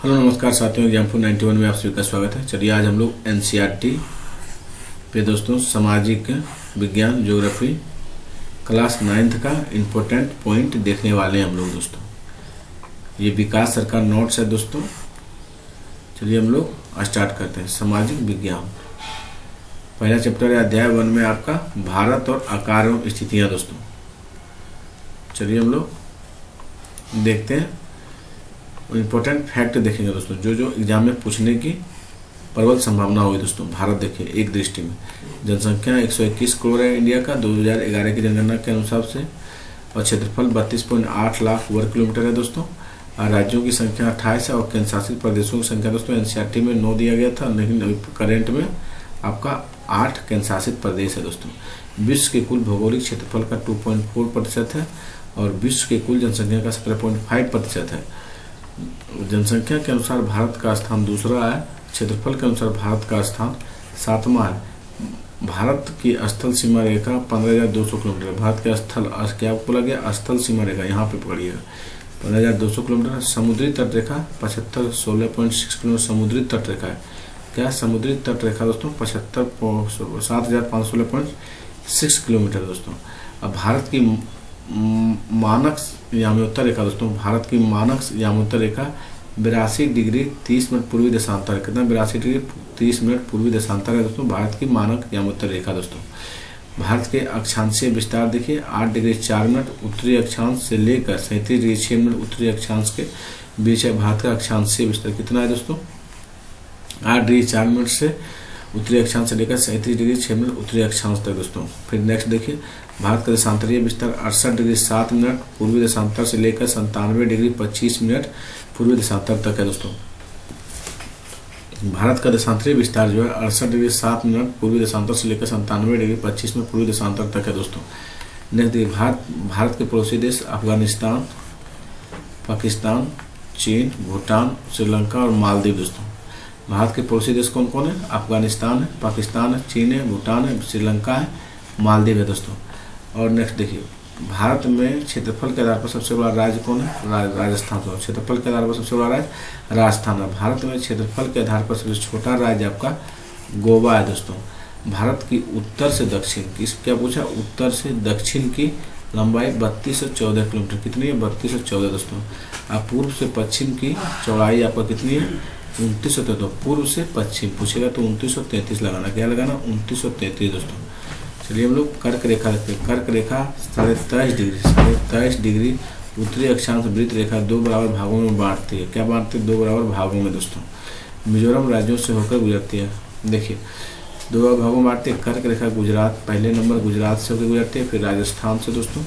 Hello नमस्कार साथियों, example 91 में आप सभी का स्वागत है। चलिए आज हम लोग एनसीईआरटी पे दोस्तों सामाजिक विज्ञान ज्योग्राफी क्लास 9th का इम्पोर्टेंट पॉइंट देखने वाले हैं हम लोग दोस्तों। ये विकास सरकार नोट्स है दोस्तों। चलिए हम लोग स्टार्ट करते हैं। सामाजिक विज्ञान पहला चैप्टर है अध्याय 1 में आपका भारत और आकार एवं स्थितियाँ दोस्तों। चलिए हम लोग देखते हैं, इम्पोर्टेंट फैक्ट देखेंगे दोस्तों, जो एग्जाम में पूछने की प्रबल संभावना होगी दोस्तों। भारत देखिए एक दृष्टि में जनसंख्या 121 करोड़ है इंडिया का 2011 की जनगणना के अनुसार से, और क्षेत्रफल 32.8 लाख वर्ग किलोमीटर है दोस्तों। और राज्यों की संख्या 28 है और केंद्र शासित प्रदेशों की संख्या दोस्तों एनसीईआरटी में 9 दिया गया था, लेकिन अभी करेंट में आपका 8 केंद्र शासित प्रदेश है दोस्तों। विश्व के कुल भौगोलिक क्षेत्रफल का 2.4% है और विश्व के कुल जनसंख्या का 17.5% है। जनसंख्या के अनुसार भारत का स्थान दूसरा है, क्षेत्रफल के अनुसार भारत का स्थान 7वां है। भारत की स्थल सीमा रेखा 15,200 किलोमीटर। भारत के स्थल क्या बोला गया, स्थल सीमा रेखा, यहाँ पे पकड़िएगा 15,200 किलोमीटर। समुद्री तट रेखा 7516.6 किलोमीटर समुद्री तट रेखा है। क्या समुद्री तट रेखा दोस्तों 75,7,516 किलोमीटर दोस्तों। अब भारत की मानक यामोत्तर रेखा दोस्तों, भारत की मानक यामोत्तर रेखा 82 डिग्री 30 मिनट पूर्वी देशांतर। कितना 82 डिग्री 30 मिनट पूर्वी देशांतर है दोस्तों भारत की मानक यामोत्तर रेखा दोस्तों। भारत के अक्षांशीय विस्तार देखिए 8 डिग्री 4 मिनट उत्तरी अक्षांश से लेकर 37 डिग्री 6 मिनट उत्तरी अक्षांश के बीच है। भारत का अक्षांशीय विस्तार कितना है दोस्तों 8 डिग्री 4 मिनट से उत्तरी अक्षांश से लेकर 37 डिग्री 6 मिनट उत्तरी अक्षांश तक दोस्तों। फिर नेक्स्ट देखिए भारत का देशांतरीय विस्तार 68 डिग्री 7 मिनट पूर्वी देशांतर से लेकर 97 डिग्री 25 मिनट पूर्वी देशांतर तक है दोस्तों। भारत का देशांतरीय विस्तार जो है 68 डिग्री 7 मिनट पूर्वी देशांतर से लेकर 97 डिग्री 25 मिनट पूर्वी देशांतर तक है दोस्तों। नेक्स्ट देखिए भारत के पड़ोसी देश अफगानिस्तान, पाकिस्तान, चीन, भूटान, श्रीलंका और मालदीव दोस्तों। भारत के पड़ोसी देश कौन कौन है, अफगानिस्तान है, पाकिस्तान है, चीन है, भूटान है, श्रीलंका है, मालदीव है दोस्तों। और नेक्स्ट देखिए भारत में क्षेत्रफल के आधार पर सबसे बड़ा राज्य कौन है, राजस्थान। क्षेत्रफल के आधार पर सबसे बड़ा राज्य राजस्थान है। भारत में क्षेत्रफल के आधार पर सबसे छोटा राज्य आपका गोवा है दोस्तों। भारत की उत्तर से दक्षिण की क्या पूछा, उत्तर से दक्षिण की लंबाई 3214 किलोमीटर। कितनी है 3214 दोस्तों। अब पूर्व से पश्चिम की चौड़ाई आपका कितनी है 2933। पूर्व से पश्चिम पूछेगा तो 2933 लगाना। क्या लगाना 2933 दोस्तों। चलिए हम लोग कर्क रेखा रखते हैं। कर्क रेखा 23.5 डिग्री उत्तरी अक्षांश वृत्त रेखा 2 बराबर भागों में बांटती है। क्या बांटती है 2 बराबर भागों में दोस्तों। मिजोरम राज्यों से होकर गुजरती है। देखिए 2 बराबर भागों में बांटती है। कर्क रेखा गुजरात, पहले नंबर गुजरात से होकर गुजरती है, फिर राजस्थान से दोस्तों,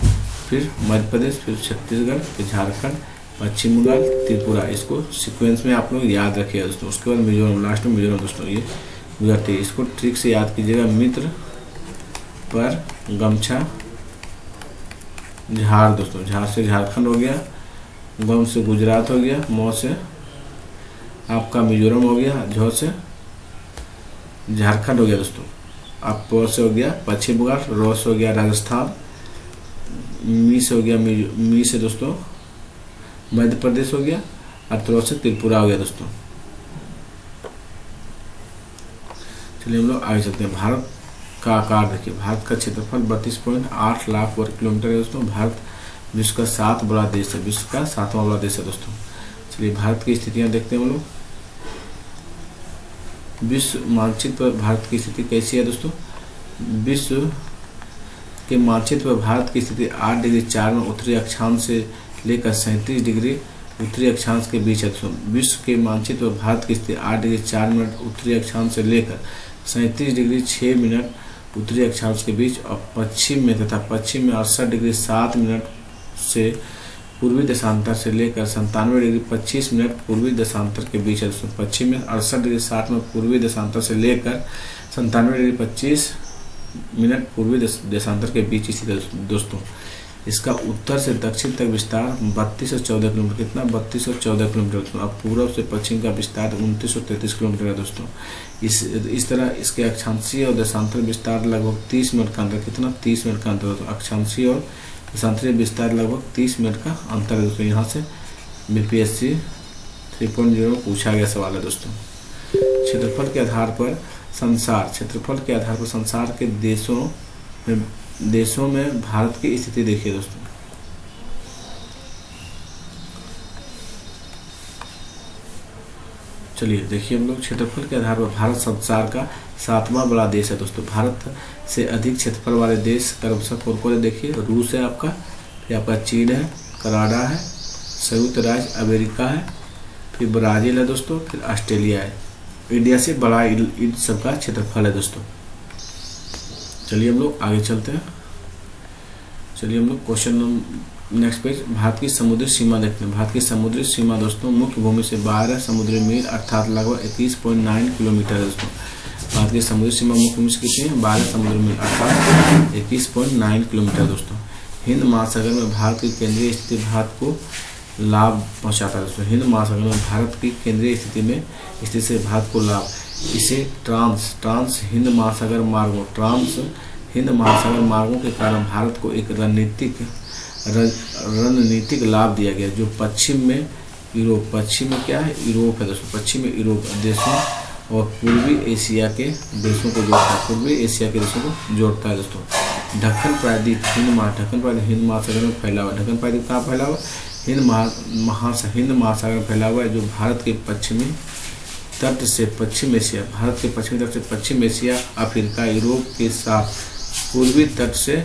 फिर मध्य प्रदेश, फिर छत्तीसगढ़, फिर झारखंड, पश्चिम बंगाल, त्रिपुरा। इसको सीक्वेंस में आप लोग याद रखिएगा दोस्तों। उसके बाद मिजोरम, लास्ट में मिजोरम दोस्तों ये गुजरती है। इसको ट्रिक से याद कीजिएगा। मित्र पर गमछा झार दोस्तों। झार से झारखंड हो गया, गम से गुजरात हो गया, मौ से आपका मिजोरम हो गया, झ से झारखंड हो गया दोस्तों। अब प से हो गया पश्चिम बंगाल, र से हो गया राजस्थान, मी से हो गया मी से दोस्तों मध्य प्रदेश हो गया, और त्र से त्रिपुरा हो गया दोस्तों। चलिए हम लोग आगे चलते हैं। भारत का आकार देखिए, भारत का क्षेत्रफल 32.8 लाख वर्ग किलोमीटर है दोस्तों। भारत विश्व का 7 बड़ा देश है, विश्व का 7वां बड़ा देश है दोस्तों। चलिए भारत की स्थितियां देखते हैं हम लोग। विश्व मानचित्र पर भारत की स्थिति कैसी है दोस्तों। विश्व के मानचित्र पर भारत की स्थिति 8 डिग्री 4 मिनट उत्तरी अक्षांश से लेकर 37 डिग्री उत्तरी अक्षांश के बीच है दोस्तों। विश्व के मानचित्र पर भारत की स्थिति 8 डिग्री 4 मिनट उत्तरी अक्षांश से लेकर 37 डिग्री 6 मिनट उत्तरी अक्षांश के बीच, और पश्चिम में तथा पश्चिम में 68 डिग्री 7 मिनट से पूर्वी देशांतर से लेकर 97 डिग्री 25 मिनट पूर्वी देशांतर के बीच है दोस्तों। पश्चिम में 68 डिग्री 7 मिनट पूर्वी देशांतर से लेकर 97 डिग्री 25 मिनट पूर्वी देशांतर के बीच स्थित है दोस्तों। इसका उत्तर से दक्षिण तक विस्तार 3214 किलोमीटर। कितना 3214 किलोमीटर। अब पूर्व से पश्चिम का विस्तार 2933 किलोमीटर है दोस्तों। इस तरह इसके अक्षांशीय और देशांतर विस्तार लगभग 30 मिनट का अंतर। कितना 30 मिनट का अंतर दोस्तों। अक्षांशीय और देशांतरीय विस्तार लगभग 30 मिनट का अंतर है दोस्तों। यहाँ से बीपीएससी 3.0 पूछा गया सवाल है दोस्तों। क्षेत्रफल के आधार पर संसार के देशों में भारत की स्थिति देखिए दोस्तों। चलिए देखिए हम लोग, क्षेत्रफल के आधार पर भारत संसार का 7वां बड़ा देश है दोस्तों। भारत से अधिक क्षेत्रफल वाले देश क्रमशः कौन देखिए, रूस है आपका, फिर आपका चीन है, कनाडा है, संयुक्त राज्य अमेरिका है, फिर ब्राज़ील है दोस्तों, फिर ऑस्ट्रेलिया है। इंडिया से बड़ा इन सबका क्षेत्रफल है दोस्तों। चलिए हम लोग आगे चलते हैं। चलिए हम लोग क्वेश्चन नेक्स्ट पेज, भारत की समुद्री सीमा देखते हैं। भारत की समुद्री सीमा दोस्तों मुख्य भूमि से 12 समुद्री मील अर्थात लगभग 21.9 किलोमीटर है दोस्तों। भारत की समुद्री सीमा मुख्य भूमि से कितनी है, 12 समुद्री मील अर्थात 21.9 किलोमीटर दोस्तों। हिंद महासागर में भारत की केंद्रीय स्थिति भारत को लाभ पहुंचाता है दोस्तों। हिंद महासागर में भारत की केंद्रीय स्थिति से भारत को लाभ, इसे ट्रांस हिंद महासागर मार्गों के कारण भारत को एक रणनीतिक लाभ दिया गया, जो पश्चिम में क्या है, यूरोप है दोस्तों। पश्चिम में यूरोप देशों और पूर्वी एशिया के देशों को जोड़ता है दोस्तों। ढक्कन प्रायद्वीप हिंद महासागर में फैला हुआ। ढक्कन प्रायद्वीप कहाँ फैला हुआ, हिंद महासागर में फैला हुआ है, जो भारत के पश्चिमी तट से पश्चिम एशिया, अफ्रीका, यूरोप के साथ पूर्वी तट से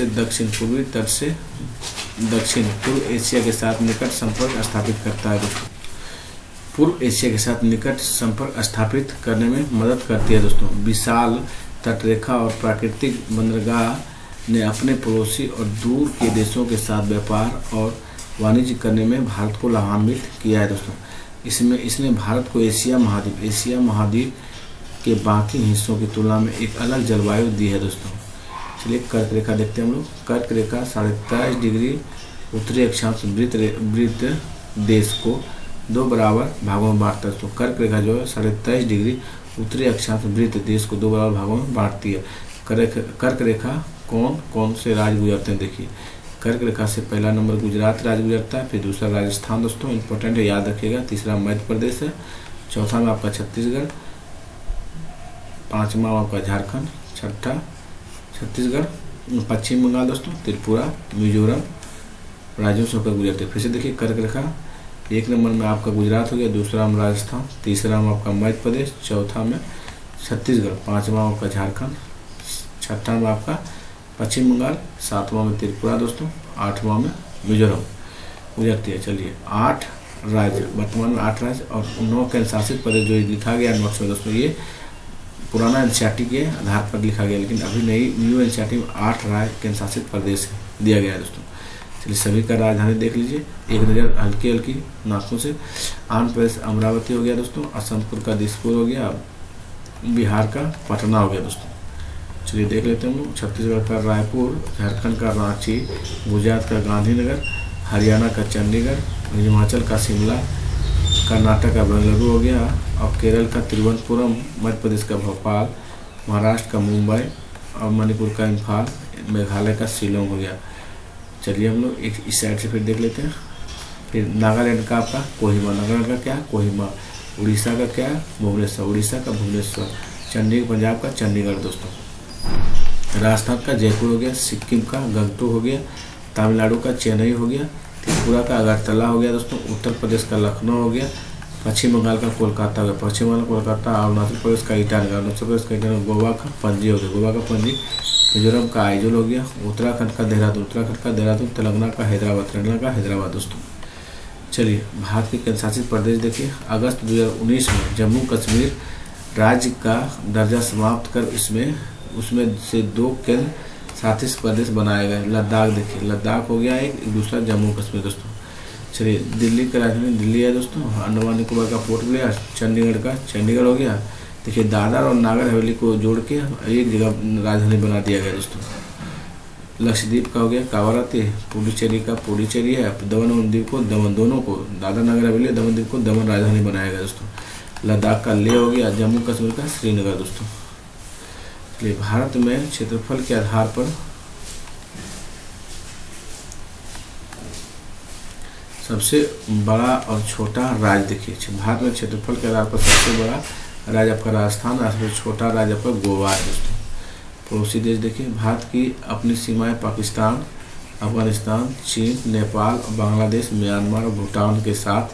दक्षिण पूर्व एशिया के साथ निकट संपर्क स्थापित करता है दोस्तों। पूर्व एशिया के साथ निकट संपर्क स्थापित करने में मदद करती है दोस्तों। विशाल तटरेखा और प्राकृतिक बंदरगाह ने अपने पड़ोसी और दूर के देशों के साथ व्यापार और वाणिज्य करने में भारत को लाभान्वित किया है दोस्तों। इसने भारत को एशिया महाद्वीप के बाकी हिस्सों की तुलना में एक अलग जलवायु दी है दोस्तों। चलिए कर्क रेखा देखते हैं हम लोग। कर्क रेखा 23.5 डिग्री उत्तरी अक्षांश वृत्त देश को 2 बराबर भागों में बांटता है दोस्तों। कर्क रेखा जो है 23.5 डिग्री उत्तरी अक्षांश वृत्त देश को 2 बराबर भागों में बांटती है। कर्क रेखा कौन से राज्य गुजरते हैं देखिए। कर्क रेखा से पहला नंबर गुजरात राज्य गुजरता है, फिर दूसरा राजस्थान दोस्तों, इंपॉर्टेंट है याद रखिएगा। तीसरा मध्य प्रदेश है, चौथा में आपका छत्तीसगढ़, पांचवा आपका झारखंड, छठा छत्तीसगढ़, पश्चिम बंगाल दोस्तों, त्रिपुरा, मिजोरम राज्यों से होकर गुजरते हैं। फिर से देखिए कर्क रेखा 1 नंबर में आपका गुजरात हो गया, दूसरा में राजस्थान, तीसरा में आपका मध्य प्रदेश, चौथा में छत्तीसगढ़, पांचवा में आपका झारखंड, छठा में आपका पश्चिम बंगाल, सातवां में त्रिपुरा दोस्तों, आठवां में मिजोरम गुजरती है। चलिए 8 राज्य, वर्तमान में 8 राज्य और 9 केंद्र शासित प्रदेश जो लिखा गया नोट्स में दोस्तों, ये पुराना एनसीईआरटी के आधार पर लिखा गया, लेकिन अभी न्यू एनसीईआरटी में 8 राज्य केंद्र शासित प्रदेश दिया गया है दोस्तों। चलिए सभी का राजधानी देख लीजिए एक नज़र हल्की नाकों से। आंध्र प्रदेश अमरावती हो गया दोस्तों, असम का दिसपुर हो गया, बिहार का पटना हो गया दोस्तों। चलिए देख लेते हैं हम लोग। छत्तीसगढ़ का रायपुर, झारखंड का रांची, गुजरात का गांधीनगर, हरियाणा का चंडीगढ़, हिमाचल का शिमला, कर्नाटक का बेंगलुरु हो गया, और केरल का तिरुवनंतपुरम, मध्य प्रदेश का भोपाल, महाराष्ट्र का मुंबई और मणिपुर का इम्फाल, मेघालय का शिलोंग हो गया। चलिए हम लोग एक इस साइड से फिर देख लेते हैं। फिर नागालैंड का आपका कोहिमा, नागालैंड का क्या कोहिमा, उड़ीसा का क्या भुवनेश्वर, उड़ीसा का भुवनेश्वर, चंडीगढ़ पंजाब का चंडीगढ़ दोस्तों, राजस्थान का जयपुर हो गया, सिक्किम का गंगटोक हो गया, तमिलनाडु का चेन्नई हो गया, त्रिपुरा का अगरतला हो गया दोस्तों, उत्तर प्रदेश का लखनऊ हो गया, पश्चिम बंगाल का कोलकाता हो गया, पश्चिम बंगाल कोलकाता, अरुणाचल प्रदेश का ईटानगर, अरुणाचल प्रदेश का ईटानगर, गोवा का पणजी हो गया, गोवा का पणजी, मिजोरम का आइजोल हो गया, उत्तराखंड का देहरादून, तेलंगाना का हैदराबाद दोस्तों। चलिए भारत के केंद्र शासित प्रदेश देखिए। अगस्त 2019 में जम्मू कश्मीर राज्य का दर्जा समाप्त कर उसमें से 2 केंद्र शासित प्रदेश बनाए गए। लद्दाख देखिए, लद्दाख हो गया एक, दूसरा जम्मू कश्मीर दोस्तों। चलिए दिल्ली का राजधानी दिल्ली है दोस्तों, अंडमान निकोबार का पोर्ट ब्लेयर, चंडीगढ़ हो गया। देखिए दादर और नागर हवेली को जोड़ के एक जगह राजधानी बना दिया गया दोस्तों। लक्षद्वीप का हो गया कावारत्ती, पुडुचेरी का पुडुचेरी है, दमन द्वीप को दमन, दोनों को दादर नागर हवेली, दमन द्वीप को दमन राजधानी बनाया गया दोस्तों। लद्दाख का लेह हो गया, जम्मू कश्मीर का श्रीनगर दोस्तों। इसलिए भारत में क्षेत्रफल के आधार पर सबसे बड़ा और छोटा राज्य देखिए, भारत में क्षेत्रफल के आधार पर सबसे बड़ा राज्य आपका राजस्थान, सबसे छोटा राज्य आपका गोवा है दोस्तों। पड़ोसी देश देखिए, भारत की अपनी सीमाएं पाकिस्तान, अफगानिस्तान, चीन, नेपाल, बांग्लादेश, म्यांमार और भूटान के साथ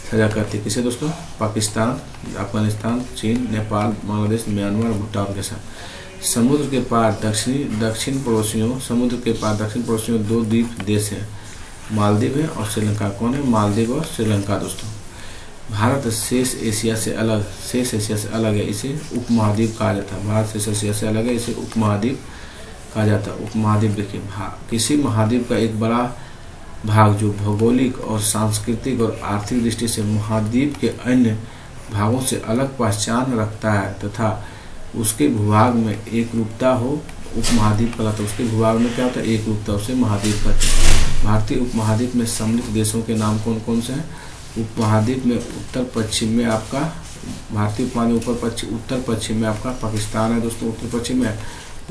साझा करती है। किसे दोस्तों? पाकिस्तान, अफगानिस्तान, चीन, नेपाल, बांग्लादेश, म्यांमार और भूटान के साथ। समुद्र के पार दक्षिण पड़ोसियों 2 द्वीप देश हैं, मालदीव है और श्रीलंका। कौन है? मालदीव और श्रीलंका दोस्तों। भारत शेष एशिया से अलग है, इसे उपमहाद्वीप कहा जाता है। भारत शेष एशिया से अलग है, इसे उपमहाद्वीप कहा जाता है। उपमहाद्वीप देखिए, किसी महाद्वीप का एक बड़ा भाग जो भौगोलिक और सांस्कृतिक और आर्थिक दृष्टि से महाद्वीप के अन्य भागों से अलग पहचान रखता है तथा उसके भूभाग में एक रूपता हो, उपमहाद्वीप कहलाता है। उसके भूभाग में क्या होता है? एक रूपता, उसे महाद्वीप कहते हैं। भारतीय उपमहाद्वीप में सम्मिलित देशों के नाम कौन कौन से हैं? उपमहाद्वीप में उत्तर पश्चिम में आपका, भारतीय उपमहाद्वीप उत्तर पश्चिम में आपका पाकिस्तान है दोस्तों, उत्तर पश्चिम में।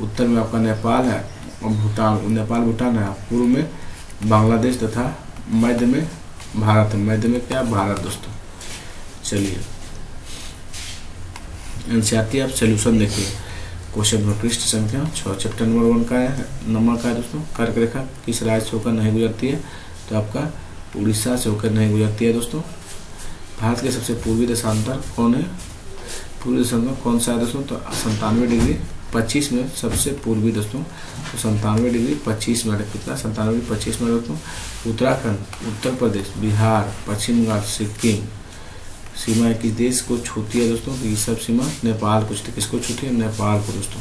उत्तर में आपका नेपाल है और भूटान है। पूर्व में बांग्लादेश तथा मध्य में भारत है। मध्य में क्या? भारत दोस्तों। चलिए एनसीईआरटी आप सोल्यूशन देखिए। क्वेश्चन नंबर पृष्ठ संख्या 6, चैप्टर नंबर 1 का है दोस्तों। कर्क रेखा किस राज्य से होकर नहीं गुजरती है? तो आपका उड़ीसा से होकर नहीं गुजरती है दोस्तों। भारत के सबसे पूर्वी देशांतर कौन है? पूर्वी देशांतर कौन सा है दोस्तों? तो 97 डिग्री 25 मिनट सबसे पूर्वी दोस्तों। तो 97 डिग्री 25 मिनट कितना? 97 डिग्री 25 मिनट दोस्तों। उत्तराखंड, उत्तर प्रदेश, बिहार, पश्चिम बंगाल, सिक्किम सीमा किस देश को छूती है दोस्तों? तो ये सब सीमा नेपाल को छूती है। किसको छूती है? नेपाल को दोस्तों।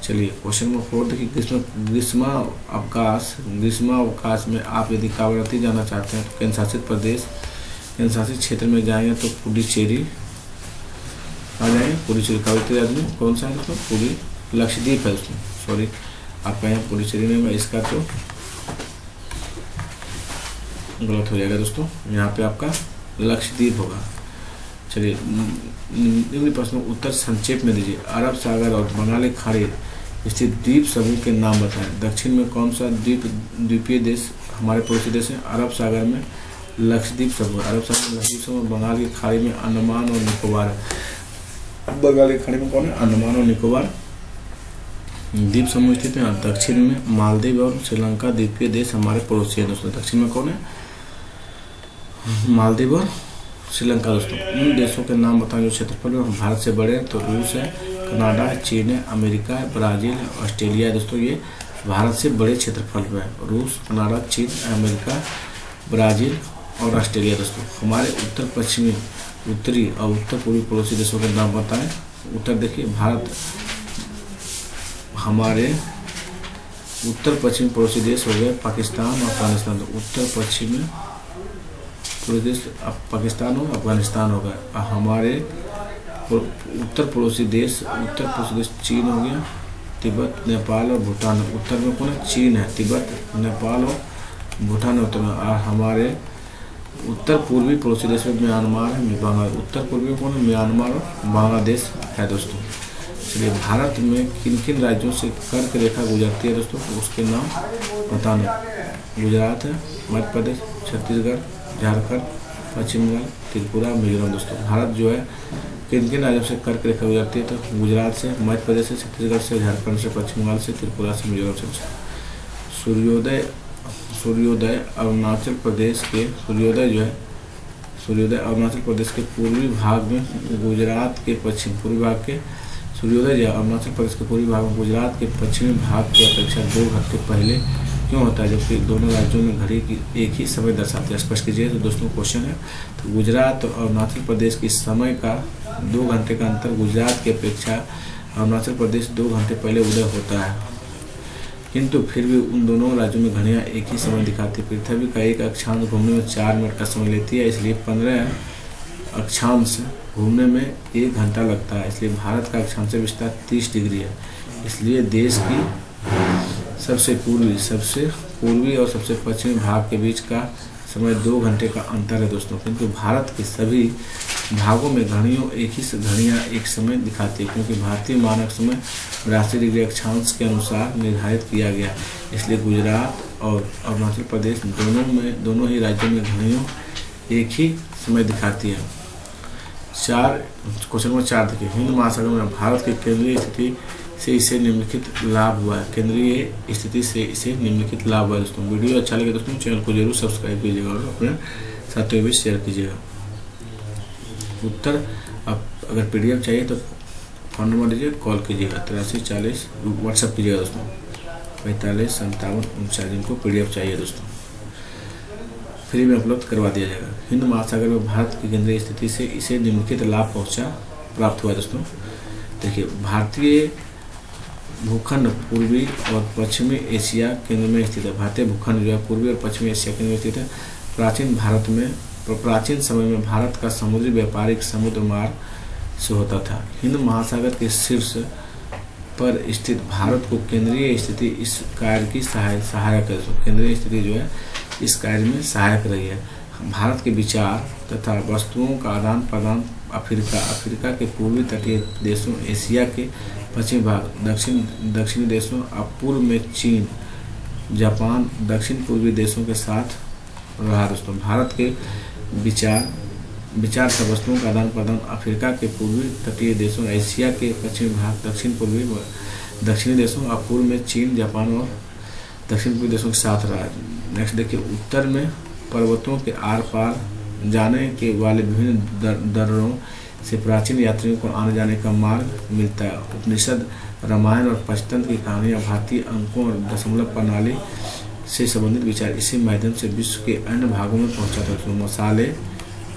चलिए क्वेश्चन नंबर 4 देखिए। ग्रीष्मावकाश में आप यदि कावरत्ती जाना चाहते हैं तो केंद्रशासित क्षेत्र में जाएंगे तो पुडुचेरी आ जाएंगे। पुडुचेरी कावरत्ती राज्य में कौन सा है दोस्तों? लक्षद्वीप है दोस्तों। सॉरी, आपका यहाँ पुडुचेरी नहीं होगा, इसका तो गलत हो जाएगा दोस्तों। यहाँ पे आपका लक्षद्वीप होगा। चलिए निम्न प्रश्न उत्तर संक्षेप में दीजिए। अरब सागर और बंगाल की खाड़ी स्थित द्वीप समूह के नाम बताएं। दक्षिण में कौन सा द्वीपीय देश हमारे पड़ोसी देश है? अरब सागर में लक्षद्वीप समूह, बंगाल की खाड़ी में अंडमान और निकोबार है। बंगाल की खाड़ी में कौन है? अंडमान और निकोबार द्वीप समूह स्थित है। दक्षिण में मालदीव और श्रीलंका द्वीपीय देश हमारे पड़ोसी है दोस्तों। दक्षिण में कौन है? मालदीव और श्रीलंका दोस्तों। उन देशों के नाम बताएं जो क्षेत्रफल में भारत से बड़े हैं। तो रूस है, कनाडा है, चीन है, अमेरिका है, ब्राजील है, ऑस्ट्रेलिया है दोस्तों। ये भारत से बड़े क्षेत्रफल में है। रूस, कनाडा, चीन, अमेरिका, ब्राजील और ऑस्ट्रेलिया दोस्तों। हमारे उत्तर पश्चिमी, उत्तरी और उत्तर पूर्वी पड़ोसी देशों के नाम बताएं। उत्तर देखिए, भारत हमारे उत्तर पश्चिमी पड़ोसी देश हो गए पाकिस्तान और अफगानिस्तान। तो उत्तर पश्चिमी पूरे देश पाकिस्तान और अफगानिस्तान हो गया। हमारे उत्तर पड़ोसी देश चीन हो गया, तिब्बत, नेपाल और भूटान। उत्तर में कौन है? चीन है, तिब्बत, नेपाल और भूटान उत्तर में। और हमारे उत्तर पूर्वी पड़ोसी देश में म्यांमार है, बांग्लादेश। उत्तर पूर्वी में कौन है? म्यांमार और बांग्लादेश है दोस्तों। चलिए भारत में किन किन राज्यों से कर्क रेखा गुजरती है दोस्तों? तो उसके नाम बताना। गुजरात है, मध्य प्रदेश, छत्तीसगढ़, झारखंड, पश्चिम बंगाल, त्रिपुरा, मिजोरम दोस्तों। भारत जो है किन किन राज्यों से कर्क रेखा गुजरती है? तो गुजरात से, मध्य प्रदेश से, छत्तीसगढ़ से, झारखंड से, पश्चिम बंगाल से, त्रिपुरा से, मिजोरम से। सूर्योदय अरुणाचल प्रदेश के अरुणाचल प्रदेश के पूर्वी भाग में, गुजरात के पूर्वी भाग के सूर्योदय अरुणाचल प्रदेश के पूर्वी भाग में गुजरात के पश्चिमी भाग की अपेक्षा 2 घंटे पहले क्यों होता है, जबकि दोनों राज्यों में घड़ी की एक ही समय दर्शाती है? स्पष्ट कीजिए। तो दोस्तों क्वेश्चन है, तो गुजरात और अरुणाचल प्रदेश की समय का 2 घंटे का अंतर गुजरात की अपेक्षा अरुणाचल प्रदेश 2 घंटे पहले उदय होता है, किंतु फिर भी उन दोनों राज्यों में घड़ियाँ एक ही समय दिखाती है। पृथ्वी का एक अक्षांश घूमने में 4 मिनट का समय लेती है, इसलिए 15 अक्षांश घूमने में 1 घंटा लगता है। इसलिए भारत का अक्षांश विस्तार 30 डिग्री है। इसलिए देश की सबसे पूर्वी और सबसे पश्चिमी भाग के बीच का समय 2 घंटे का अंतर है दोस्तों, किंतु भारत के सभी भागों में घड़ियाँ एक समय दिखाती है, क्योंकि भारतीय मानक समय 82 डिग्री अक्षांश के अनुसार निर्धारित किया गया। इसलिए गुजरात और अरुणाचल प्रदेश दोनों ही राज्यों में घड़ियों एक ही समय दिखाती है। क्वेश्चन नंबर 4 देखिए, हिंद महासागर में भारत की केंद्रीय स्थिति से इसे निम्नलिखित लाभ हुआ है। केंद्रीय स्थिति से इसे निम्नलिखित लाभ हुआ है। दोस्तों वीडियो अच्छा लगे दोस्तों चैनल को जरूर सब्सक्राइब कीजिएगा और अपने साथियों में शेयर कीजिएगा। उत्तर आप अगर PDF चाहिए तो फोन नंबर दीजिए, कॉल कीजिएगा 8340, व्हाट्सअप कीजिएगा दोस्तों 45 57 49 जिनको PDF चाहिए दोस्तों फ्री में उपलब्ध करवा दिया जाएगा। हिंद महासागर में भारत की केंद्रीय स्थिति से इसे निम्नलिखित लाभ प्राप्त हुआ है। दोस्तों देखिए, भारतीय भूखंड पूर्वी और पश्चिमी एशिया केंद्र में स्थित है। भारतीय भूखंड जो है पूर्वी और पश्चिमी एशिया केंद्र में स्थित है। प्राचीन समय में भारत का समुद्री व्यापारिक समुद्र मार्ग से होता था। हिंद महासागर के शीर्ष पर स्थित भारत को केंद्रीय स्थिति इस कार्य की सहायक है। केंद्रीय स्थिति जो है इस कार्य में सहायक रही है। भारत के विचार तथा वस्तुओं का आदान प्रदान अफ्रीका के पूर्वी तटीय देशों, एशिया के पश्चिमी भाग, दक्षिणी देशों, पूर्व में चीन, जापान, दक्षिण पूर्वी देशों के साथ रहा। दोस्तों भारत के विचार तथा वस्तुओं का आदान प्रदान अफ्रीका के पूर्वी तटीय देशों, एशिया के पश्चिमी भाग, दक्षिणी देशों, पूर्व में चीन, जापान और दक्षिण पूर्वी देशों के साथ रहा। नेक्स्ट देखिए, उत्तर में पर्वतों के आर पार जाने के वाले विभिन्न दर्रों से प्राचीन यात्रियों को आने जाने का मार्ग मिलता है। उपनिषद, रामायण और पंचतंत्र की कहानियाँ, भारतीय अंकों और दशमलव प्रणाली से संबंधित विचार इसी माध्यम से विश्व के अन्य भागों में पहुँचाता है। मसाले,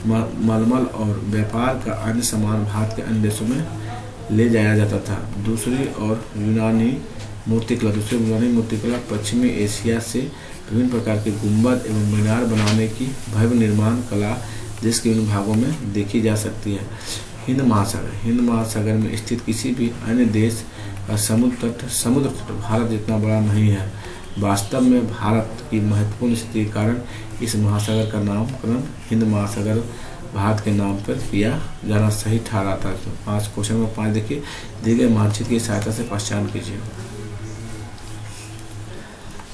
मलमल और व्यापार का अन्य सामान भारत के अन्य देशों में ले जाया जाता था। दूसरी ओर यूनानी मूर्तिकला पश्चिमी एशिया से विभिन्न प्रकार के गुंबद एवं मीनार बनाने की भव्य निर्माण कला देश के विभिन्न भागों में देखी जा सकती है। हिंद महासागर में स्थित किसी भी अन्य देश का समुद्र तट भारत जितना बड़ा नहीं है। वास्तव में भारत की महत्वपूर्ण स्थिति के कारण इस महासागर का नामकरण हिंद महासागर भारत के नाम पर किया जाना सही ठहराता है। तो क्वेश्चन नंबर 5 देखिए, दिए गए मानचित्र की सहायता से पहचान कीजिए।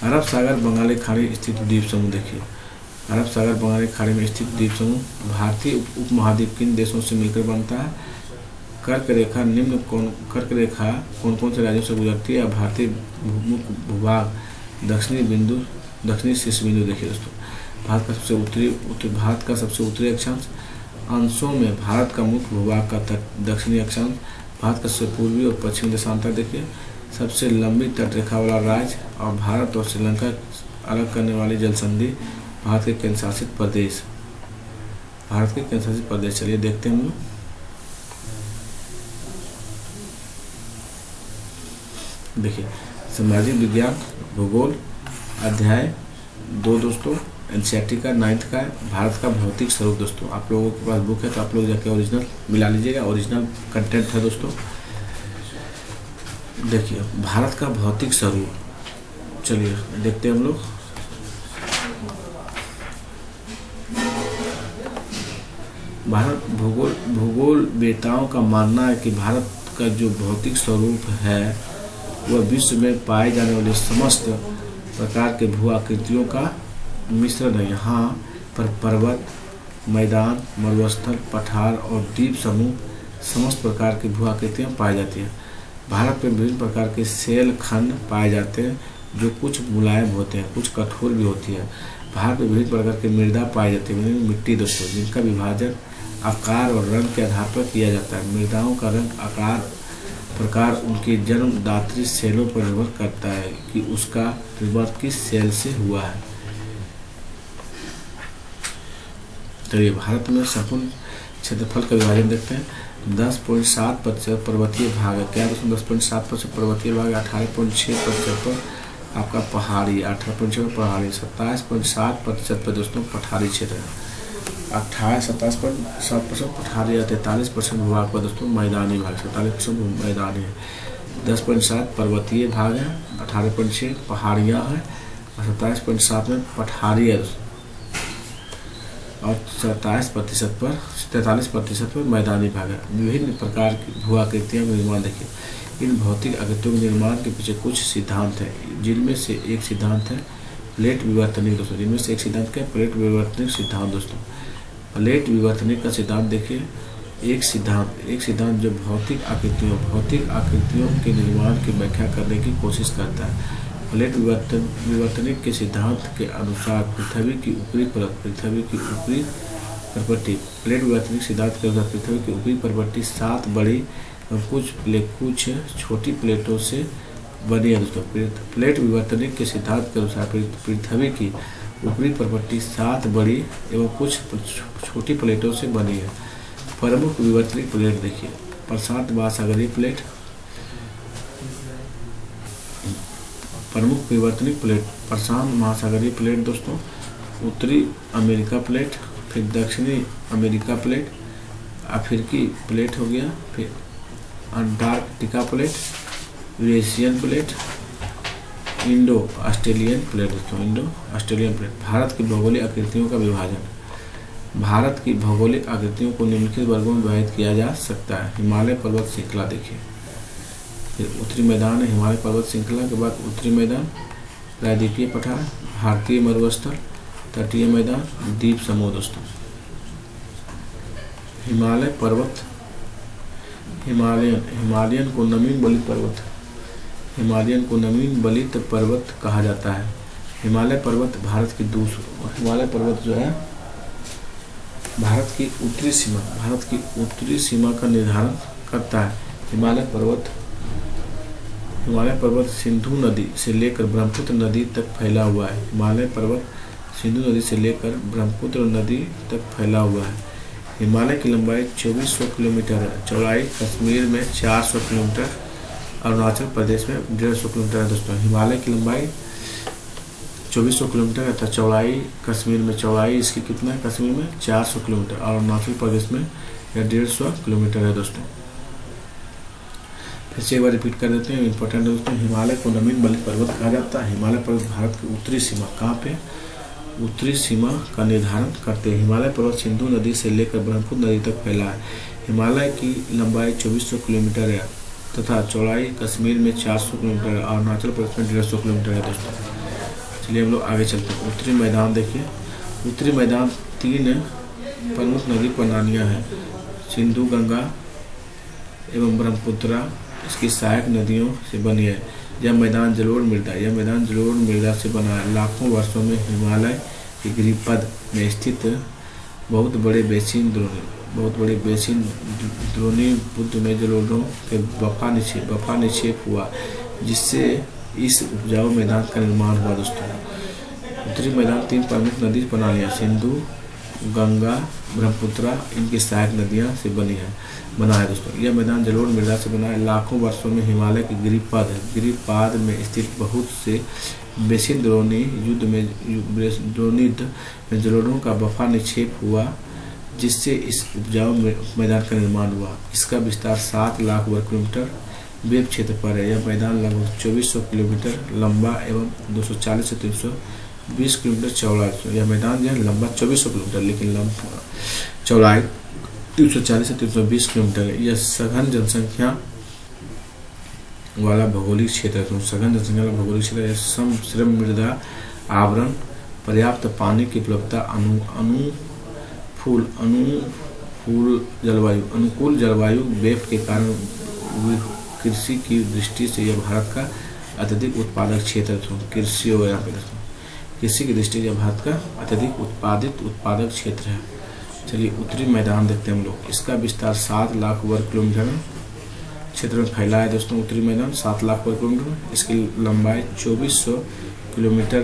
अरब सागर बंगाली खाड़ी स्थित द्वीप समूह देखिए, अरब सागर बंगाली खाड़ी में स्थित द्वीप समूह भारतीय उपमहाद्वीप किन देशों से मिलकर बनता है। कर्क रेखा कौन कौन से राज्यों से गुजरती है। भारतीय भूभाग दक्षिणी शीर्ष बिंदु देखिए दोस्तों, भारत का सबसे उत्तरी अक्षांश, अंशों में भारत का मुख्य भूभाग का दक्षिणी अक्षांश, भारत का सबसे पूर्वी और पश्चिमी देशांतर देखिए, सबसे लंबी तटरेखा वाला राज्य और भारत और श्रीलंका अलग करने वाली जल संधि, भारत के केंद्रशासित प्रदेश। चलिए देखते हैं हम लोग। देखिए, सामाजिक विज्ञान भूगोल अध्याय 2 दोस्तों, एनसीईआरटी का 9th का है, भारत का भौतिक स्वरूप। दोस्तों आप लोगों के पास बुक है तो आप लोग जाके ओरिजिनल मिला लीजिएगा, ओरिजिनल कंटेंट है दोस्तों। देखिए, भारत का भौतिक स्वरूप, चलिए देखते हैं हम लोग। भारत भूगोल वेताओं का मानना है कि भारत का जो भौतिक स्वरूप है वह विश्व में पाए जाने वाले समस्त प्रकार के भू आकृतियों का मिश्रण है। यहाँ पर पर्वत, मैदान, मरुस्थल, पठार और द्वीप समूह समस्त प्रकार की भू आकृतियाँ पाई जाती हैं। भारत में विभिन्न प्रकार के सेल खंड पाए जाते हैं जो कुछ मुलायम होते हैं, कुछ कठोर भी होती है। भारत में विभिन्न प्रकार की मृदा पाई जाती है, मिट्टी दोस्तों, जिनका विभाजन आकार और रंग के आधार पर किया जाता है। मृदाओं का रंग, आकार, प्रकार उनकी जन्मदात्री सेलों पर निर्भर करता है कि उसका निर्माण किस सेल से हुआ है। तो ये भारत में संपूर्ण क्षेत्रफल का विभाजन देखते हैं। 10.7% पर्वतीय भाग है। क्या दोस्तों 10.7% पर्वतीय भाग, 18.6% पर आपका पहाड़ी, 18.6 पहाड़ी, 27.7% पर दोस्तों पठारी क्षेत्र है। 27.7% पठारी है। 43% भूभाग पर दोस्तों मैदानी भाग, 47% मैदानी है। 10.7 पर्वतीय भाग है, 18.6 पहाड़ियाँ हैं और 27.7 में पठारी है और 43% पर मैदानी भाग है। विभिन्न प्रकार की भू आकृतियों का निर्माण देखिए। इन भौतिक आकृतियों के निर्माण के पीछे कुछ सिद्धांत हैं, जिनमें से एक सिद्धांत है प्लेट विवर्तनिक दोस्तों, जिनमें से एक सिद्धांत क्या है, प्लेट विवर्तनिक सिद्धांत दोस्तों। प्लेट विवर्तनिक का सिद्धांत देखिए, एक सिद्धांत जो भौतिक आकृतियों के निर्माण की व्याख्या करने की कोशिश करता है। प्लेट विवर्तनिक के सिद्धांत के अनुसार पृथ्वी की ऊपरी परपट्टी, प्लेट विवर्तनिक सिद्धांत के अनुसार पृथ्वी की ऊपरी परपट्टी 7 बड़ी और कुछ छोटी प्लेटों से बनी है दोस्तों। प्लेट विवर्तनिक के सिद्धांत के अनुसार पृथ्वी की ऊपरी परपट्टी 7 बड़ी एवं कुछ छोटी प्लेटों से बनी है। प्रमुख विवर्तनिक प्लेट देखिए, प्रशांत महासागरीय प्लेट, प्रमुख विवर्तनिक प्लेट प्रशांत महासागरीय प्लेट दोस्तों, उत्तरी अमेरिका प्लेट, फिर दक्षिणी अमेरिका प्लेट, अफ्रीकी प्लेट हो गया, फिर Antarctica plate, Eurasian plate, Indo Australian plate दोस्तों, इंडो ऑस्ट्रेलियन प्लेट। भारत की भौगोलिक आकृतियों का विभाजन, भारत की भौगोलिक आकृतियों को निम्नलिखित वर्गों में विभाजित किया जा सकता है। हिमालय पर्वत श्रृंखला देखिए, फिर उत्तरी मैदान है हिमालय पर्वत श्रृंखला के बाद उत्तरी मैदान, प्रायद्वीपीय पठार, भारतीय मरुस्थल, तटीय मैदान, द्वीप समूह दोस्तों। हिमालय पर्वत, हिमालयन को नमीन बलित पर्वत कहा जाता है। हिमालय पर्वत हिमालय पर्वत जो है भारत की उत्तरी सीमा का निर्धारण करता है। हिमालय पर्वत सिंधु नदी से लेकर ब्रह्मपुत्र नदी तक फैला हुआ है। हिमालय पर्वत सिंधु नदी से लेकर ब्रह्मपुत्र नदी तक फैला हुआ है। हिमालय की लंबाई 2400 किलोमीटर है, चौड़ाई कश्मीर में 400 किलोमीटर, अरुणाचल प्रदेश में 150 किलोमीटर है दोस्तों। हिमालय की लंबाई 2400 किलोमीटर है तथा चौड़ाई कश्मीर में, चौड़ाई इसकी कितना है कश्मीर में 400 किलोमीटर, और अरुणाचल प्रदेश में यह 150 किलोमीटर है दोस्तों। फिर से एक बार रिपीट कर देते हैं, इंपॉर्टेंट दोस्तों। हिमालय को नमीन बलित पर्वत कहा जाता है। हिमालय पर्वत भारत की उत्तरी सीमा, कहाँ पे, उत्तरी सीमा का निर्धारण करते हैं। हिमालय पर्वत सिंधु नदी से लेकर ब्रह्मपुत्र नदी तक फैला है। हिमालय की लंबाई 2400 किलोमीटर है तथा चौड़ाई कश्मीर में 400 किलोमीटर है, और अरुणाचल प्रदेश में 150 किलोमीटर है दोस्तों। चलिए हम लोग आगे चलते हैं। उत्तरी मैदान देखिए, उत्तरी मैदान 3 प्रमुख नदी प्रणालियाँ हैं, सिंधु, गंगा एवं ब्रह्मपुत्रा इसकी सहायक नदियों से बनी है। यह मैदान जलोढ़ मृदा से बना है। लाखों वर्षों में हिमालय के गिरिपद में स्थित बहुत बड़े बेसिन द्रोणीपुत्र में जलोढ़ों के बफा निक्षेप हुआ, जिससे इस उपजाऊ मैदान का निर्माण हुआ दोस्तों। उत्तरी मैदान 3 प्रमुख नदी प्रणालियाँ, सिंधु, गंगा, ब्रह्मपुत्रा इनकी सहायक नदियाँ से बना है दोस्तों। यह मैदान जलोढ़ मृदा से बना है। लाखों वर्षों में हिमालय के गिरिपाद में स्थित बहुत से बेसिन द्रोणित में जलोढ़ों का बफा निक्षेप हुआ, जिससे इस उपजाऊ मैदान का निर्माण हुआ। इसका विस्तार 7 लाख वर्ग किलोमीटर वेब क्षेत्र पर है। यह मैदान लगभग 2400 किलोमीटर लंबा एवं 240 से 320 किलोमीटर चौड़ा है। यह मैदान जो है लंबा 2400 किलोमीटर, लेकिन चौड़ाई 340 से 320 किलोमीटर है। यह सघन जनसंख्या वाला भौगोलिक क्षेत्र है। समश्रम मृदा आवरण, पर्याप्त पानी की उपलब्धता, अनुकूल जलवायु वेब के कारण कृषि की दृष्टि से यह भारत का अत्यधिक उत्पादक क्षेत्र है। कृषि की दृष्टि से भारत का अत्यधिक उत्पादक क्षेत्र है। चलिए उत्तरी मैदान देखते हैं हम लोग। इसका विस्तार 7 लाख वर्ग किलोमीटर क्षेत्र में फैला है दोस्तों। उत्तरी मैदान 7 लाख वर्ग किलोमीटर, इसकी लंबाई 2400 किलोमीटर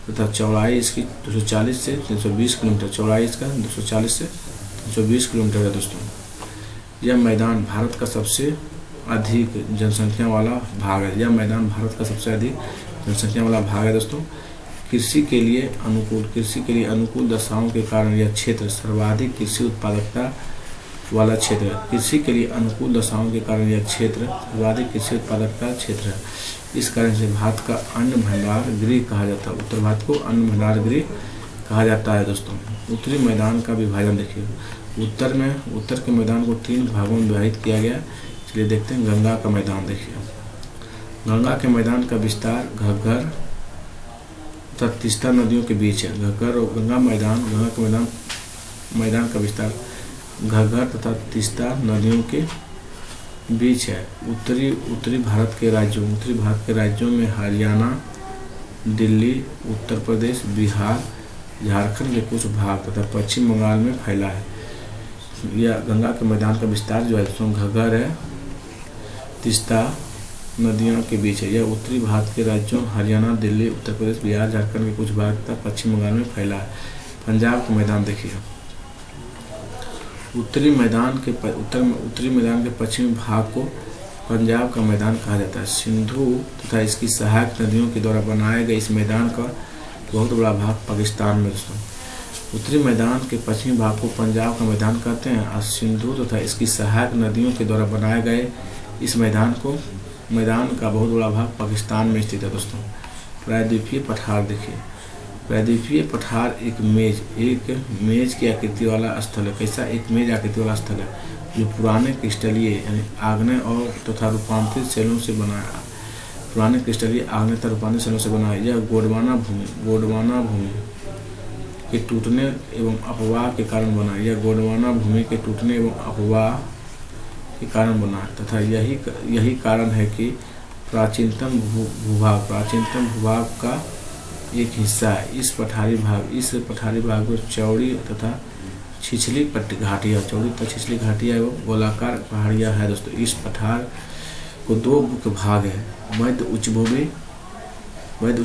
तथा चौड़ाई इसकी 240 से 320 किलोमीटर, चौड़ाई इसका 240 से 320 किलोमीटर है दोस्तों। यह मैदान भारत का सबसे अधिक जनसंख्या वाला भाग है। यह मैदान भारत का सबसे अधिक जनसंख्या वाला भाग है दोस्तों। कृषि के लिए अनुकूल दशाओं के कारण यह क्षेत्र सर्वाधिक कृषि उत्पादकता वाला क्षेत्र है। कृषि के लिए अनुकूल दशाओं के कारण यह क्षेत्र सर्वाधिक कृषि उत्पादकता क्षेत्र है। इस कारण से भारत का अन्न भंडार गृह कहा जाता है। उत्तर भारत को अन्न भंडार गृह कहा जाता है दोस्तों। उत्तरी मैदान का विभाजन देखिए। उत्तर के मैदान को 3 भागों में विभाजित किया गया। चलिए देखते हैं गंगा का मैदान देखिए। गंगा के मैदान का विस्तार घग्गर तथा तीस्ता नदियों के बीच है। घग्गर और गंगा के मैदान का विस्तार घग्गर तथा तीस्ता नदियों के बीच है। उत्तरी भारत के राज्यों में हरियाणा, दिल्ली, उत्तर प्रदेश, बिहार, झारखंड के कुछ भाग तथा पश्चिम बंगाल में फैला है। यह गंगा के मैदान का विस्तार जो है घग्गर है, तीस्ता नदियों के बीच है। यह उत्तरी भारत के राज्यों हरियाणा, दिल्ली, उत्तर प्रदेश, बिहार, झारखंड के कुछ भाग तथा पश्चिम बंगाल में फैला है। पंजाब का मैदान देखिए, उत्तरी मैदान के पश्चिमी भाग को पंजाब का मैदान कहा जाता है। सिंधु तथा इसकी सहायक नदियों के द्वारा बनाए गए इस मैदान का बहुत बड़ा भाग पाकिस्तान में दोस्तों। उत्तरी मैदान के पश्चिमी भाग को पंजाब का मैदान कहते हैं और सिंधु तथा इसकी सहायक नदियों के द्वारा बनाए गए इस मैदान का बहुत बड़ा भाग पाकिस्तान में स्थित है दोस्तों। प्रायद्वीपीय पठार देखिए, प्रायद्वीपीय पठार एक मेज की आकृति वाला स्थल है। कैसा? एक मेज आकृति वाला स्थल है जो पुराने क्रिस्टलीय यानी आग्नेय और तथा रूपांतरित सेलों से बना है। पुराने क्रिस्टलीय आग्नेय तथा रूपांतरित सेलों से बना है। यह गोंडवाना भूमि के टूटने एवं अपवाह के कारण बना है। यह गोंडवाना भूमि के टूटने एवं अपवाह के कारण बना है तथा यही कारण है कि प्राचीनतम भूभाग का एक हिस्सा है। इस पठारी भाग को चौड़ी तथा छिछली घाटियाँ एवं गोलाकार पहाड़ियाँ है दोस्तों। इस पठार को दो मुख्य भाग है, मध्य उच्च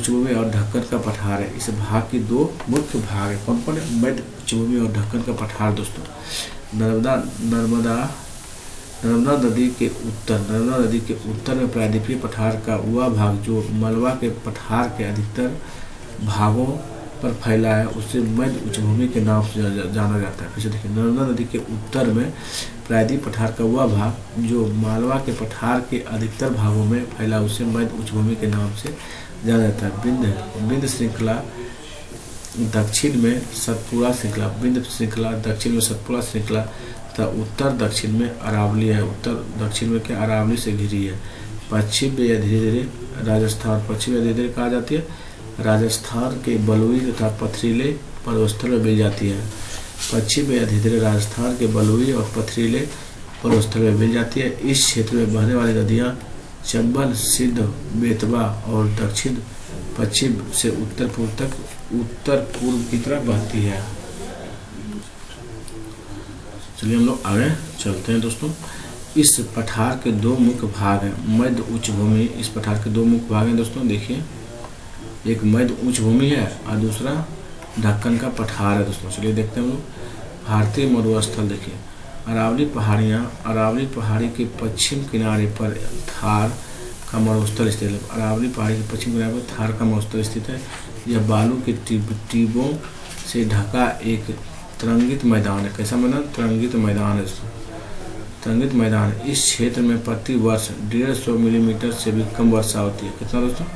भूमि और ढक्कन का पठार है। इस भाग की दो मुख्य भाग है। कौन कौन है? मध्य उच्च भूमि और ढक्कन का पठार दोस्तों। नर्मदा नदी के उत्तर में प्रायद्वीपीय पठार का वह भाग जो मलबा के पठार के अधिकतर भागों पर फैला है उसे मध्य उच्च भूमि के नाम से जाना जाता है। फिर से देखिए, नर्मदा नदी के उत्तर में प्रायद्वीपीय पठार का वह भाग जो मालवा के पठार के अधिकतर भागों में फैला उसे मध्य उच्च भूमि के नाम से जाना जाता है। विंध्य श्रृंखला दक्षिण में सतपुड़ा श्रृंखला तथा उत्तर दक्षिण में अरावली है। उत्तर दक्षिण में क्या? अरावली से घिरी है। पश्चिम में यह धीरे धीरे राजस्थान कहा जाती है। राजस्थान के बलुई तथा पथरीले पर्वतस्थल में मिल जाती है। पश्चिम में धीरे धीरे राजस्थान के बलुई और पथरीले पर्वतस्थल में मिल जाती है। इस क्षेत्र में बहने वाली नदियाँ चंबल, सिंध, बेतवा और दक्षिण पश्चिम से उत्तर पूर्व की तरफ बहती है। चलिए हम लोग आगे चलते हैं दोस्तों। इस पठार के दो मुख्य भाग हैं, मध्य उच्च भूमि। इस पठार के दो मुख्य भाग हैं दोस्तों। देखिए, एक मध्य उच्च भूमि है और दूसरा ढक्कन का पठार है दोस्तों। चलिए देखते हैं हम लोग। भारतीय मरुस्थल देखिए, अरावली पहाड़ी के पश्चिम किनारे पर थार का मरुस्थल स्थित है। अरावली पहाड़ी के पश्चिम किनारे पर थार का मरुस्थल स्थित है। यह बालू के टीबों से ढका एक तरंगित मैदान है। कैसा मैदान? तरंगित मैदान है दोस्तों। तरंगित मैदान। इस क्षेत्र में प्रति वर्ष 150 मिलीमीटर से भी कम वर्षा होती है। कितना दोस्तों?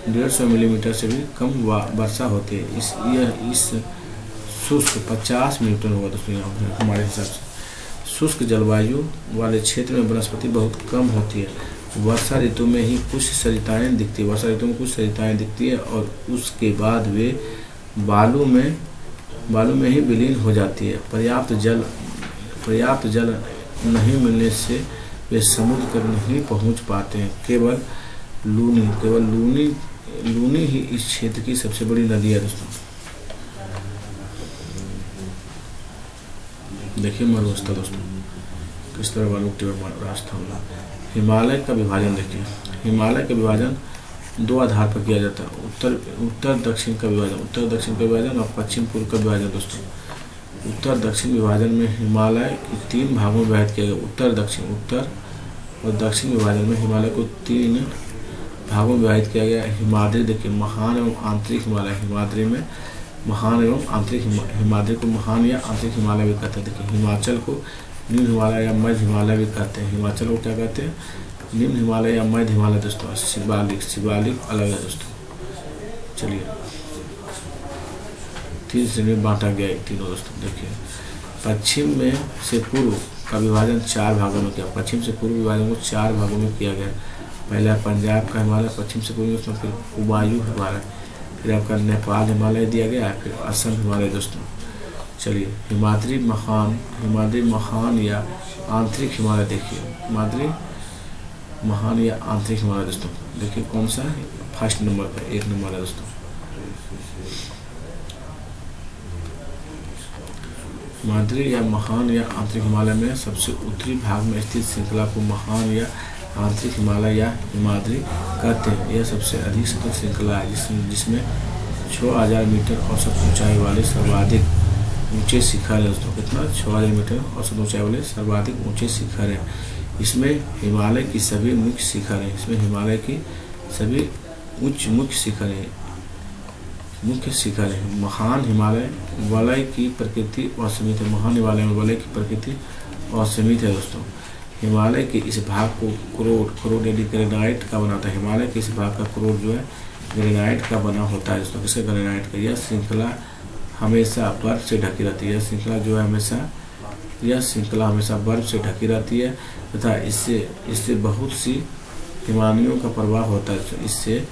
150 मिलीमीटर से भी कम वर्षा होती है। इस शुष्क 50 मिलीमीटर होगा दोस्तों यहाँ हमारे हिसाब से। शुष्क जलवायु वाले क्षेत्र में वनस्पति बहुत कम होती है। वर्षा ऋतु में ही कुछ सरिताएं दिखती है और उसके बाद वे बालू में ही विलीन हो जाती है। पर्याप्त जल नहीं मिलने से वे समुद्र तक नहीं पहुंच पाते हैं। केवल लूनी ही इस क्षेत्र की सबसे बड़ी नदी है दोस्तों। देखिए मरुस्थल दोस्तों किस तरह बालूटी रास्ता होगा। हिमालय का विभाजन देखिए, हिमालय का विभाजन दो आधार पर किया जाता है। उत्तर दक्षिण का विभाजन और पश्चिम पूर्व का विभाजन दोस्तों। उत्तर दक्षिण विभाजन में हिमालय 3 भागों में विभाजित किया गया। उत्तर और दक्षिण विभाजन में हिमालय को 3 भागों में विभाजित किया गया। हिमाद्री देखिए, महान एवं आंतरिक हिमालय। हिमाद्री में महान एवं आंतरिक हिमाद्री को महान या आंतरिक हिमालय भी कहते हैं। देखिए हिमाचल को निम्न हिमालय या मध्य हिमालय भी कहते हैं। हिमाचल को क्या कहते हैं? निम्न हिमालय या मध्य हिमालय दोस्तों। शिवालिक अलग है दोस्तों। चलिए 3 श्रेणी में बांटा गया है तीनों दोस्तों। देखिए पश्चिम में से पूर्व का विभाजन 4 भागों में किया। पश्चिम से पूर्व विभाजन को 4 भागों में किया गया। पहला पंजाब का हिमालय पश्चिम से पूर्व, फिर कुमायूं हिमालय, फिर आपका नेपाल हिमालय दिया गया है, फिर असम हिमालय दोस्तों। चलिए हिमाद्री महान या आंतरिक हिमालय देखिए, हिमाद्री महान या आंतरिक हिमालय दोस्तों, देखिए कौन सा है, फर्स्ट नंबर पर 1 नंबर है दोस्तों। हिमाद्री या महान या आंतरिक हिमालय में सबसे उत्तरी भाग में स्थित श्रृंखला को महान या आंतरिक हिमालय या हिमाद्री कहते हैं। यह सबसे अधिक सतत श्रृंखला है जिसमें 6000 मीटर औसत ऊंचाई वाले सर्वाधिक ऊंचे शिखर है दोस्तों। कितना? 6000 मीटर औसत ऊंचाई वाले सर्वाधिक ऊंचे शिखर है। इसमें हिमालय की सभी मुख्य शिखर हैं, इसमें हिमालय की सभी मुख्य शिखर है। महान हिमालय वलय की प्रकृति असीमित है, महान हिमालय में वलय की प्रकृति असीमित है दोस्तों। हिमालय के इस भाग को करोड़ यदि ग्रेनाइट का बनाता है, हिमालय के इस भाग का करोड़ जो है ग्रेनाइट का बना होता है दोस्तों। किसके? ग्रेनाइट का। यह श्रृंखला हमेशा बर्फ से ढकी रहती है, यह श्रृंखला जो है हमेशा बर्फ से ढकी रहती है तथा इससे बहुत सी हिमानियों का प्रवाह होता है, इससे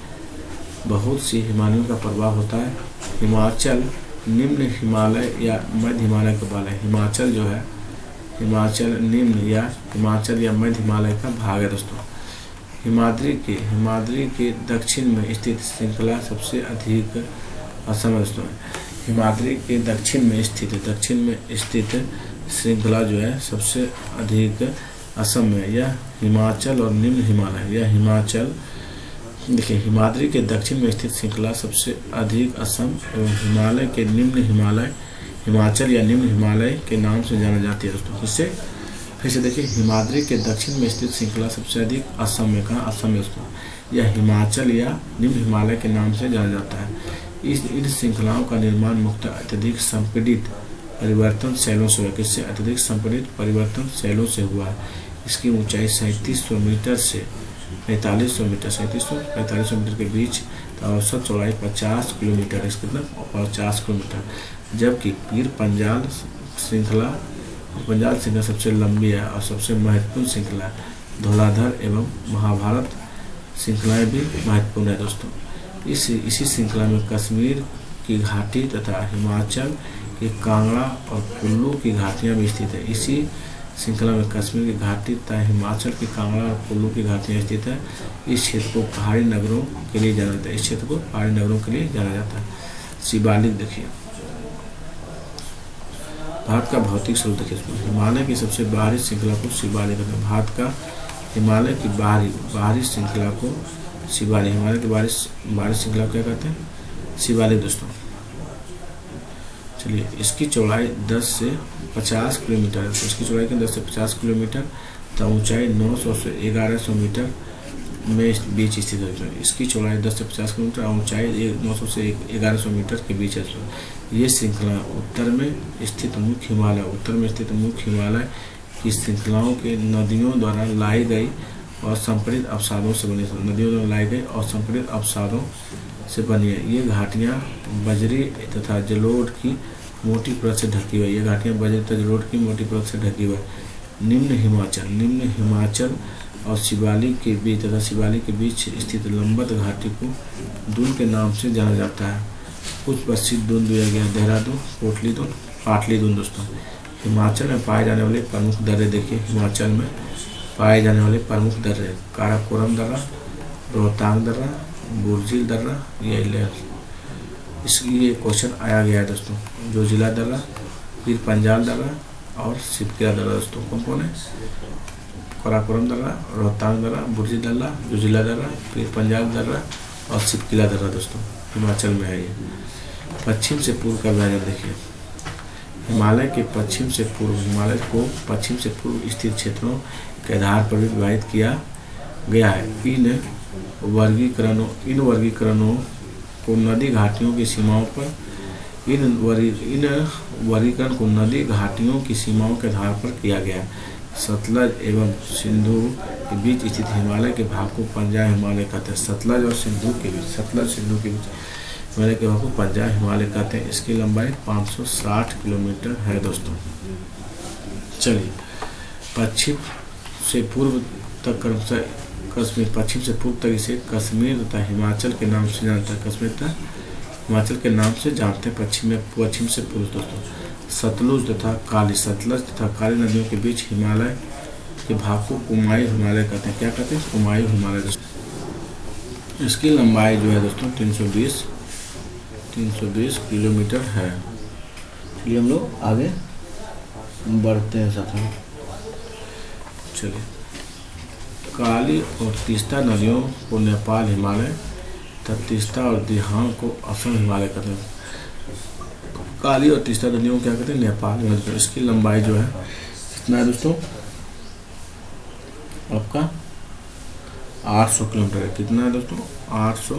बहुत सी हिमानियों का प्रवाह होता है। हिमाचल निम्न हिमालय या मध्य हिमालय का भाग है। हिमाचल जो है हिमाचल निम्न या हिमाचल या मध्य हिमालय का भाग है दोस्तों। हिमाद्री के दक्षिण में स्थित श्रृंखला सबसे अधिक असम है दोस्तों। हिमाद्री के दक्षिण में स्थित श्रृंखला जो है सबसे अधिक असम में, यह हिमाचल और निम्न हिमालय, यह हिमाचल देखिए हिमाद्री के दक्षिण में स्थित श्रृंखला सबसे अधिक असम एवं हिमालय के निम्न हिमालय हिमाचल या निम्न हिमालय के नाम से जाना जाती है दोस्तों। इससे फिर से देखिए हिमाद्री के दक्षिण में स्थित श्रृंखला सबसे अधिक असम में, कहाँ? असम में दोस्तों। यह हिमाचल या निम्न हिमालय के नाम से जाना जाता है। इन श्रृंखलाओं का निर्माण मुख्यतः अत्यधिक संपीड़ित परिवर्तन शैलों से हुआ। किससे? अत्यधिक संपीड़ित परिवर्तन शैलों से हुआ है। इसकी ऊंचाई 3700 मीटर से 4500 मीटर के बीच, औसत चौड़ाई 50 किलोमीटर, इसके मतलब 50 किलोमीटर। जबकि पीर पंजाल श्रृंखला सबसे लंबी है और सबसे महत्वपूर्ण श्रृंखला है। धौलाधर एवं महाभारत श्रृंखलाएं भी महत्वपूर्ण है दोस्तों। इसी श्रृंखला में कश्मीर की घाटी तथा हिमाचल के कांगड़ा और कुल्लू की घाटियां भी स्थित है। इसी श्रृंखला में कश्मीर की घाटी तथा हिमाचल की कांगड़ा और कुल्लू की घाटियां स्थित है। इस क्षेत्र को पहाड़ी नगरों के लिए जाना जाता है। शिवालिक देखिए, भारत का भौतिक स्वरूप देखिए। हिमालय की सबसे बाहरी श्रृंखला को शिवालिक कहते हैं। भारत का हिमालय की बाहरी श्रृंखला को शिवालिक, हिमालय की बाहरी श्रृंखला क्या कहते हैं? शिवालिक दोस्तों। चलिए इसकी चौड़ाई 10 से 50 किलोमीटर है, तो इसकी चौड़ाई 10 से 50 किलोमीटर तथा ऊंचाई 900 से 1100 मीटर में बीच स्थित है। इसकी चौड़ाई 10 से 50 किलोमीटर और ऊंचाई 900 से 1100 मीटर के बीच है। ये श्रृंखला उत्तर में स्थित मुख्य हिमालय की श्रृंखलाओं के नदियों द्वारा लाई गई और संपीड़ित अवसादों से बनी है। ये घाटियाँ बजरी तथा जलोढ़ की मोटी परत से ढकी हुई है। निम्न हिमाचल और शिवालिक के बीच स्थित लंबवत घाटी को दून के नाम से जाना जाता है। कुछ प्रसिद्ध दून दिया गया, देहरादून, कोटली दून, पाटली दून दोस्तों। हिमाचल में पाए जाने वाले प्रमुख दर्रे देखिए, काराकोरम दर्रा, रोहतांग दर्रा, बुर्जिल दर्रा, ये क्वेश्चन आया गया है दोस्तों। जोजिला दर्रा, पीर पंजाल दर्रा और सिपकिला दर्रा दोस्तों। कौन है? काराकोरम दर्रा, रोहतांग दर्रा, बुर्जिल दर्रा, जोजिला दर्रा, पीर पंजाल दर्रा और सिपकिला दर्रा दोस्तों, हिमाचल में है ये। पश्चिम से पूर्व का विभाजन देखिए, हिमालय को पश्चिम से पूर्व स्थित क्षेत्रों के आधार पर भी विभाजित किया गया है। इन वर्गीकरणों को नदी घाटियों की सीमाओं पर वर्गीकरण को नदी घाटियों की सीमाओं के आधार पर किया गया। सतलज एवं सिंधु के बीच स्थित हिमालय के भाग को पंजाब हिमालय कहते हैं। सतलज और सिंधु के बीच हिमालय के भाग को पंजाब हिमालय कहते हैं। इसकी लंबाई 560 किलोमीटर है दोस्तों। चलिए पश्चिम से पूर्व तक कश्मीर, पश्चिम से पूर्व तक इसे कश्मीर तथा हिमाचल के नाम से जाना जाता है। कश्मीर तथा हिमाचल के नाम से जानते हैं। पश्चिम से पूर्व दोस्तों सतलुज तथा काली, सतलज तथा काली नदियों के बीच हिमालय के भाग को कुमायूं हिमालय कहते हैं। क्या कहते हैं? कुमायूं हिमालय दोस्तों। इसकी लंबाई जो है दोस्तों 320 किलोमीटर है। चलिए हम लोग आगे बढ़ते हैं साथ में। चलिए, काली और तीस्ता नदियों को नेपाल हिमालय तथा तीस्ता और दिहांग को असम हिमालय कहते हैं। काली और तीस्ता नदियों को क्या कहते हैं? नेपाल हिमालय। इसकी लंबाई जो है कितना है दोस्तों? आपका 800 किलोमीटर है। कितना है दोस्तों? 800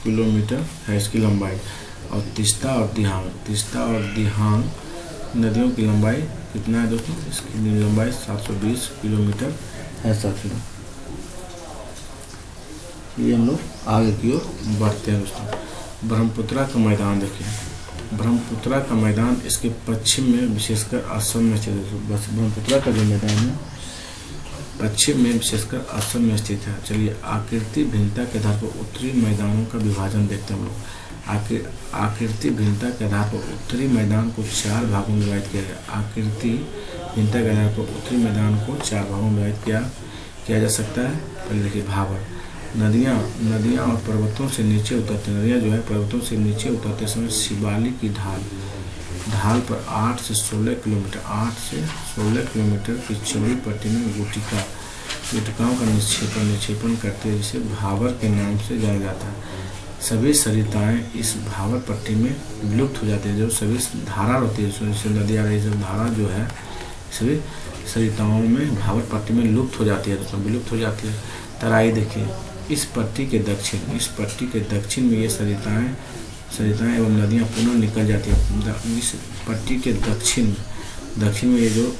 किलोमीटर है इसकी लंबाई। और तीस्ता और दिहांग नदियों की लंबाई कितना है दोस्तों? इसकी लंबाई 720 किलोमीटर है साथियों। ये हम लोग आगे की ओर बढ़ते हैं दोस्तों। ब्रह्मपुत्रा का मैदान देखिए। ब्रह्मपुत्रा का मैदान इसके पश्चिम में विशेषकर असम में स्थित है। बस ब्रह्मपुत्रा का जो मैदान है पश्चिम में विशेषकर असम में स्थित है। चलिए, आकृति भिन्नता के आधार पर उत्तरी मैदानों का विभाजन देखते हैं हम लोग। आकृति भिन्नता के आधार पर उत्तरी मैदान को 4 भागों में विभाजित किया गया। आकृति भिन्नता के आधार पर उत्तरी मैदान को 4 भागों में विभाजित किया जा सकता है। पहले देखिए भावर। नदियाँ और पर्वतों से नीचे उतरते, नदियाँ जो है पर्वतों से नीचे उतरते समय शिवालिक की ढाल पर 8 से 16 किलोमीटर की चौड़ी पट्टी में गुटिकाओं का निक्षेपण करते हैं, जिसे भावर के नाम से जाना जाता है। सभी सरिताएं इस भावर पट्टी में विलुप्त हो जाती है। जो सभी धारा होती है, जैसे नदी आ रही है, धारा जो है सभी सरिताओं में भावर पट्टी में लुप्त हो जाती है, दोस्तों विलुप्त हो जाती है। तराई देखिए। इस पट्टी के दक्षिण में ये सरिताएं एवं नदियाँ पुनः निकल जाती है। इस पट्टी के दक्षिण में ये जो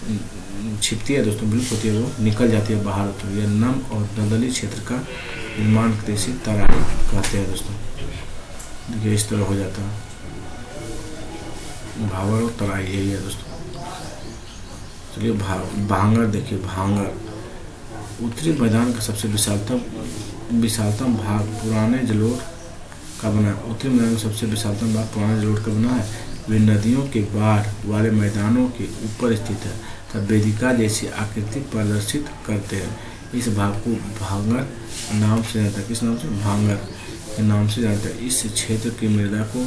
छिपती है दोस्तों, विलुप्त होती है, वो निकल जाती है बाहर होती है। यह नम और दलदली क्षेत्र का निर्माण कृषि तराई कहते हैं दोस्तों। देखिए इस तरह हो जाता है भावर और तराई, यही है दोस्तों। चलिए भांगर देखिए। भांगर उत्तरी मैदान का सबसे विशालतम भाग पुराने जलोढ़ का बना है। उत्तरी मैदान का सबसे विशालतम भाग पुराने जलोढ़ का बना है। वे नदियों के बाढ़ वाले मैदानों के ऊपर स्थित है तथा वेदिका जैसी आकृति प्रदर्शित करते हैं। इस भाग को भांगर नाम से जानता है। किस नाम से? भांगर के नाम से जानता है। इस क्षेत्र की मृदा को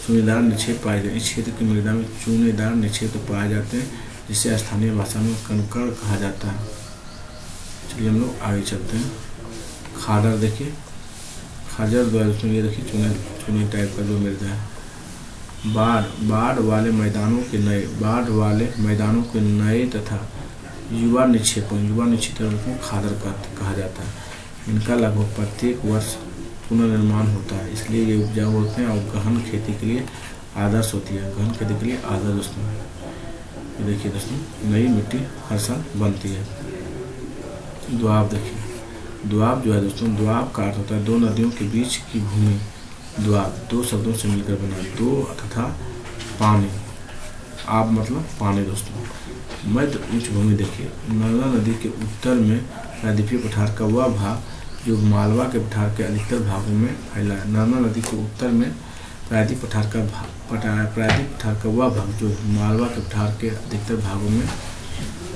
चूनेदार निक्षेप पाए जाते हैं। इस क्षेत्र की मृदा में चूनेदार निक्षेप पाए जाते हैं, जिसे स्थानीय भाषा में कंकड़ कहा जाता है। चलिए हम लोग आगे चलते हैं। खादर देखिए। खादर द्वारा ये देखिए चूने टाइप का जो मृदा है। बाढ़ वाले मैदानों के नए तथा युवा निक्षेपण को खादर कहा जाता है। इनका लगभग प्रत्येक वर्ष पुनर्निर्माण होता है, इसलिए ये उपजाऊ होते हैं और गहन खेती के लिए आदर्श होती है। गहन खेती के लिए आदर्श दोस्तों। ये देखिए दोस्तों, नई मिट्टी हर साल बनती है। दोआब देखिए। दोआब जो है दोस्तों, दोआब का अर्थ होता है 2 नदियों के बीच की भूमि। दोआब 2 शब्दों से मिलकर बना है, दो तथा पानी। आब मतलब पानी दोस्तों। मध्य उच्च भूमि देखिए। नर्मदा नदी के उत्तर में प्रायद्वीपीय पठार का वह भाग जो मालवा के पठार के अधिकतर भागों में फैला है। नर्मदा नदी के उत्तर में प्रायद्वीपीय पठार का वह भाग जो मालवा के पठार के अधिकतर भागों में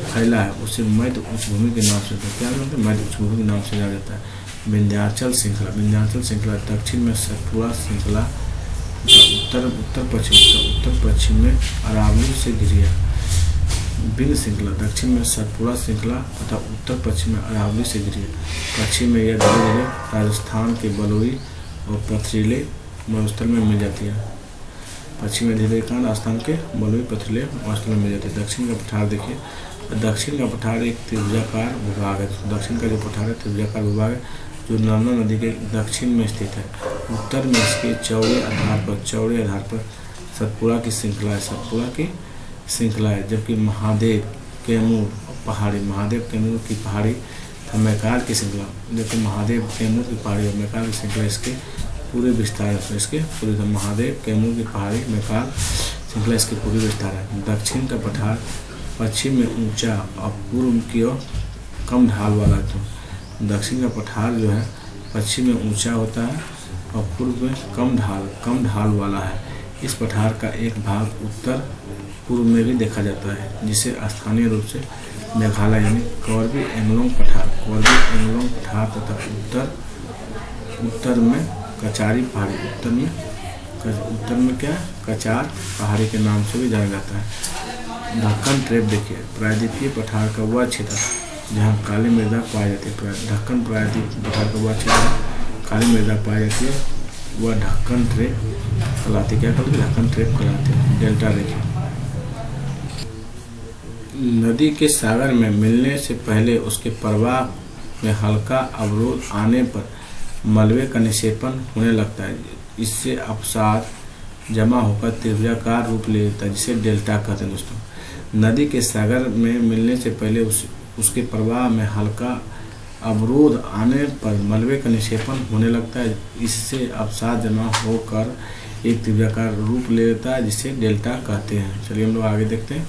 फैला है, उसे मध्य उच्च भूमि के नाम से क्या जानते हैं? मध्य उच्च भूमि के नाम से जाना जाता है। विंध्याचल श्रृंखला दक्षिण में सतपुड़ा श्रृंखला, उत्तर पश्चिम में अरावली से घिरी है। विंध्य श्रृंखला दक्षिण में सतपुड़ा श्रृंखला तथा उत्तर पश्चिम में अरावली से घिरी है। पश्चिम में यह धीरे धीरे राजस्थान के बलुई और पथरीले मरुस्थल में मिल जाती है। पश्चिम में धीरे धीरे राजस्थान के बलुई पथरीले मरुस्थल में मिल जाती है। दक्षिण का पठार देखिए। दक्षिण का पठार एक त्रिभुजाकार भूभाग है। दक्षिण का जो पठार है त्रिभुजाकार भूभाग है, जो नर्मदा नदी के दक्षिण में स्थित है। उत्तर में इसके चौड़े आधार पर सतपुड़ा की श्रृंखला है, जबकि महादेव कैमूर की पहाड़ी तथा मैकाल की श्रृंखला, जबकि महादेव कैमूर की पहाड़ी और मैकाल की श्रृंखला इसके पूरे विस्तार है। इसके पूरे महादेव कैमूर की पहाड़ी मैकाल श्रृंखला इसके पूरे विस्तार है। दक्षिण का पठार पश्चिम में ऊंचा और पूर्व की ओर कम ढाल वाला। तो दक्षिण का पठार जो है पश्चिम में ऊंचा होता है और पूर्व में कम ढाल वाला है। इस पठार का एक भाग उत्तर पूर्व में भी देखा जाता है, जिसे स्थानीय रूप से मेघालय यानी कॉर्बी एंगलोंग पठार तथा उत्तर में कचारी पहाड़ी, उत्तर में क्या कचार पहाड़ी के नाम से भी जाना जाता है। ढक्कन ट्रेप देखिए, प्रायद्वीपीय पठार का वह क्षेत्र जहाँ काली मृदा पाई जाती है। ढक्कन प्रायद्वीपीय पठार का वह क्षेत्र काली मृदा पाई जाती है, वह ढक्कन ट्रेप कहलाती है। क्या कहते हैं? ढक्कन ट्रेप कहलाती है। डेल्टा देखिए, नदी के सागर में मिलने से पहले उसके प्रवाह में हल्का अवरोध आने पर मलबे का निक्षेपण होने लगता है। इससे अवसाद जमा होकर त्रिभुजाकार रूप ले लेता है, जिसे डेल्टा कहते हैं। दोस्तों, नदी के सागर में मिलने से पहले उसके प्रवाह में हल्का अवरोध आने पर मलबे का निक्षेपण होने लगता है। इससे अवसाद जमा होकर एक त्रिभुजाकार रूप ले लेता है, जिसे डेल्टा कहते हैं। चलिए हम लोग आगे देखते हैं।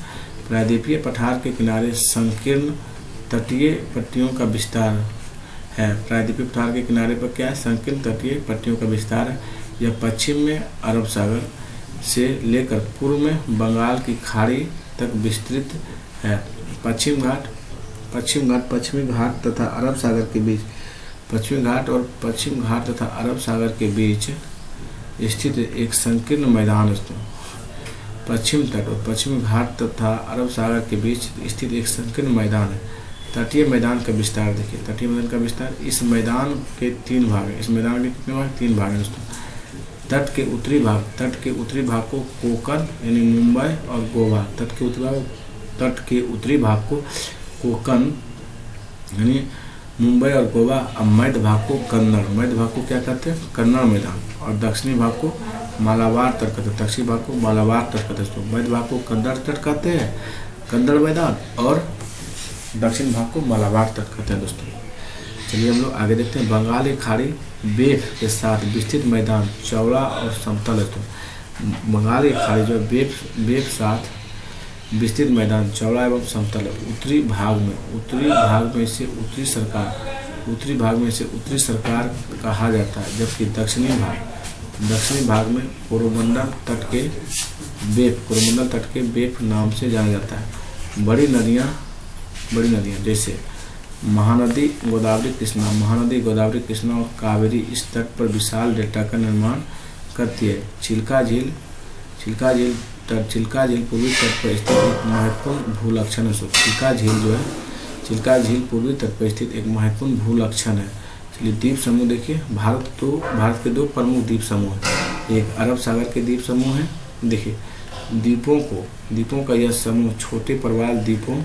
प्रायद्वीपीय पठार के किनारे संकीर्ण तटीय पट्टियों का विस्तार है। प्रायद्वीपीय पठार के किनारे पर क्या है? संकीर्ण तटीय पट्टियों का विस्तार है। यह पश्चिम में अरब सागर से लेकर पूर्व में बंगाल की खाड़ी तक विस्तृत है। पश्चिमी घाट तथा अरब सागर के बीच पश्चिम घाट तथा अरब सागर के बीच स्थित एक संकीर्ण मैदान है। पश्चिम तट और पश्चिमी घाट तथा अरब सागर के बीच स्थित एक संकीर्ण मैदान है। तटीय मैदान का विस्तार देखिए, तटीय मैदान का विस्तार। इस मैदान के 3 भाग हैं। इस मैदान के कितने भाग? 3 भाग हैं दोस्तों। तट के उत्तरी भाग को कोकण यानी मुंबई और गोवा, तट के उत्तरी भाग को कोकण यानी मुंबई और गोवा, और मध्य भाग को कन्नड़, मध्य भाग को क्या कहते हैं? कन्नड़ मैदान, और दक्षिणी भाग को मालाबार तट कहते हैं। दक्षिणी भाग को मालाबार तट कहते हैं। मध्य भाग को कन्नड़ तट कहते हैं, कन्नड़ मैदान, और दक्षिण भाग को मालाबार तट कहते हैं। दोस्तों, चलिए हम लोग आगे देखते हैं। बंगाल की खाड़ी बेफ के साथ विस्तृत मैदान चौड़ा और समतल है। तो बंगाल की खाड़ी जो बेफ साथ विस्तृत मैदान चौड़ा एवं समतल है। उत्तरी भाग में इसे उत्तरी सरकार कहा जाता है, जबकि दक्षिणी भाग में कोरोमंडल तट के बेफ नाम से जाना जाता है। बड़ी नदियाँ जैसे महानदी गोदावरी कृष्णा और कावेरी इस तट पर विशाल डेल्टा का निर्माण करती है। चिल्का झील पूर्वी तट पर स्थित एक महत्वपूर्ण भूलक्षण है। चिल्का झील पूर्वी तट पर स्थित एक महत्वपूर्ण भूलक्षण है। चलिए द्वीप समूह देखिए। भारत के 2 प्रमुख द्वीप समूह हैं। एक अरब सागर के द्वीप समूह है। देखिए, द्वीपों का यह समूह छोटे प्रवाल द्वीपों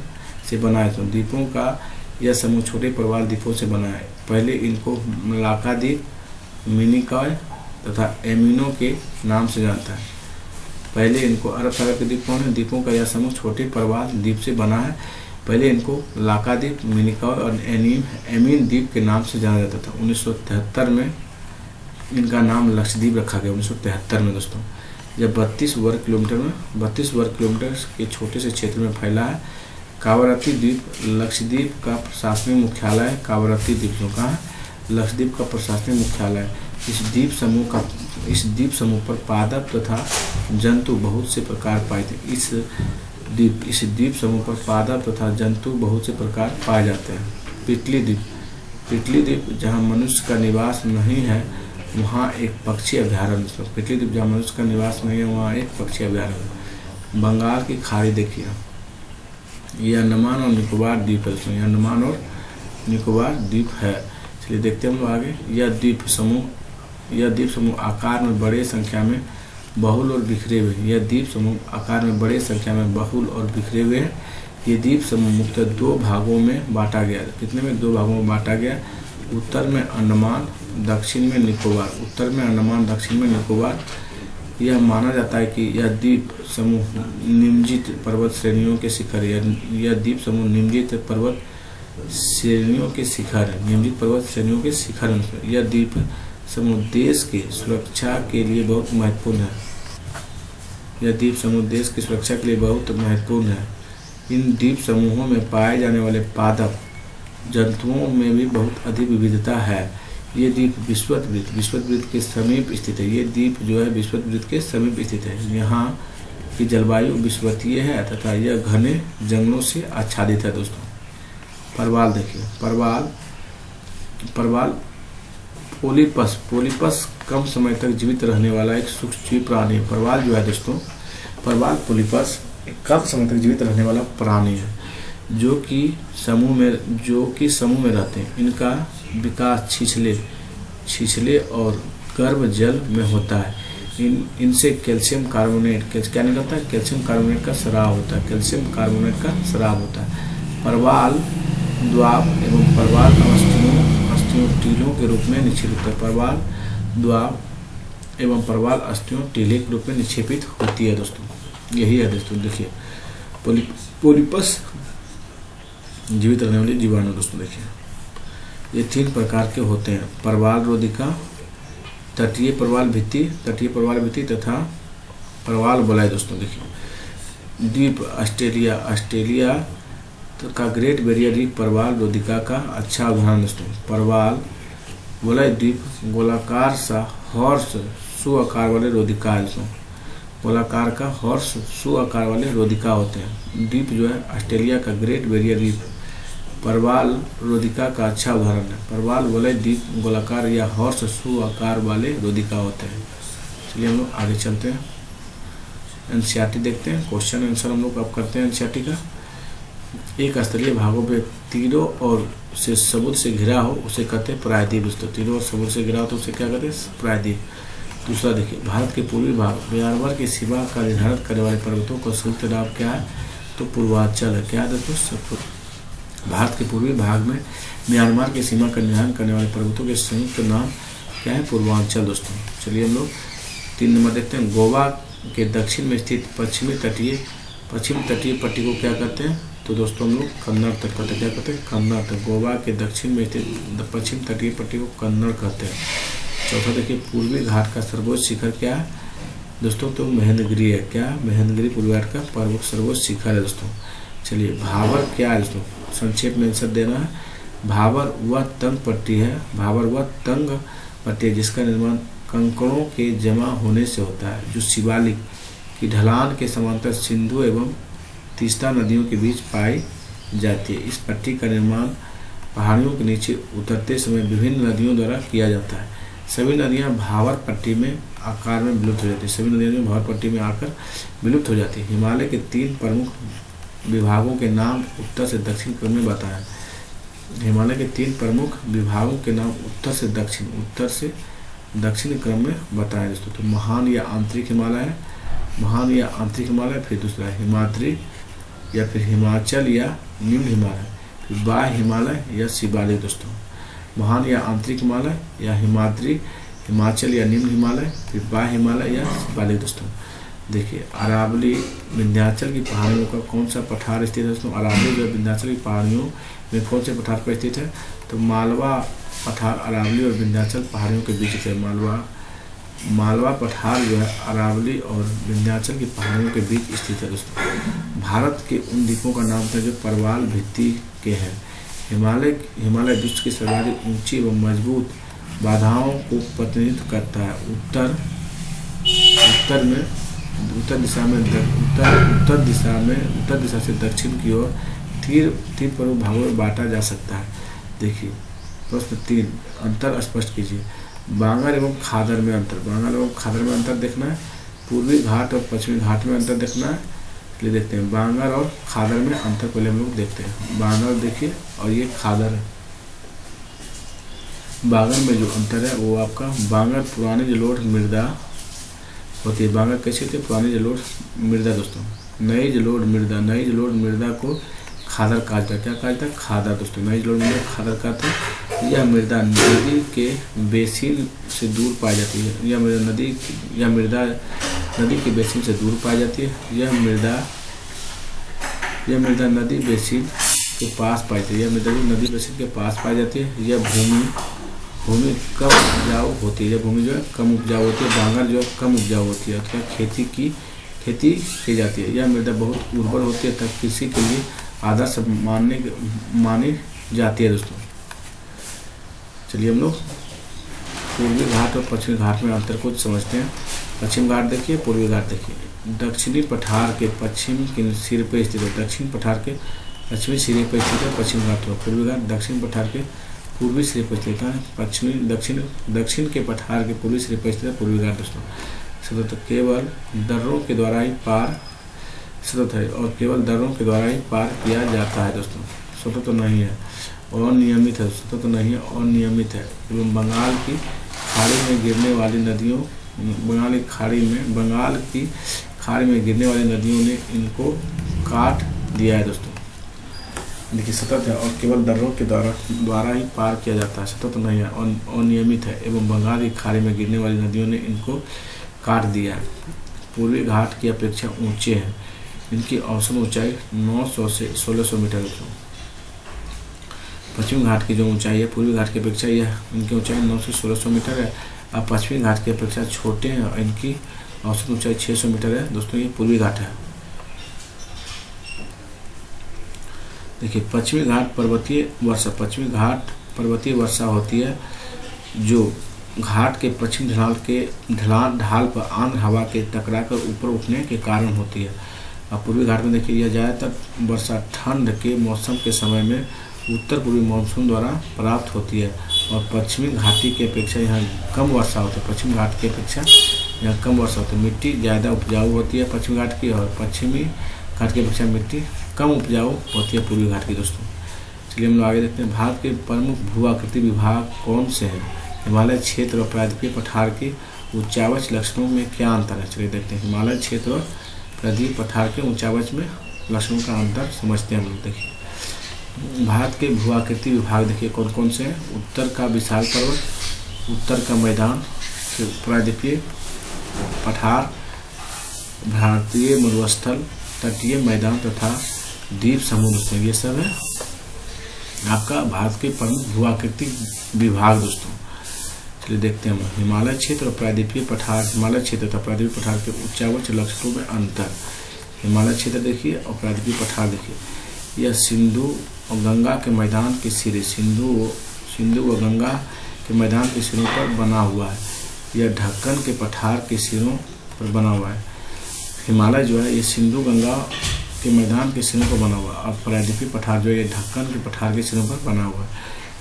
से बना है। तो द्वीपों का यह समूह छोटे प्रवाल द्वीपों से बना है। पहले इनको मलाका द्वीप, मिनिकॉय तथा एमिनो के नाम से जानता है। पहले इनको अरब सागर के द्वीप कौन है? द्वीपों का यह समूह छोटे प्रवाल द्वीप से बना है। पहले इनको लाका द्वीप, मिनिकॉय और एमिन द्वीप के नाम से जाना जाता था। 1973 में इनका नाम लक्षद्वीप रखा गया। 1973 में दोस्तों, यह 32 वर्ग किलोमीटर के छोटे से क्षेत्र में फैला है। कावारत्ती द्वीप लक्षद्वीप का प्रशासनिक मुख्यालय है। कावारत्ती द्वीप जो कहाँ है? लक्षद्वीप का प्रशासनिक मुख्यालय है। इस द्वीप समूह पर पादप तथा जंतु बहुत से प्रकार पाए थे। इस द्वीप समूह पर पादप तथा जंतु बहुत से प्रकार पाए जाते हैं। पिटली द्वीप जहाँ मनुष्य का निवास नहीं है, वहाँ एक पक्षी अभ्यारण्य। पिटली द्वीप जहाँ मनुष्य का निवास नहीं है, वहाँ एक पक्षी अभ्यारण्य। बंगाल की खाड़ी देखिए, यह अंडमान और निकोबार द्वीप है। यह अंडमान और निकोबार द्वीप है। चलिए देखते हैं हम लोग आगे। यह द्वीप समूह आकार में बड़े संख्या में बहुल और बिखरे हुए हैं। यह द्वीप समूह आकार में बड़े संख्या में बहुल और बिखरे हुए हैं। ये द्वीप समूह मुख्यतः 2 भागों में बांटा गया। कितने में? 2 भागों में बांटा गया। उत्तर में अंडमान, दक्षिण में निकोबार। यह माना जाता है कि यह द्वीप समूह निम्नलिखित पर्वत श्रेणियों के शिखर है। यह द्वीप समूह निम्नलिखित पर्वत श्रेणियों के शिखर है। यह द्वीप समूह देश की सुरक्षा के लिए बहुत महत्वपूर्ण है। इन द्वीप समूहों में पाए जाने वाले पादप जंतुओं में भी बहुत अधिक विविधता है। ये द्वीप विषुवत के समीप स्थित है। ये द्वीप जो है विषुवत के समीप स्थित है। यहाँ की जलवायु विषुवतीय है तथा यह घने जंगलों से आच्छादित है दोस्तों। परवाल देखिए, परवाल पोलिपस कम समय तक जीवित रहने वाला एक सूक्ष्मजीवी प्राणी है। परवाल जो है दोस्तों, परवाल पोलिपस कम समय तक जीवित रहने वाला प्राणी है जो कि समूह में रहते हैं। इनका विकास छिछले और गर्भ जल में होता है। इनसे कैल्शियम कार्बोनेट क्या निकलता है? कैल्शियम कार्बोनेट का स्राव होता है। परवाल द्वाब एवं परवाल अस्थियों टीलों के रूप में निक्षेपित है। परवाल द्वाब एवं परवाल अस्थियों टीले के रूप में निक्षेपित होती है दोस्तों। यही है दोस्तों, देखिए पोलिपस जीवित रहने वाले जीवाणु दोस्तों। देखिए ये 3 प्रकार के होते हैं: परवाल रोधिका, तटीय परवाल भित्ति तथा परवाल वलय दोस्तों। देखिए द्वीप ऑस्ट्रेलिया का ग्रेट बैरियर रीफ परवाल रोधिका का अच्छा उदाहरण दोस्तों। परवाल वलय द्वीप गोलाकार सा हॉर्स शू आकार वाले रोधिका है दोस्तों। गोलाकार का हॉर्स शू आकार वाले रोधिका होते हैं। द्वीप जो है ऑस्ट्रेलिया का ग्रेट बैरियर रीफ परवाल रोधिका का अच्छा उदाहरण है। परवाल वलय द्वीप गोलाकार या हॉर्स शू आकार वाले रोधिका होते हैं। चलिए हम लोग आगे चलते हैं, एनसीईआरटी देखते हैं। क्वेश्चन आंसर हम लोग अब करते हैं एनसीईआरटी का। एक स्थलीय भागों पे तीरों और से समुद्र से घिरा हो उसे कहते हैं प्रायद्वीप दोस्तों। तीरों और समुद्र से घिरा हो तो उसे क्या कहते हैं? प्रायद्वीप। दूसरा देखिए, भारत के पूर्वी भाग म्यांमार की सीमा का निर्धारण करने वाले पर्वतों का संयुक्त नाम क्या है? तो पूर्वांचल है। क्या है दोस्तों? भारत के पूर्वी भाग में म्यांमार की सीमा का निर्धारण करने वाले पर्वतों के संयुक्त नाम क्या है? पूर्वांचल दोस्तों। चलिए हम लोग 3 नंबर देखते हैं। गोवा के दक्षिण में स्थित पश्चिम तटीय पट्टी को क्या कहते हैं? तो दोस्तों हम लोग कन्नड़ तट कहते हैं। क्या कहते हैं? कन्नड़ तट। गोवा के दक्षिण में स्थित पश्चिम तटीय पट्टी को कन्नड़ कहते हैं। चौथा देखिए, पूर्वी घाट का सर्वोच्च शिखर क्या है दोस्तों? तो महेंद्रगिरी है। क्या? महेंद्रगिरी पूर्वी घाट का सर्वोच्च शिखर है दोस्तों। चलिए भावर क्या है दोस्तों? संक्षेप में आंसर देना है। भावर वह तंग पट्टी है जिसका निर्माण कंकड़ों के जमा होने से होता है, जो शिवालिक की ढलान के समांतर सिंधु एवं तीस्ता नदियों के बीच पाई जाती है। इस पट्टी का निर्माण पहाड़ियों के नीचे उतरते समय विभिन्न नदियों द्वारा किया जाता है। सभी नदियां भावर पट्टी में आकार में विलुप्त हो जाती है। सभी नदियां भावर पट्टी में आकर विलुप्त हो जाती है। हिमालय के 3 प्रमुख विभागों के नाम उत्तर से दक्षिण क्रम में बताएं। हिमालय के 3 प्रमुख विभागों के नाम उत्तर से दक्षिण क्रम में बताएं दोस्तों। तो महान या आंतरिक हिमालय, फिर दूसरा हिमाद्री या फिर हिमाचल या निम्न हिमालय, फिर बाह्य हिमालय या शिवालिक दोस्तों। महान या आंतरिक हिमालय या हिमाद्री, हिमाचल या निम्न हिमालय, फिर बाह्य हिमालय या शिवालिक दोस्तों। देखिए अरावली विंध्याचल की पहाड़ियों का कौन सा पठार स्थित है दोस्तों? अरावली जो है विंध्याचल की पहाड़ियों में कौन से पठार पर स्थित है? तो मालवा पठार अरावली और विंध्याचल पहाड़ियों के बीच है। मालवा पठार जो है अरावली और विंध्याचल की पहाड़ियों के बीच स्थित है दोस्तों। भारत के उन द्वीपों का नाम था जो परवाल भित्ति के हैं। हिमालय विश्व की सर्वाधिक ऊंची एवं मजबूत बाधाओं को प्रतिनिधित्व करता है। उत्तर दिशा से दक्षिण की ओर 3 प्रमुख भागों में बांटा जा सकता है। देखिए प्रश्न 3, अंतर स्पष्ट कीजिए। बांगर एवं खादर में अंतर देखना है। पूर्वी घाट और पश्चिमी घाट में अंतर देखना है। चलिए देखते हैं बांगर और खादर में अंतर। पहले हम लोग देखते हैं बांगर देखिए और ये खादर है। बांगर में जो अंतर है वो आपका बांगर पुरानी जलोढ़ मृदा होती है। बांगर कैसे होती है? पुरानी जलोढ़ मृदा दोस्तों। नई जलोढ़ मृदा को खादर कहा जाता है। क्या कहा जाता है? खादर दोस्तों। नई जलोढ़ मृदा खादर कहते हैं। यह मृदा नदी के बेसिन से दूर पाई जाती है। यह मृदा नदी के बेसिन से दूर पाई जाती है। यह मृदा नदी बेसिन के पास पाई जाती है। यह मृदा नदी बेसिन के पास पाई जाती है। यह भूमि कम उपजाऊ होती है। यह भूमि जो है कम उपजाऊ होती है। बांगर जो है कम उपजाऊ होती है अथवा खेती की जाती है। यह मृदा बहुत उर्वर होती है तथा कृषि के लिए आदर्श मानी जाती है दोस्तों। चलिए हम लोग पूर्वी घाट और पश्चिमी घाट में अंतर को समझते हैं। पश्चिम घाट देखिए, पूर्वी घाट देखिए। दक्षिणी पठार के पश्चिम के सिरे पर स्थित है, दक्षिण पठार के पश्चिमी सिरे पर स्थित है पश्चिम घाट। हो पूर्वी घाट दक्षिण पठार के पूर्वी सिरे पर स्थित है, पश्चिमी दक्षिण के पठार के पूर्वी सिरे पर स्थित है पूर्वी घाट। दोस्तों सतत केवल दर्रों के द्वारा ही पार सतत है और केवल दर्रों के द्वारा ही पार किया जाता है। दोस्तों सतत तो नहीं है, अनियमित है, सतत तो नहीं है, अनियमित है एवं बंगाल की खाड़ी में गिरने वाली नदियों बंगाल की खाड़ी में गिरने वाली नदियों ने इनको काट दिया है। दोस्तों देखिए, सतत है और केवल दर्रों के द्वारा ही पार किया जाता है, सतत तो नहीं है, अनियमित है एवं बंगाल की खाड़ी में गिरने वाली नदियों ने इनको काट दिया है। पूर्वी घाट की अपेक्षा ऊंचे हैं, इनकी औसत ऊंचाई 900 से 1600 मीटर है। पश्चिमी घाट की जो ऊंचाई है पूर्वी घाट की अपेक्षा यह इनकी ऊंचाई 900 से 1600 मीटर है। अब पश्चिमी घाट की अपेक्षा छोटे हैं और इनकी औसत ऊंचाई 600 मीटर है। दोस्तों ये पूर्वी घाट है। देखिए, पश्चिमी घाट पश्चिमी घाट पर्वतीय वर्षा होती है जो घाट के पश्चिम ढाल पर आंध्र हवा के टकराकर ऊपर उठने के कारण होती है। अब पूर्वी घाट में देखिए, यह ज़्यादातर वर्षा ठंड के मौसम के समय में उत्तर पूर्वी मानसून द्वारा प्राप्त होती है और पश्चिमी घाटी की अपेक्षा यहाँ कम वर्षा होती है। पश्चिमी घाट की अपेक्षा यहाँ कम वर्षा होती है, मिट्टी ज़्यादा उपजाऊ होती है पश्चिमी घाट की, और पश्चिमी घाट की अपेक्षा मिट्टी कम उपजाऊ होती है पूर्वी घाट की। दोस्तों चलिए हम लोग आगे देखते हैं, भारत के प्रमुख भू-आकृति विभाग कौन से हैं? हिमालय क्षेत्र और प्रायद्वीपीय पठार के उच्चावच लक्षणों में क्या अंतर है? चलिए देखते हैं, हिमालय क्षेत्र और प्रायद्वीपीय पठार के उच्चावच में लक्षणों का अंतर समझते हैं हम लोग। देखिए, भारत के भू-आकृति विभाग देखिए कौन कौन से हैं। उत्तर का विशाल पर्वत, उत्तर का मैदान, प्रायद्वीपीय पठार, भारतीय मरुस्थल, तटीय मैदान तथा द्वीप समुद्र, ये सब है आपका भारत के प्रमुख भू-आकृति विभाग। दोस्तों चलिए देखते हैं हम हिमालय क्षेत्र और प्रायद्वीपीय पठार, हिमालय क्षेत्र तथा प्रायद्वीपीय पठार के उच्चावच लक्षणों में अंतर। हिमालय क्षेत्र देखिए और प्रायद्वीपीय पठार देखिए, यह सिंधु और गंगा के मैदान के सिरे सिंधु व गंगा के मैदान के सिरों पर बना हुआ है। यह ढक्कन के पठार के सिरों पर बना हुआ है। हिमालय जो है ये सिंधु गंगा के मैदान के सिरों पर बना हुआ है और प्रायद्वीपीय पठार जो है ये ढक्कन के पठार के सिरों पर बना हुआ है।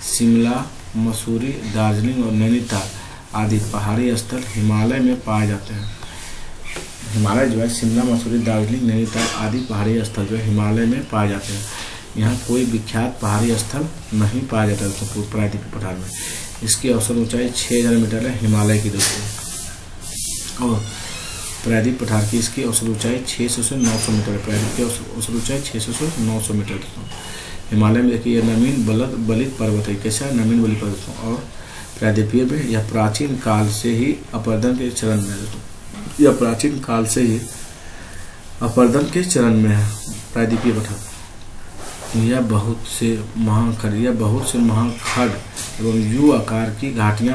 शिमला, मसूरी, दार्जिलिंग और नैनीताल आदि पहाड़ी स्थल हिमालय में पाए जाते हैं। हिमालय जो है शिमला, मसूरी, दार्जिलिंग, नैनीताल आदि पहाड़ी स्थल जो है हिमालय में पाए जाते हैं। यहाँ कोई विख्यात पहाड़ी स्थल नहीं पाया जाता है प्रायद्वीपीय पठार में। इसकी औसत ऊंचाई 6000 मीटर है हिमालय की। दोस्तों और प्रायद्वीपीय पठार की इसकी औसत ऊंचाई 600 से 900 मीटर है। प्रायद्वीपीय की औसत ऊंचाई 600 से 900 मीटर। दोस्तों हिमालय में देखिए यह नवीन बलित पर्वत है। कैसा है? नवीन बलित पर्वत। और प्रायद्वीपीय में यह प्राचीन काल से ही अपरदन के चरण में है। दोस्तों यह प्राचीन काल से ही अपरदन के चरण में है प्रायद्वीपीय पठार। यह बहुत से महाखड़ एवं यू आकार की घाटियों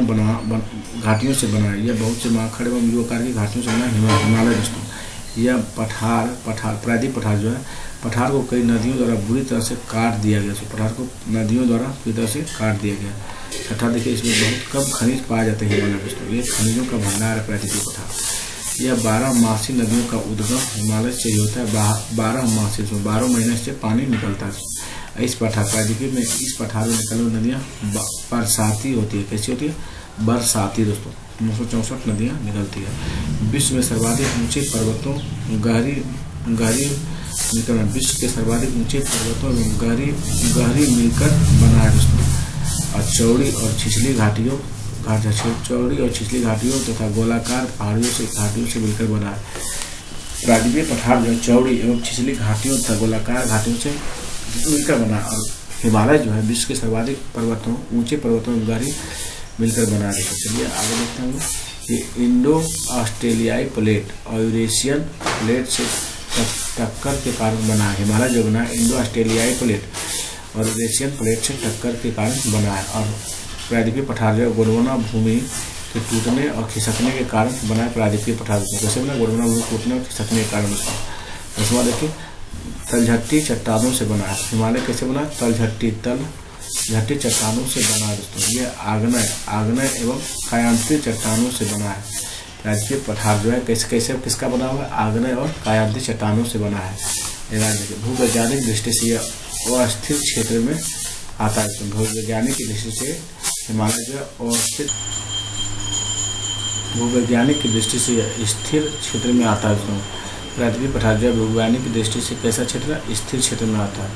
से बना है। यह बहुत से महाखड़ एवं यू आकार की घाटियों से बना हिमालय। दोस्तों यह प्रायद्वीपीय पठार जो है पठार को कई नदियों द्वारा बुरी तरह से काट दिया गया। पठार को नदियों द्वारा पूरी तरह से काट दिया गया। छठा देखिए, इसमें बहुत कम खनिज पाए जाते हैं हिमालय। दोस्तों ये खनिजों का भंडार है प्रायद्वीपीय पठार। यह 12मासी नदियों का उद्गम हिमालय से होता है। 12मासी, 12 महीने से पानी निकलता है इस पठार प्रायद्वीपीय में। इस पठार में निकलने वाली नदियाँ बरसाती होती है। कैसी होती है? बरसाती। दोस्तों 964 नदियाँ निकलती है। विश्व में सर्वाधिक ऊंचे पर्वतों विश्व के सर्वाधिक ऊंचे पर्वतों एवं गहरी मिलकर बना है। दोस्तों और चौड़ी और छिछली घाटियों तथा गोलाकार घाटियों से मिलकर बना है। प्रायद्वीपीय पठार जो चौड़ी एवं छिछली घाटियों तथा गोलाकार घाटियों से मिलकर बना है। और हिमालय जो है विश्व के सर्वाधिक ऊंचे पर्वतों एवं गहरी मिलकर बना है। चलिए आगे देखते हैं। ये इंडो ऑस्ट्रेलियाई प्लेट और यूरेशियन प्लेट से टक्कर के कारण बना है। हिमालय जो बना है इंडो ऑस्ट्रेलियाई प्लेट और यूरेशियन प्लेट से टक्कर के कारण बना है। और प्रायद्वीपीय पठार जो है गोंडवाना भूमि के टूटने और खिसकने के कारण बना है। प्रायद्वीपीय पठार कैसे बना? गोंडवाना भूमि टूटने और खिसकने के कारण। दसवां देखिए, तलझट्टी चट्टानों से बना है। हिमालय कैसे बना? तलझट्टी घटी चट्टानों से बना है दोस्तों। ये आग्नेय एवं कायांतरीय चट्टानों से बना है। प्रायद्वीपीय पठार जो है कैसे किसका बना हुआ है? आग्नेय और कायांतरीय चट्टानों से बना है। भूवैज्ञानिक दृष्टि से यह अस्थिर क्षेत्र में आता है। तो भूवैज्ञानिक दृष्टि से हिमालय जो है अवस्थित, भूवैज्ञानिक की दृष्टि से यह स्थिर क्षेत्र में आता है दोस्तों। प्रायद्वीपीय पठार जो है भूवैज्ञानिक की दृष्टि से कैसा क्षेत्र है? स्थिर क्षेत्र में आता है।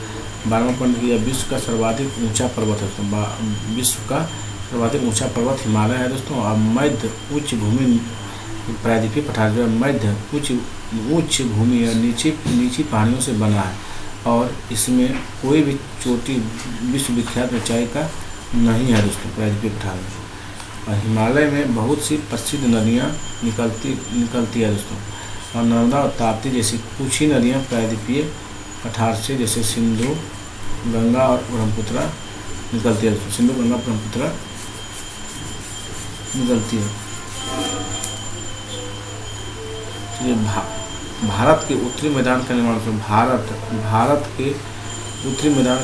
12वां पॉइंट यह विश्व का सर्वाधिक ऊंचा पर्वत है दोस्तों। विश्व का सर्वाधिक ऊंचा पर्वत हिमालय है दोस्तों। और मध्य उच्च भूमि, प्रायद्वीपीय पठार जो है मध्य उच्च भूमि या नीची पहाड़ियों से बना है। और इसमें कोई भी चोटी विश्वविख्यात ऊंचाई का नहीं है दोस्तों प्रायद्वीपीय पठार में। और हिमालय में बहुत सी प्रसिद्ध नदियाँ निकलती है दोस्तों। और नर्मदा और ताप्ती जैसी कुछ ही नदियाँ प्रायद्वीपीय पठार से, जैसे सिंधु, गंगा और ब्रह्मपुत्र निकलती है दोस्तों। सिंधु, गंगा, ब्रह्मपुत्र निकलती है। भारत के उत्तरी मैदान का निर्माण करें। भारत के उत्तरी मैदान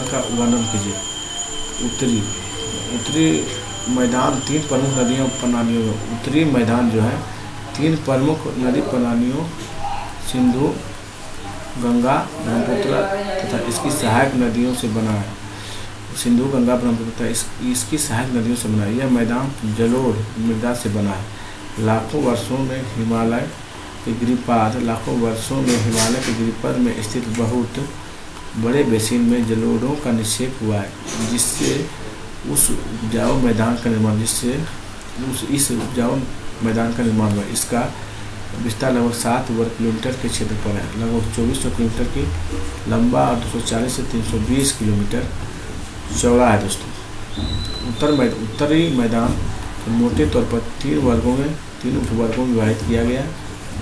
का वर्णन कीजिए। उत्तरी मैदान 3 प्रमुख नदियों प्रणालियों में, उत्तरी मैदान जो है 3 प्रमुख नदी प्रणालियों सिंधु, गंगा, ब्रह्मपुत्र तथा इसकी सहायक नदियों से बना है। सिंधु, गंगा, ब्रह्मपुत्र इसकी सहायक नदियों से बना है। यह मैदान जलोढ़ मृदा से बना है। लाखों वर्षों में हिमालय के गिरिपद में स्थित बहुत बड़े बेसिन में जलोढ़ों का निक्षेप हुआ है, जिससे इस उपजाऊ मैदान का निर्माण हुआ। इसका विस्तार लगभग 7 वर्ग किलोमीटर के क्षेत्र पर है। लगभग 2400 किलोमीटर की लंबा और 240 से 320 किलोमीटर चौड़ा है दोस्तों। उत्तरी मैदान मोटे तौर पर 3 उपवर्गों में विभाजित किया गया।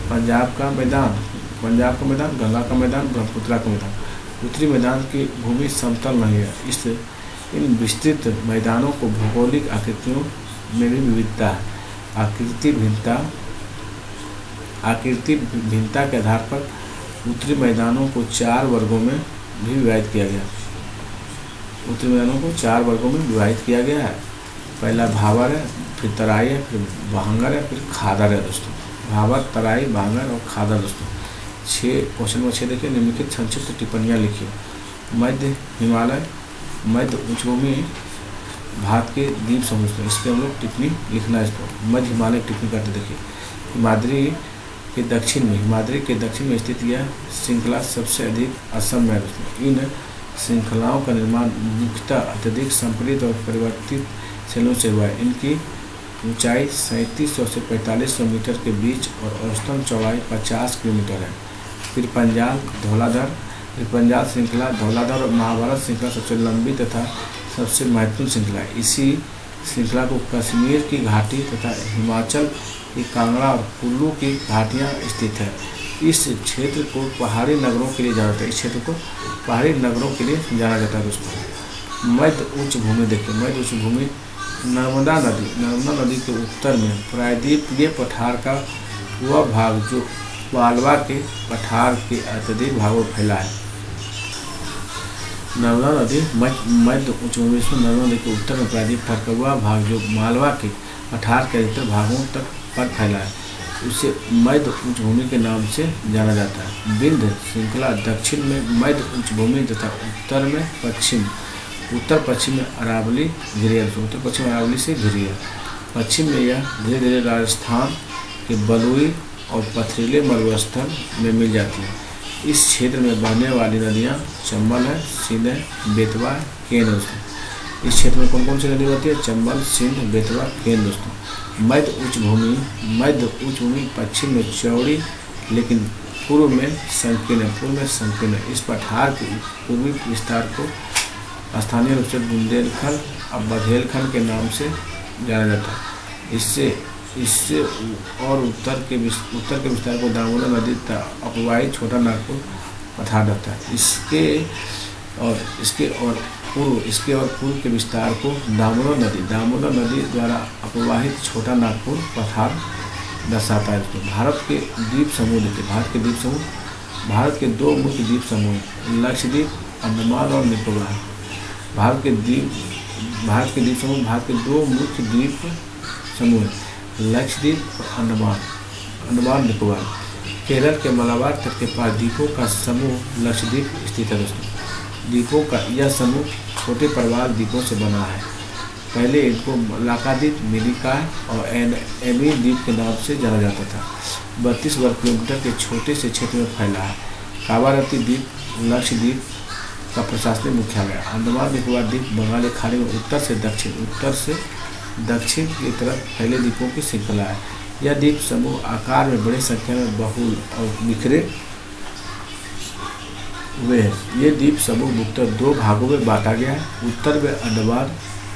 पंजाब का मैदान, गंगा का मैदान, ब्रह्मपुत्र का मैदान। उत्तरी मैदान की भूमि समतल नहीं है। इन विस्तृत मैदानों को भौगोलिक आकृतियों में भी विविधता है। आकृति भिन्नता के आधार पर उत्तरी मैदानों को 4 वर्गों में भी विभाजित किया गया है। पहला भावर है, फिर तराई है, फिर बहंगर है, फिर खादर है दोस्तों। भावर, तराई, बहंगर और खादर दोस्तों। क्वेश्चन नंबर 6 देखिए। निम्नलिखित संक्षिप्त टिप्पणियाँ लिखिए। मध्य हिमालय, मध्य उच्चभूमि भारत के द्वीप समूह। इस पर हम लोग टिप्पणी लिखना है। इसको मध्य हिमालय टिप्पणी करते देखिए। हिमाद्री के दक्षिण में स्थित यह श्रृंखला सबसे अधिक असम में है दोस्तों। इन श्रृंखलाओं का निर्माण मुख्यतः अत्यधिक संपीड़ित और परिवर्तित शैलों से हुआ है। इनकी ऊंचाई 3700 से 4500 मीटर के बीच और औसतन चौड़ाई 50 किलोमीटर है। फिर पंजाब श्रृंखला, धौलाधर और महाभारत श्रृंखला सबसे लंबी तथा सबसे महत्वपूर्ण श्रृंखला है। इसी श्रृंखला को कश्मीर की घाटी तथा हिमाचल की कांगड़ा और कुल्लू की घाटियाँ स्थित है। इस क्षेत्र को पहाड़ी नगरों के लिए जाना जाता है दोस्तों। मध्य उच्च भूमि देखिए। मध्य उच्च भूमि नर्मदा नदी के उत्तर में प्रायद्वीपीय पठार का वह भाग जो मालवा के पठार के अत्यधिक भागों में फैला है। नर्मदा नदी मध्य उच्च भूमि में नर्मदा नदी के उत्तर में प्रायद्वीप पठार का वह भाग जो मालवा के पठार के अधिकतर भागों तक पर फैला है, उसे मध्य उच्च भूमि के नाम से जाना जाता है। विंध्य श्रृंखला दक्षिण में मध्य उच्च भूमि तथा उत्तर पश्चिम में अरावली घिरी है। उत्तर पश्चिम अरावली से घिरी है। पश्चिम में यह धीरे धीरे राजस्थान के बलुई और पथरीले मरुस्थल में मिल जाती है। इस क्षेत्र में बहने वाली नदियाँ चंबल है, सिंध है, बेतवा, केन दोस्तों। इस क्षेत्र में कौन कौन सी नदी होती है? चंबल, सिंध, बेतवा, केन दोस्तों। मध्य उच्च भूमि पश्चिम में चौड़ी लेकिन पूर्व में संकीर्ण है। इस पठार के पूर्वी विस्तार को स्थानीय रूप से बुंदेलखंड और बघेलखंड के नाम से जाना जाता है। इससे और उत्तर के विस्तार को दामोदर नदी तक अपवाही छोटा नागपुर पठार रहता है। इसके और पूर्व के विस्तार को दामोदर नदी द्वारा अपवाहित छोटा नागपुर पठार दर्शाता है। तो भारत के द्वीप समूह भारत के 2 मुख्य द्वीप समूह लक्षद्वीप, अंडमान और निकोबार। भारत के द्वीप समूह, भारत के 2 मुख्य द्वीप समूह हैं, लक्षद्वीप और अंडमान निकोबार। केरल के मलाबार तट के पास द्वीपों का समूह लक्षद्वीप स्थित है दोस्तों। द्वीपों का यह समूह छोटे प्रवाल द्वीपों से बना है। पहले इनको लाकाद्वीप, मिनिकॉय और एमी द्वीप के नाम से जाना जाता था। 32 वर्ग किलोमीटर के छोटे से क्षेत्र में फैला है। कावारती द्वीप लक्षद्वीप का प्रशासनिक मुख्यालय है। अंडमान निकोबार द्वीप बंगाल की खाड़ी में उत्तर से दक्षिण की तरफ फैले द्वीपों की श्रृंखला है। यह द्वीप समूह आकार में बड़ी संख्या में बहुल और बिखरे हुए हैं। ये द्वीप समूह मुख्यतः 2 भागों में बांटा गया है, उत्तर में अंडमान,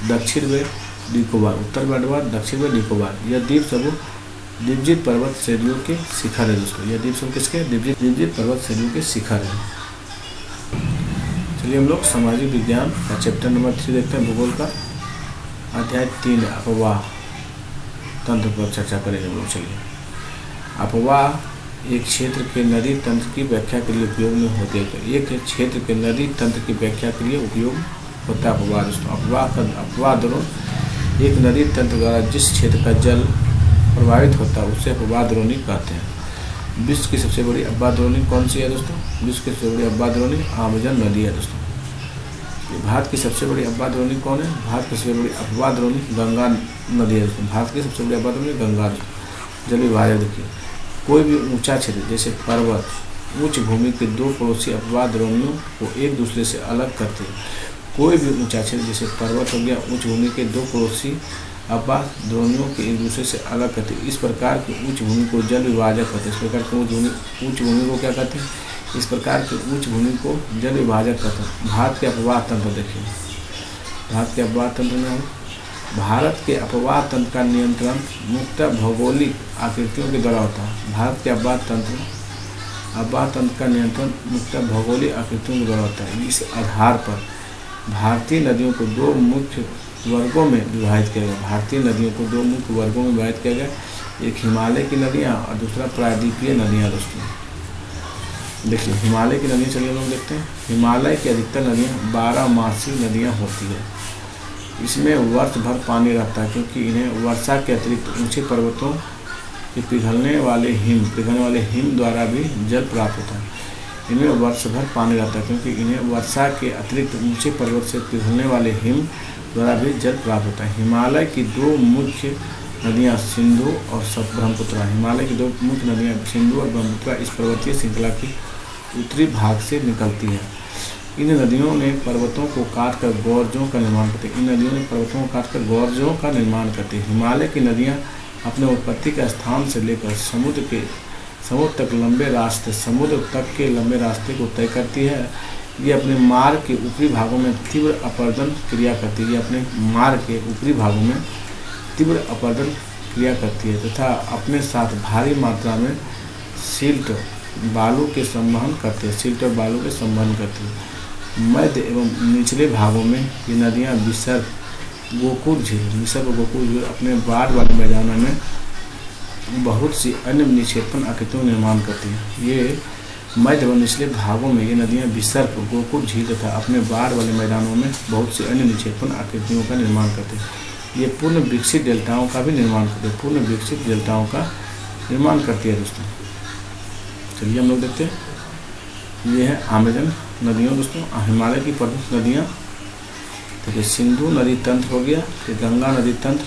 दक्षिण में निकोबार। उत्तर में अंडमान, दक्षिण में निकोबार। यह द्वीप समूह दिवजित पर्वत श्रेणियों के शिखर है दोस्तों। यह द्वीप समूह किसके? दिवजित पर्वत श्रेणियों के शिखर है। चलिए हम लोग सामाजिक विज्ञान का चैप्टर नंबर 3 देखते हैं, भूगोल का अध्याय 3 अपवाह तंत्र पर चर्चा करेंगे हम लोग। चलिए, अपवाह एक क्षेत्र के नदी तंत्र की व्याख्या के लिए उपयोग में होते हैं। एक क्षेत्र के नदी तंत्र की व्याख्या के लिए उपयोग होता है अपवाह दोस्तों। अपवाह द्रोण एक नदी तंत्र द्वारा जिस क्षेत्र का जल प्रभावित होता है उसे अपवाह द्रोणी कहते हैं। विश्व की सबसे बड़ी अपवाह द्रोणी कौन सी है दोस्तों? विश्व की सबसे बड़ी अपवाह द्रोणी अमेज़न नदी है दोस्तों। भारत की सबसे बड़ी अपवाह द्रोणी कौन है? भारत की सबसे बड़ी अपवाह द्रोणी गंगा नदी है दोस्तों। भारत की सबसे बड़ी अपवाह द्रोणी गंगा। जल विभाजक देखिए, कोई भी ऊंचा क्षेत्र जैसे पर्वत, उच्च भूमि के 2 पड़ोसी अपवाह द्रोणियों को एक दूसरे से अलग करते हैं। कोई भी ऊंचा क्षेत्र जैसे पर्वत हो गया, उच्च भूमि के 2 पड़ोसी अपवाह द्रोणियों के एक दूसरे से अलग करते हैं। इस प्रकार की उच्च भूमि को जल विभाजक कहते हैं। इस प्रकार की उच्च भूमि को क्या कहते हैं? इस प्रकार की उच्च भूमि को जल विभाजक कहते हैं। भारत के अपवाह तंत्र देखिए, भारत के अपवाह तंत्र में भारत के अपवाह तंत्र का नियंत्रण मुख्यतः भौगोलिक आकृतियों के द्वारा होता है। भारत के अपवाह तंत्र का नियंत्रण मुख्यतः भौगोलिक आकृतियों के द्वारा होता है। इस आधार पर भारतीय नदियों को 2 मुख्य वर्गों में विभाजित किया गया। भारतीय नदियों को 2 मुख्य वर्गों में विभाजित किया गया। एक हिमालय की नदियाँ और दूसरा प्रायद्वीपीय नदियाँ दोस्तों। देखिए, हिमालय की नदियाँ चलिए हम लोग देखते हैं। हिमालय की अधिकतर नदियाँ 12मासी नदियाँ होती है। इसमें वर्ष भर पानी रहता है क्योंकि इन्हें वर्षा के अतिरिक्त ऊंचे पर्वतों के पिघलने वाले हिम द्वारा भी जल प्राप्त होता है। इनमें वर्ष भर पानी रहता है क्योंकि इन्हें वर्षा के अतिरिक्त ऊंचे पर्वत से पिघलने वाले हिम द्वारा भी जल प्राप्त होता है। हिमालय की 2 मुख्य नदियाँ सिंधु और ब्रह्मपुत्र। हिमालय की 2 मुख्य नदियाँ सिंधु और ब्रह्मपुत्र इस पर्वतीय श्रृंखला के उत्तरी भाग से निकलती है। इन नदियों ने पर्वतों को काटकर गौरजों का निर्माण करती हैं। हिमालय की नदियाँ अपने उत्पत्ति के स्थान से लेकर समुद्र तक के लंबे रास्ते को तय करती है। ये अपने मार्ग के ऊपरी भागों में तीव्र अपरदन क्रिया करती है तथा अपने साथ भारी मात्रा में सिल्ट और बालू के संवहन करती है। मध्य एवं निचले भागों में ये नदियाँ विसर्ग गोकुल झील अपने बाढ़ वाले मैदानों में बहुत सी अन्य निक्षेपण आकृतियों का निर्माण करती है। ये मध्य एवं निचले भागों में ये नदियाँ विसर्ग गोकुल झील तथा अपने बाढ़ वाले मैदानों में बहुत सी अन्य निक्षेपण आकृतियों का निर्माण करते हैं। ये पूर्ण विकसित डेल्टाओं का निर्माण करती है दोस्तों। चलिए हम लोग देखते हैं, ये है अमेज़न नदियों दोस्तों। हिमालय की प्रमुख नदियाँ देखिए, सिंधु नदी तंत्र हो गया, फिर गंगा नदी तंत्र,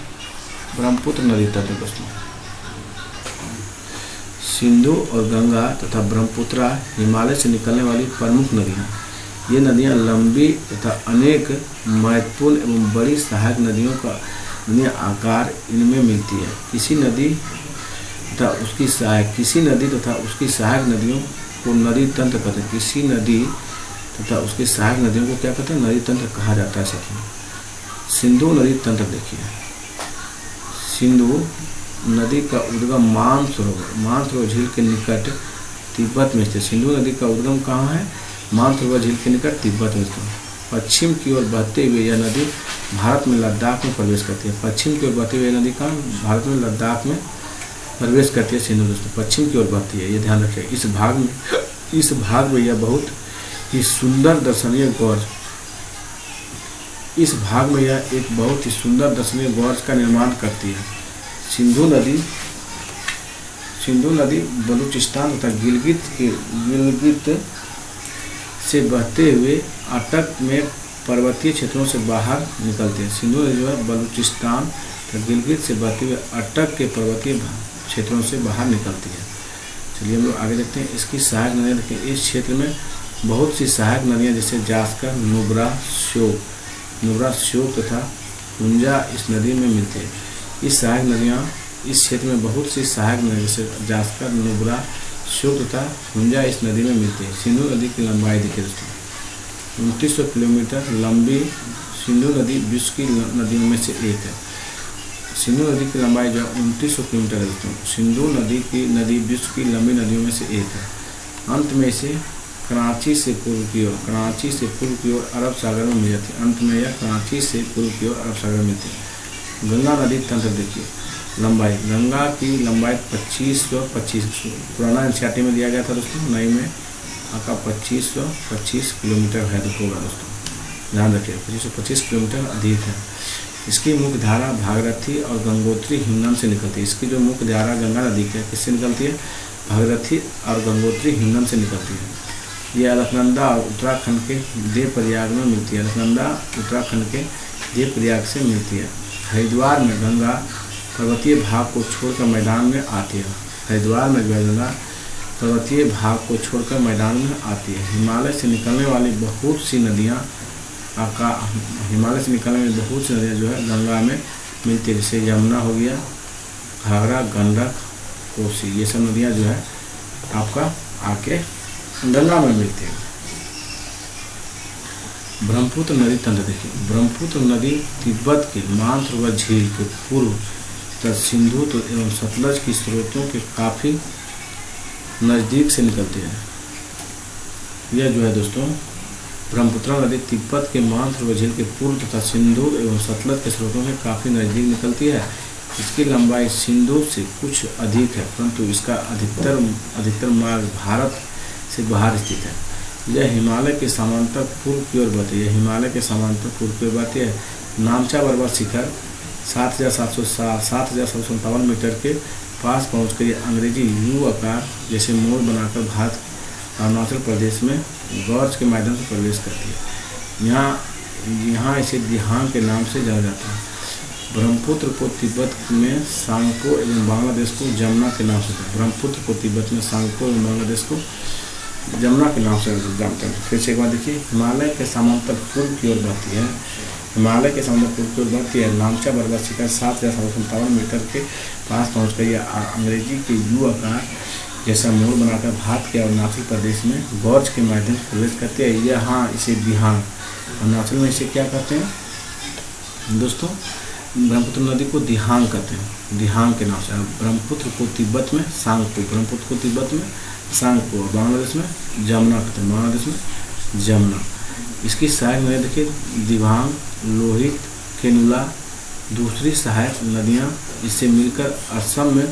ब्रह्मपुत्र नदी तंत्र दोस्तों। सिंधु और गंगा तथा ब्रह्मपुत्र हिमालय से निकलने वाली प्रमुख नदियाँ। ये नदियाँ लंबी तथा अनेक महत्वपूर्ण एवं बड़ी सहायक नदियाँ आकार इनमें मिलती है। किसी नदी तथा उसकी सहायक नदियों को नदी तंत्र कहते हैं। किसी नदी तथा उसकी सहायक नदियों को क्या कहते हैं? नदी तंत्र कहा जाता है। सिंधु नदी तंत्र देखिए, सिंधु नदी का उद्गम मानसरोवर झील के निकट तिब्बत में स्थित। सिंधु नदी का उद्गम कहाँ है? मानसरोवर झील के निकट तिब्बत में स्थित। पश्चिम की ओर बहते हुए यह नदी भारत में लद्दाख में प्रवेश करती है। पश्चिम की ओर बहती हुई नदी कहाँ? भारत में लद्दाख में प्रवेश करती है सिंधु दोस्तों। पश्चिम की ओर बहती है, ये ध्यान रखिए। इस भाग में यह बहुत ही सुंदर दर्शनीय इस भाग में यह एक बहुत ही सुंदर दर्शनीय गॉर्ज का निर्माण करती है। सिंधु नदी बलूचिस्तान तथा गिलगित से बहते हुए अटक में पर्वतीय क्षेत्रों से बाहर निकलते हैं। सिंधु नदी जो है बलूचिस्तान तथा गिलगित से बहते हुए अटक के पर्वतीय क्षेत्रों से बाहर निकलती है। चलिए हम लोग आगे देखते हैं। इसकी सहायक नदियाँ देखिए, इस क्षेत्र में बहुत सी सहायक नदियाँ जैसे जास्कर, नुब्रा, श्योक तथा हुंजा इस नदी में मिलती है। इस सहायक नदियाँ इस क्षेत्र में बहुत सी सहायक नदियाँ जैसे जास्कर, नुब्रा, श्योक तथा हुंजा इस नदी में मिलती है। सिंधु नदी की लंबाई देखिए दोस्तों, 2900 किलोमीटर लंबी सिंधु नदी विश्व की नदियों में से एक है। सिंधु नदी की लंबाई जो 2900 किलोमीटर है दोस्तों। सिंधु नदी विश्व की लंबी नदियों में से एक है। अंत में इसे कराची से पूर्व की ओर अरब सागर में मिल जाती है। अंत में यह कराची से पूर्व की ओर अरब सागर में मिलती है। गंगा नदी तंत्र देखिए, लंबाई, गंगा की लंबाई 2525 पुराना एनसीईआरटी में दिया गया था दोस्तों, नई में आपका 2525 किलोमीटर है होगा दोस्तों, ध्यान रखिए 2525 किलोमीटर अधिक है। इसकी मुख्य धारा भागीरथी और गंगोत्री हिमनद से निकलती है। इसकी जो मुख्य धारा गंगा नदी की किससे निकलती है? भागीरथी और गंगोत्री हिमनद से निकलती है। यह अलकनंदा और उत्तराखंड के देवप्रयाग में मिलती है। अलकनंदा उत्तराखंड के देवप्रयाग से मिलती है। हरिद्वार में गंगा पर्वतीय भाग को छोड़कर मैदान में आती है। हरिद्वार में गंगा पर्वतीय भाग को छोड़कर मैदान में आती है। हिमालय से निकलने वाली बहुत सी नदियाँ जो है गंगा में मिलती है, जैसे यमुना हो गया, घाघरा, गंडक, कोसी, ये सब नदियाँ जो है आपका आके गंगा में मिलती है। ब्रह्मपुत्र नदी तंत्र देखिए, ब्रह्मपुत्र नदी तिब्बत के मानसरोवर झील के पूर्व तथा सिंधु एवं सतलज की स्रोतों के काफ़ी नज़दीक से निकलती है। यह जो है दोस्तों ब्रह्मपुत्र नदी तिब्बत के मानसरोवर झील के पूर्व तथा सिंधु एवं सतलज के स्रोतों से काफ़ी नज़दीक निकलती है। इसकी लंबाई सिंधु से कुछ अधिक है, परंतु इसका अधिकतर मार्ग भारत से बाहर स्थित है। यह हिमालय के समांतर पूर्व की ओर बहती है। नामचा पर्वत शिखर 7,757 मीटर के पास पहुंचकर यह अंग्रेजी यू आकार जैसे मोड़ बनाकर भारत अरुणाचल प्रदेश में गॉर्ज के माध्यम से प्रवेश करती है। यहाँ इसे दिहांग के नाम से जाना जाता है। ब्रह्मपुत्र को तिब्बत में सांगपो एवं बांग्लादेश को जमुना के नाम से ब्रह्मपुत्र को तिब्बत में सांगपो एवं बांग्लादेश को जमुना के नाम से जानते हैं। फिर से एक बार देखिए, हिमालय के समांतर पूर्व की ओर बहती है। नामचा पर्वत शिखर 7,757 मीटर के पास पहुंचकर यह अंग्रेजी के यू आकार जैसा मोड़ बनाकर भारत के अरुणाचल प्रदेश में गॉर्ज के माध्यम से प्रवेश करते हैं। यहाँ इसे दिहांग, अरुणाचल में इसे क्या कहते हैं दोस्तों? ब्रह्मपुत्र नदी को दिहांग कहते हैं, दिहांग के नाम से। ब्रह्मपुत्र को तिब्बत में सांगपो, बांग्लादेश में जमुना कहते हैं, बांग्लादेश में जमुना। इसकी सहायक नदियाँ देखिए, दिबांग, लोहित, केनुला दूसरी सहायक नदियाँ इससे मिलकर असम में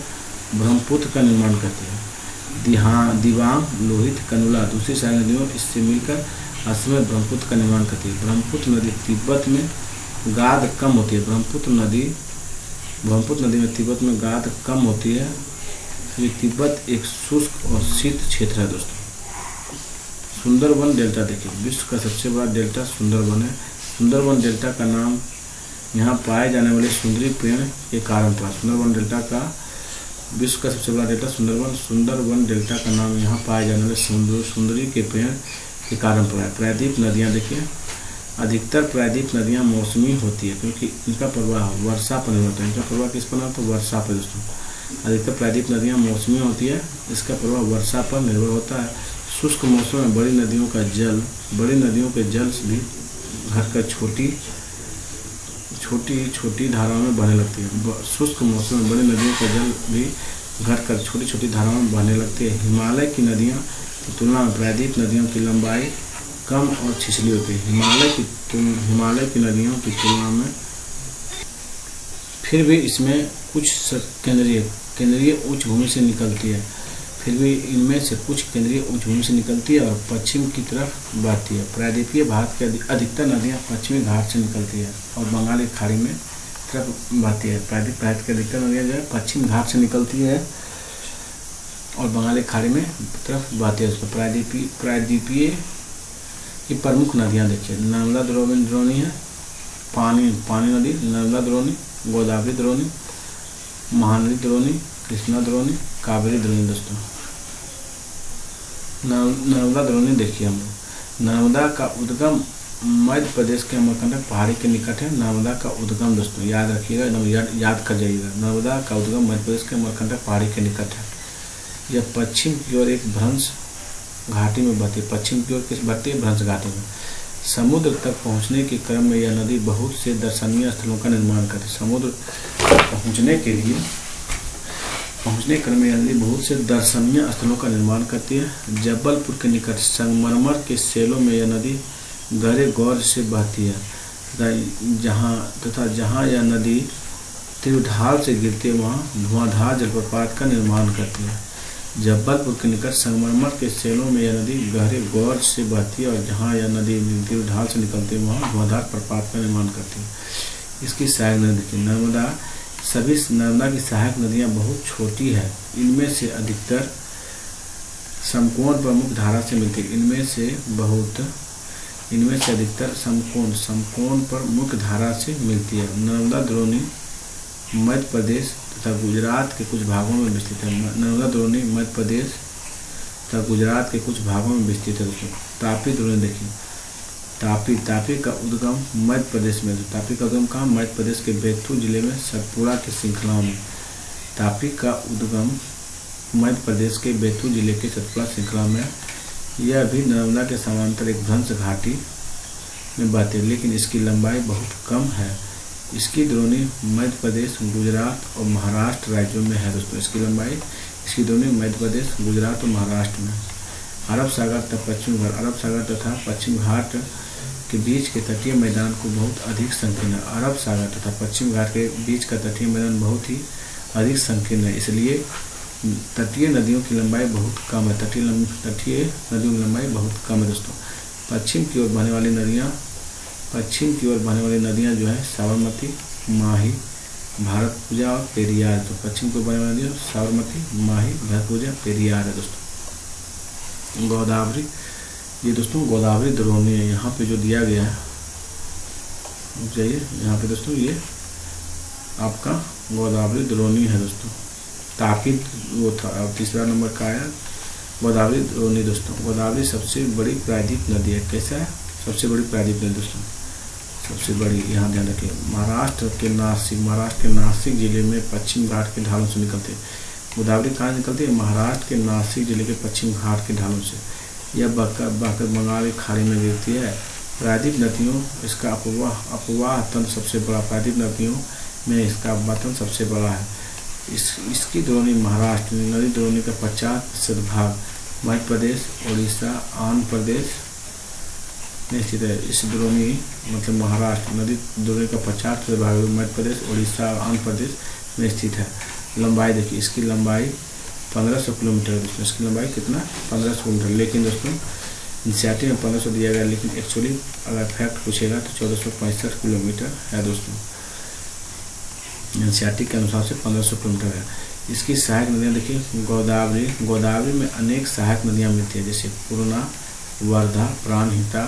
ब्रह्मपुत्र का निर्माण करती हैं। दिबांग, लोहित, कनुला दूसरी सहायक नदियों इससे मिलकर असम में ब्रह्मपुत्र का निर्माण करती है। ब्रह्मपुत्र नदी तिब्बत में गाद कम होती है। ब्रह्मपुत्र नदी में तिब्बत में गाद कम होती है। ये तिब्बत एक शुष्क और शीत क्षेत्र है दोस्तों। सुंदरबन डेल्टा देखिए, विश्व का सबसे बड़ा डेल्टा सुंदरबन है। सुंदरबन डेल्टा का नाम यहाँ पाए जाने वाले सुंदरी पेड़ के कारण पड़ा। सुंदरबन डेल्टा का विश्व का सबसे बड़ा डेल्टा सुंदरबन डेल्टा का नाम यहाँ पाए जाने वाले सुंदरी के पेड़ के कारण पड़ा है। प्रायद्वीप नदियाँ देखिए, अधिकतर प्रायद्वीप नदियाँ मौसमी होती है क्योंकि इनका प्रवाह वर्षा पर निर्भर होता है। इनका प्रवाह किस पर निर्भर? वर्षा पर दोस्तों। अधिकतर प्रायद्वीप नदियाँ मौसमी होती है, इसका प्रवाह वर्षा पर निर्भर होता है। शुष्क मौसम में बड़ी नदियों के जल भी घटकर छोटी धाराओं में बहने लगती है। शुष्क मौसम में बड़ी नदियों का जल भी घटकर छोटी धाराओं में बहने लगती है। हिमालय की नदियों की तुलना में प्रायद्वीप नदियों की लंबाई कम और छिछली होती है। हिमालय की नदियों की तुलना में फिर भी इसमें कुछ केंद्रीय उच्च भूमि से निकलती है। फिर भी इनमें से कुछ केंद्रीय उच्चभूमि से निकलती है और पश्चिम की तरफ बहती है। प्रायद्वीपीय भारत की अधिकतर नदियाँ पश्चिमी घाट से निकलती है और बंगाल की खाड़ी में तरफ बहती है। प्रायद्वीपीय भारत की अधिकतर नदियाँ जो है पश्चिम घाट से निकलती है और बंगाल की खाड़ी में तरफ बहती है। उसको प्रायद्वीपीय की प्रमुख नदियाँ देखिए, नर्मदा द्रोणी है, पानी नदी, नर्मदा द्रोणी, गोदावरी द्रोणी, महानदी द्रोणी, कृष्णा द्रोणी, कावेरी द्रोणी। दोस्तों नर्मदा द्रोणी देखिए हम लोग, नर्मदा का उद्गम मध्य प्रदेश के अमरकंटक पहाड़ी के निकट है। नर्मदा का उद्गम दोस्तों याद रखिएगा, एकदम याद कर जाइएगा, नर्मदा का उद्गम मध्य प्रदेश के अमरकंटक पहाड़ी के निकट है। यह पश्चिम की ओर एक भ्रंश घाटी में बहती है। पश्चिम की ओर किस बहती है? भ्रंश घाटी में। समुद्र तक पहुंचने के क्रम में यह नदी बहुत से दर्शनीय स्थलों का निर्माण करती है। समुद्र पहुंचने क्रम में यह नदी बहुत से दर्शनीय स्थलों का निर्माण करती है। जबलपुर के निकट संगमरमर के सेलों में यह नदी गहरे गौर से बहती है तथा जहाँ यह नदी त्रिढाल से गिरती है वहाँ धुआंधार जलप्रपात का निर्माण करती है। जबलपुर के निकट संगमरमर के सेलों में यह नदी गहरे गौर से बहती है और जहाँ यह नदी त्रिढाल से निकलती है वहाँ धुआंधार प्रपात का निर्माण करती है। इसकी सहायक नदी देखिए, नर्मदा की सहायक नदियाँ बहुत छोटी है। इनमें से अधिकतर समकोण पर मुख्य धारा से मिलती है। इनमें से अधिकतर समकोण पर मुख्य धारा से मिलती है। नर्मदा द्रोणी मध्य प्रदेश तथा गुजरात के कुछ भागों में विस्तृत है। नर्मदा द्रोणी मध्य प्रदेश तथा गुजरात के कुछ भागों में विस्तृत है। दोस्तों तापी द्रोणी देखिए, तापी का उद्गम मध्य प्रदेश में। तापी का उद्गम कहाँ? मध्य प्रदेश के बैतूल जिले में सतपुड़ा की श्रृंखला में। तापी का उद्गम मध्य प्रदेश के बैतूल जिले के सतपुड़ा श्रृंखला में। यह भी नर्मदा के समांतर एक भ्रंश घाटी में बहती है, लेकिन इसकी लंबाई बहुत कम है। इसकी द्रोणी मध्य प्रदेश, गुजरात और महाराष्ट्र राज्यों में है। दोस्तों इसकी द्रोणी मध्य प्रदेश, गुजरात और महाराष्ट्र में। अरब सागर तथा पश्चिम घाट के बीच के तटीय मैदान को बहुत अधिक संकीर्ण है। अरब सागर तथा पश्चिम घाट के बीच का तटीय मैदान बहुत ही अधिक संकीर्ण है, इसलिए तटीय नदियों की लंबाई बहुत कम है। तटीय नदियों की लंबाई बहुत कम है। दोस्तों पश्चिम की ओर बहने वाली नदियाँ जो है साबरमती, माही, भारतपुजा और पेरियार। तो पश्चिम की ओर बहने वाली नदियाँ साबरमती, माही, भारतपुजा, पेरियार है। दोस्तों गोदावरी, ये दोस्तों गोदावरी द्रोणी है। यहाँ पे जो दिया गया है, जाइए यहाँ पे दोस्तों, ये आपका गोदावरी द्रोणी है। दोस्तों तापी वो था, तीसरा नंबर का आया गोदावरी द्रोणी। दोस्तों गोदावरी सबसे बड़ी प्रायद्वीप नदी है। कैसा है? सबसे बड़ी प्रायद्वीप नदी दोस्तों, सबसे बड़ी। यहाँ ध्यान रखिए, महाराष्ट्र के नासिक जिले में पश्चिम घाट के ढालों से निकलते हैं। गोदावरी कहाँ निकलती है? महाराष्ट्र के नासिक जिले के पश्चिम घाट के ढालों से। यह बहकर बंगाल की खाड़ी में गिरती है। प्रायद्वीप नदियों इसका अपवाह तंत्र सबसे बड़ा, प्रायद्वीप नदियों में इसका अपवाह तंत्र सबसे बड़ा है। इसकी द्रोणी महाराष्ट्र, नदी द्रोणी का 50% भाग मध्य प्रदेश, उड़ीसा, आंध्र प्रदेश में स्थित है। इस द्रोणी मतलब महाराष्ट्र नदी द्रोणी का 50% भाग मध्य प्रदेश, उड़ीसा, आंध्र प्रदेश में स्थित है। लंबाई देखिए, इसकी लंबाई 1500 किलोमीटर। दोस्तों इसकी लंबाई कितना? 1500 किलोमीटर। लेकिन दोस्तों एनसीईआरटी में 1500 दिया गया, लेकिन एक्चुअली अगर फैक्ट पूछेगा तो 1465 किलोमीटर है। दोस्तों एनसीईआरटी के अनुसार से 1500 किलोमीटर है। इसकी सहायक नदियाँ देखिए, गोदावरी में अनेक सहायक नदियाँ मिलती है, जैसे पूर्णा, वर्धा, प्राणहिता,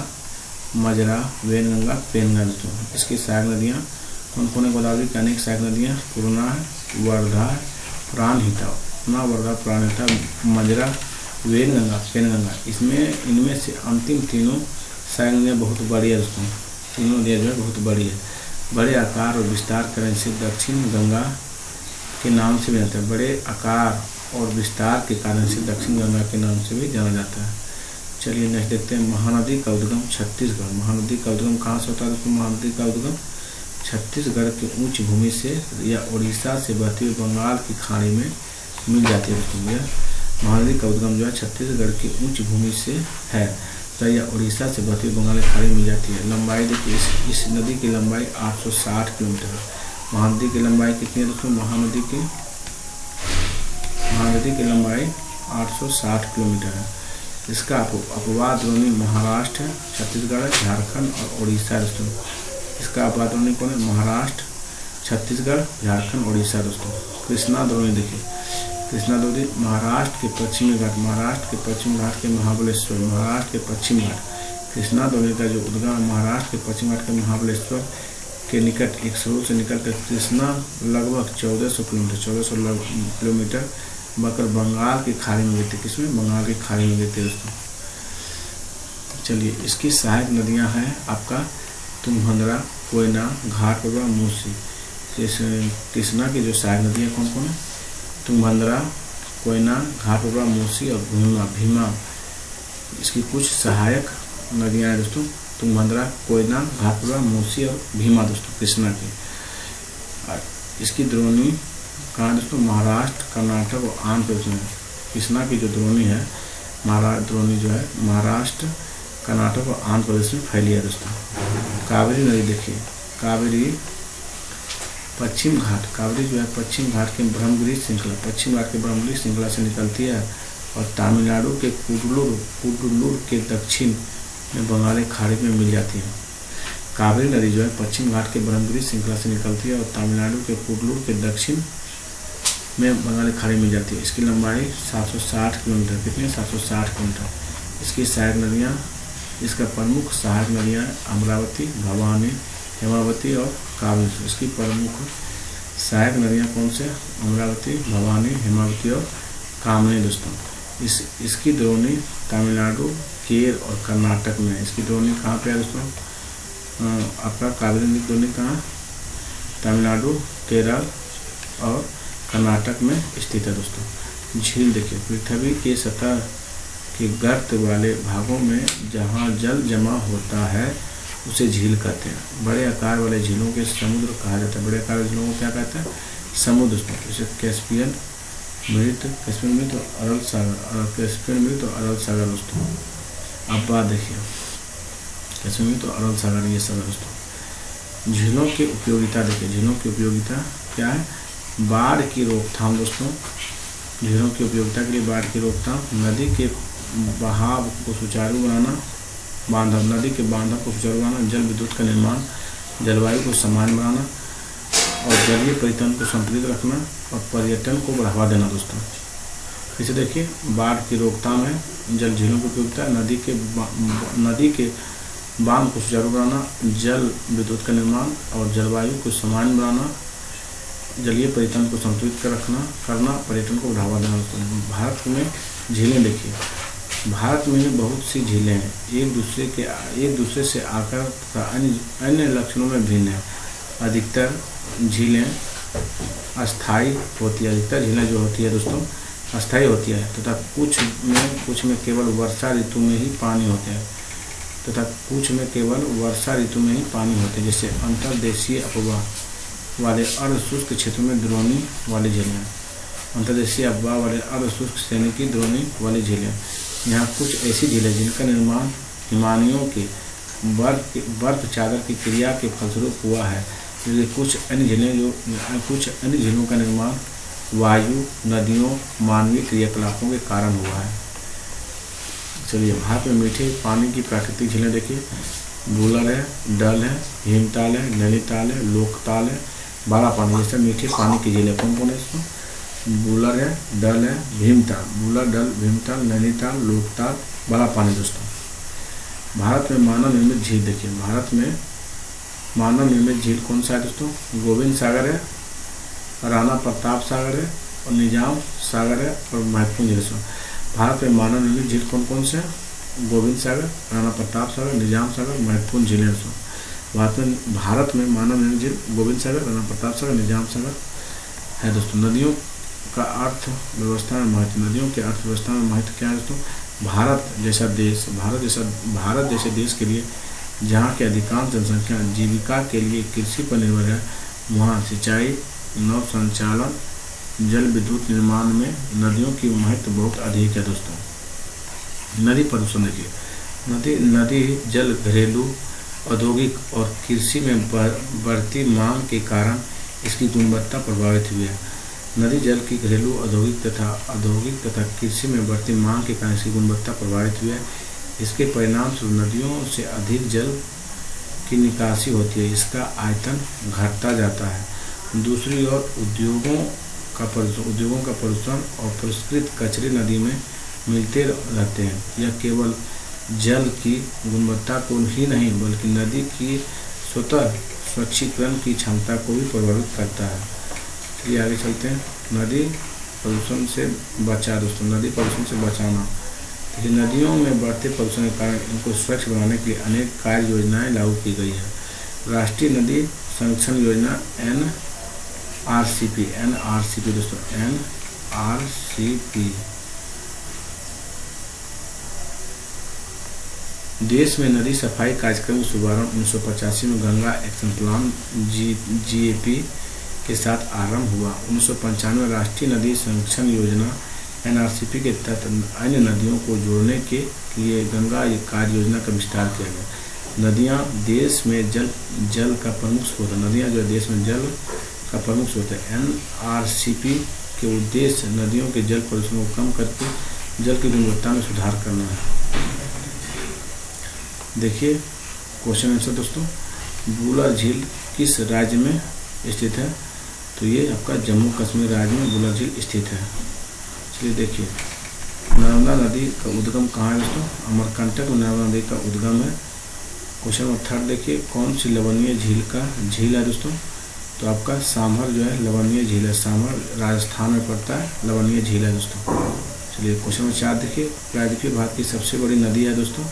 मजरा, वेनगंगा, पेनगंगा। दोस्तों इसकी सहायक नदियाँ कौन कौन है? गोदावरी की अनेक सहायक नदियाँ पूर्णा है, वर्धा, प्राणहिता, मजरा, वेनगंगा, पेनगंगा। इनमें से अंतिम तीनों सहायक नदियाँ बहुत बड़ी है। दोस्तों तीनों नदियाँ जो है बहुत बड़ी है। बड़े आकार और विस्तार करने से दक्षिण गंगा के नाम से भी जाता है। बड़े आकार और विस्तार के कारण से दक्षिण गंगा के नाम से भी जाना जाता है। चलिए नेक्स्ट देखते हैं, महानदी का उद्गम छत्तीसगढ़। महानदी का उद्गम कहाँ से होता है? दोस्तों महानदी का उद्गम छत्तीसगढ़ की उच्च भूमि से या उड़ीसा से बहती हुई बंगाल की खाड़ी में मिल जाती है। दोस्तों यह महानदी का उद्गम जो है छत्तीसगढ़ की उच्च भूमि से है तो यह उड़ीसा से बहती हुई बंगाल की खाड़ी में मिल जाती है। लंबाई देखिए, इस नदी की लंबाई 860 किलोमीटर है। महानदी की लंबाई कितनी है दोस्तों? महानदी की लंबाई 860 किलोमीटर है। इसका अपवाद द्रोणी महाराष्ट्र, छत्तीसगढ़, झारखंड और उड़ीसा है दोस्तों। इसका अपवाद द्रोणी कौन है? महाराष्ट्र, छत्तीसगढ़, झारखंड, उड़ीसा दोस्तों। कृष्णा द्रोणी देखिए, कृष्णा द्रोणी महाराष्ट्र के पश्चिमी घाट, महाराष्ट्र के पश्चिम घाट के महाबलेश्वर, महाराष्ट्र के पश्चिम घाट, कृष्णा द्रोणी का जो उद्गम महाराष्ट्र के पश्चिम घाट के महाबलेश्वर के निकट एक स्रोत से निकलकर कृष्णा लगभग 1400 किलोमीटर बकर बंगाल की खाड़ी में गिरती। किसमें? बंगाल की खाड़ी में गिरती दोस्तों। चलिए, इसकी सहायक नदियां हैं आपका तुंगभद्रा, कोयना, घाटकोपर, मूसी। कृष्णा की जो सहायक नदियां कौन कौन है? तुंगभद्रा, कोयना, घाटकोपर, मूसी और भीमा। इसकी कुछ सहायक नदियां हैं दोस्तों, तुंगभद्रा, कोयना, घाटकोपर, मूसी और भीमा दोस्तों कृष्णा की। इसकी द्रोणी कहाँ दोस्तों? महाराष्ट्र, कर्नाटक और आंध्र प्रदेश में। कृष्णा की जो द्रोणी है, द्रोणी जो है महाराष्ट्र, कर्नाटक और आंध्र प्रदेश में फैली है दोस्तों। कावेरी नदी देखिए, कावेरी पश्चिम घाट, कावेरी जो है पश्चिम घाट के ब्रह्मगिरी श्रृंखला, पश्चिम घाट के ब्रह्मगिरी श्रृंखला से निकलती है और तमिलनाडु के कुडलूर के दक्षिण में बंगाली खाड़ी में मिल जाती है। कावेरी नदी जो है पश्चिम घाट के ब्रह्मगिरी श्रृंखला से निकलती है और तमिलनाडु के कुडलूर के दक्षिण में बंगाली खाड़ी मिल जाती है। इसकी लंबाई 760 किलोमीटर, कितनी? 760 किलोमीटर। इसकी सहायक नदियाँ, इसका प्रमुख सहायक नदियाँ अमरावती, भवानी, हेमावती और कावेरी। इसकी प्रमुख सहायक नदियाँ कौन से? अमरावती, भवानी, हेमावती और कामनी दोस्तों। इसकी द्रोणी तमिलनाडु, केरल और कर्नाटक में। इसकी द्रोणी कहाँ पे है दोस्तों? आपका कावेरी नदी द्रोणी कहाँ? तमिलनाडु, केरल और कर्नाटक में स्थित है दोस्तों। झील देखिए, पृथ्वी के सतह के गर्त वाले भागों में जहाँ जल जमा होता है उसे झील कहते हैं। बड़े आकार वाले झीलों के समुद्र कहा जाता है। बड़े आकार वाले झीलों को क्या कहते हैं? समुद्र दोस्तों। जैसे कैस्पियन मृत, कैस्पियन मृत और अरल सागर, कैस्पियन मृत और अरल सागर दोस्तों। अब बात देखिए, कैस्पियन मृत और अरल सागर ये सब दोस्तों। झीलों की उपयोगिता देखिए, झीलों की उपयोगिता क्या है? बाढ़ की रोकथाम दोस्तों। झीलों की उपयोगिता के लिए बाढ़ की रोकथाम, नदी के बहाव को सुचारू बनाना, नदी के बांधों को सुचारू बनाना, जल विद्युत का निर्माण, जलवायु को समान बनाना और जलीय परितंत्र को संतुलित रखना और पर्यटन को बढ़ावा देना दोस्तों। इसे देखिए, बाढ़ की रोकथाम है, जल झीलों की उपयोगिता, नदी के बांध को सुचारू बनाना, जल विद्युत का निर्माण और जलवायु को समान बनाना, जलीय परितंत्र को संतुलित करना, पर्यटन को बढ़ावा देना दोस्तों। भारत में झीलें देखिए, भारत में बहुत सी झीलें हैं, एक दूसरे से आकार तथा अन्य लक्षणों में भिन्न है। अधिकतर झीलें अस्थायी होती है, अधिकतर झीलें जो होती है दोस्तों अस्थायी होती है तथा कुछ में केवल वर्षा ऋतु में ही पानी होते हैं जैसे अंतर्देशीय अपवाह वाले अर्धशुष्क क्षेत्रों में द्रोणी वाली झीलें, अंतर्देशीय अपवाह वाले अर्धशुष्क श्रेणी की द्रोणी वाली झीलें। यहाँ कुछ ऐसी झीलें जिनका निर्माण हिमानियों के बर्फ चादर की क्रिया के फलस्वरूप हुआ है, जबकि कुछ अन्य झीलों का निर्माण वायु, नदियों, मानवीय क्रियाकलापों के कारण हुआ है। चलिए, भारत में मीठे पानी की प्राकृतिक झीलें देखिए, बूलर है, डल है, भीमताल है, नैनीताल है, लोकताल है, बड़ा पानी। जैसे मीठे पानी की झीलें कौन कौन है इसमें? बूलर है, डल है, भीमताल, बूलर, डल, भीमताल, नैनीताल, लोकताल, बड़ा पानी दोस्तों। भारत में मानव निर्मित झील देखिए, भारत में मानव निर्मित झील कौन सा है दोस्तों? गोविंद सागर है, राणा प्रताप सागर है और निजाम सागर है और महत्वपूर्ण झील। भारत में मानव निर्मित झील कौन कौन से? गोविंद सागर, राणा प्रताप सागर, निजाम सागर, महत्वपूर्ण झीलें। भारत में मानव निर्मित झील गोविंद सागर, राणा प्रताप सागर, निजाम सागर है दोस्तों। नदियों का अर्थव्यवस्था में महत्व, नदियों के अर्थव्यवस्था में महत्व क्या है दोस्तों? भारत जैसे देश के लिए जहाँ की अधिकांश जनसंख्या जीविका के लिए कृषि पर निर्भर है, वहाँ सिंचाई, नौ संचालन, जल विद्युत निर्माण में नदियों की महत्व बहुत अधिक है दोस्तों। नदी प्रदूषण देखिए, नदी जल घरेलू, औद्योगिक और कृषि में बढ़ती मांग के कारण इसकी गुणवत्ता प्रभावित हुई है। नदी जल की घरेलू औद्योगिक तथा कृषि में बढ़ती मांग के कारण इसकी गुणवत्ता प्रभावित हुई है। इसके परिणाम स्वरूप नदियों से अधिक जल की निकासी होती है, इसका आयतन घटता जाता है। दूसरी ओर उद्योगों का प्रदूषण और परिष्कृत कचरे नदी में मिलते रहते हैं। यह केवल जल की गुणवत्ता को ही नहीं बल्कि नदी की स्वतः स्वच्छीकरण की क्षमता को भी प्रभावित करता है। चलिए आगे चलते हैं। नदी प्रदूषण से बचाव दोस्तों, नदी प्रदूषण से बचाना। देखिए, नदियों में बढ़ते प्रदूषण के कारण इनको स्वच्छ बनाने के लिए अनेक कार्य योजनाएं लागू की गई है। राष्ट्रीय नदी संरक्षण योजना NRCP दोस्तों, NRCP। देश में नदी सफाई कार्यक्रम का शुभारंभ 1985 में गंगा एक्शन प्लान GAP के साथ आरंभ हुआ। 1995 राष्ट्रीय नदी संरक्षण योजना NRCP के तहत अन्य नदियों को जोड़ने के लिए गंगा कार्य योजना का विस्तार किया गया। नदियाँ देश में जल का प्रमुख स्रोत है। नदियाँ जो देश में जल का प्रमुख स्रोत है। NRCP के उद्देश्य नदियों के जल प्रदूषण को कम करके जल की गुणवत्ता में सुधार करना है। देखिए क्वेश्चन आंसर दोस्तों, बुलर झील किस राज्य में स्थित है? तो ये आपका जम्मू कश्मीर राज्य में बुलर झील स्थित है। चलिए देखिए, नर्मदा नदी का उद्गम कहाँ है दोस्तों? अमरकंटक में नर्मदा नदी का उद्गम है। क्वेश्चन नंबर 3 देखिए, कौन सी लवणीय झील है दोस्तों? तो आपका सामर जो है लवणीय झील है। सामर राजस्थान में पड़ता है, लवणीय झील है दोस्तों। चलिए क्वेश्चन नंबर 4 देखिए, प्रायद्वीपीय भारत की सबसे बड़ी नदी है दोस्तों?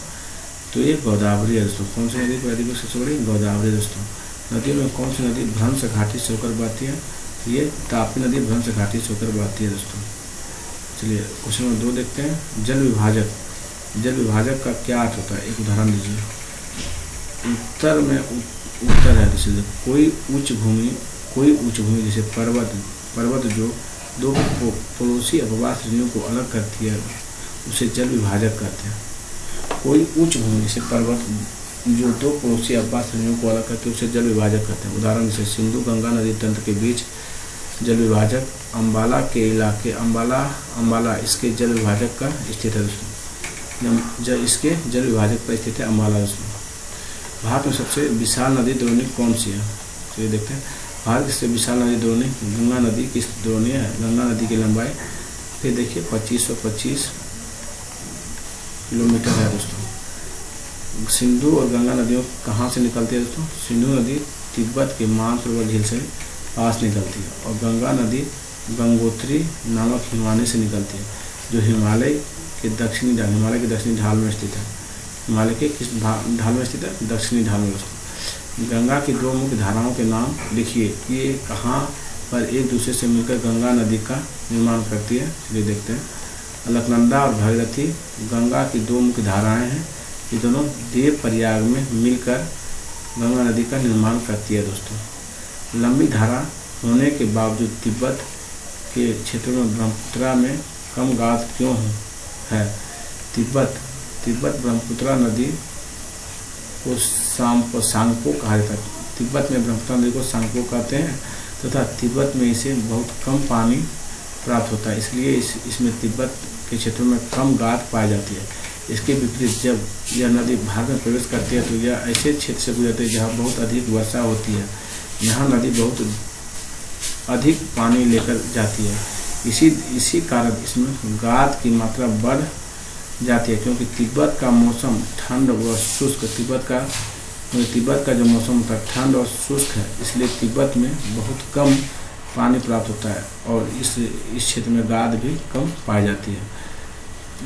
तो ये गोदावरी है दोस्तों। कौन सी नदी प्रायद्वीपीय सबसे बड़ी? गोदावरी दोस्तों। नदियों में कौन सी नदी भ्रंश घाटी से होकर बहती है? ये तापी नदी भ्रंश घाटी से होकर बहती है दोस्तों। चलिए क्वेश्चन नंबर 2 देखते हैं, जल विभाजक का क्या अर्थ होता है? एक उदाहरण दीजिए। उत्तर है जैसे कोई उच्च भूमि जैसे पर्वत जो दो पड़ोसी अपवास श्रेणियों को अलग करती है उसे जल विभाजक कहते हैं। कोई उच्च भूमि जैसे पर्वत जो दो पड़ोसी अपवास श्रेणियों को अलग करते हैं उसे जल विभाजक कहते हैं। उदाहरण जैसे सिंधु गंगा नदी तंत्र के बीच जल विभाजक अम्बाला के इलाके अम्बाला इसके जल विभाजक का स्थित है दोस्तों। इसके जल विभाजक पर स्थित है अम्बाला दोस्तों। भारत में सबसे विशाल नदी द्रोणी कौन सी है? तो ये देखते हैं, भारत की सबसे विशाल नदी द्रोणी गंगा नदी की द्रोणी है। गंगा नदी की लंबाई फिर देखिए 2525 किलोमीटर है दोस्तों। सिंधु और गंगा नदियों कहाँ से निकलती है दोस्तों? सिंधु नदी तिब्बत के मानसरोवर झील से पास निकलती है और गंगा नदी गंगोत्री नामक हिमालय से निकलती है जो हिमालय के दक्षिणी ढाल में स्थित है। हिमालय के किस ढाल में स्थित है? दक्षिणी ढाल में दोस्तों। गंगा की दो मुख्य धाराओं के नाम लिखिए, ये कहाँ पर एक दूसरे से मिलकर गंगा नदी का निर्माण करती है? चलिए देखते हैं। अलकनंदा और भागीरथी गंगा की दो मुख्य धाराएं हैं। ये दोनों देव प्रयाग में मिलकर गंगा नदी का निर्माण करती है दोस्तों। लंबी धारा होने के बावजूद तिब्बत के क्षेत्र में ब्रह्मपुत्र में कम गाद क्यों है? तिब्बत ब्रह्मपुत्र नदी को सांगपो कहा जाता है। तिब्बत में ब्रह्मपुत्र नदी को सांगपो कहते हैं तथा तिब्बत में इसे बहुत कम पानी प्राप्त होता है, इसलिए इसमें तिब्बत के क्षेत्रों में कम गाद पाई जाती है। इसके विपरीत जब यह नदी भारत में प्रवेश करती है तो यह ऐसे क्षेत्र से गुजरती है जहाँ बहुत अधिक वर्षा होती है। यहाँ नदी बहुत अधिक पानी लेकर जाती है। इसी कारण इसमें गाद की मात्रा बढ़ जाती है, क्योंकि तिब्बत का मौसम ठंड व शुष्क तिब्बत का जो मौसम होता है ठंड और शुष्क है, इसलिए तिब्बत में बहुत कम पानी प्राप्त होता है और इस क्षेत्र में गाद भी कम पाई जाती है।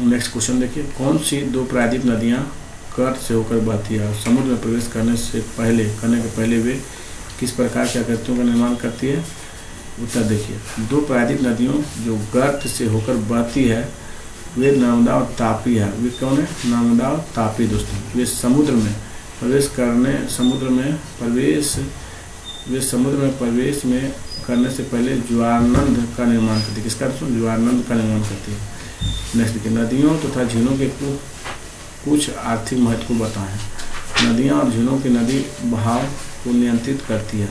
नेक्स्ट क्वेश्चन देखिए, कौन सी दो प्रायद्वीप नदियाँ तट से होकर बहती है और समुद्र में प्रवेश करने के पहले वे किस प्रकार की आकृतियों का निर्माण करती है? उत्तर देखिए, दो प्रायद्वीप नदियों जो गर्त से होकर बहती है वे नर्मदा और तापी है। वे कौन है? नर्मदा और तापी दोस्तों। वे समुद्र में प्रवेश करने से पहले ज्वारनंद का निर्माण करती है। किसका दोस्तों? ज्वारनंद का निर्माण करती है। नेक्स्ट देखिए, नदियों तथा झीलों के कुछ आर्थिक महत्व को बताएं। नदियाँ और झीलों की नदी बहाव को नियंत्रित करती है।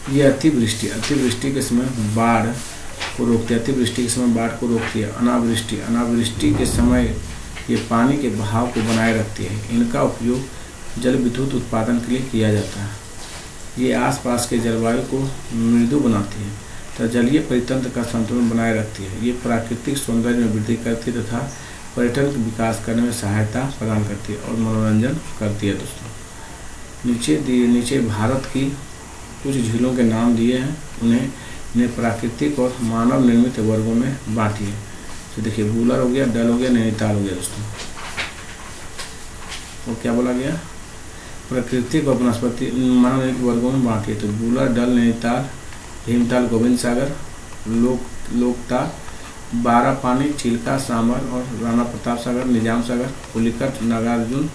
ये अतिवृष्टि के समय बाढ़ को रोकती है। अतिवृष्टि के समय बाढ़ को रोकती है। अनावृष्टि के समय ये पानी के बहाव को बनाए रखती है। इनका उपयोग जल विद्युत उत्पादन के लिए किया जाता है। ये आसपास के जलवायु को मृदु बनाती है तथा जलीय परितंत्र का संतुलन बनाए रखती है। ये प्राकृतिक सौंदर्य में वृद्धि करती है तथा पर्यटन का विकास करने में सहायता प्रदान करती है और मनोरंजन करती है। दोस्तों नीचे भारत की कुछ झीलों के नाम दिए हैं। इन्हें प्राकृतिक और मानव निर्मित वर्गों में बांटिए। तो देखिए, वूलर हो गया, डल हो गया, नैनीताल हो गया। दोस्तों वो क्या बोला गया? प्राकृतिक और वनस्पति मानव निर्मित वर्गों में बांटिए। तो वूलर, डल, नैनीताल, भीमताल, गोविंद सागर, लोकताल, बारह पानी, चिल्का, सांबर और राणा प्रताप सागर, निजाम सागर, पुलिकट, नागार्जुन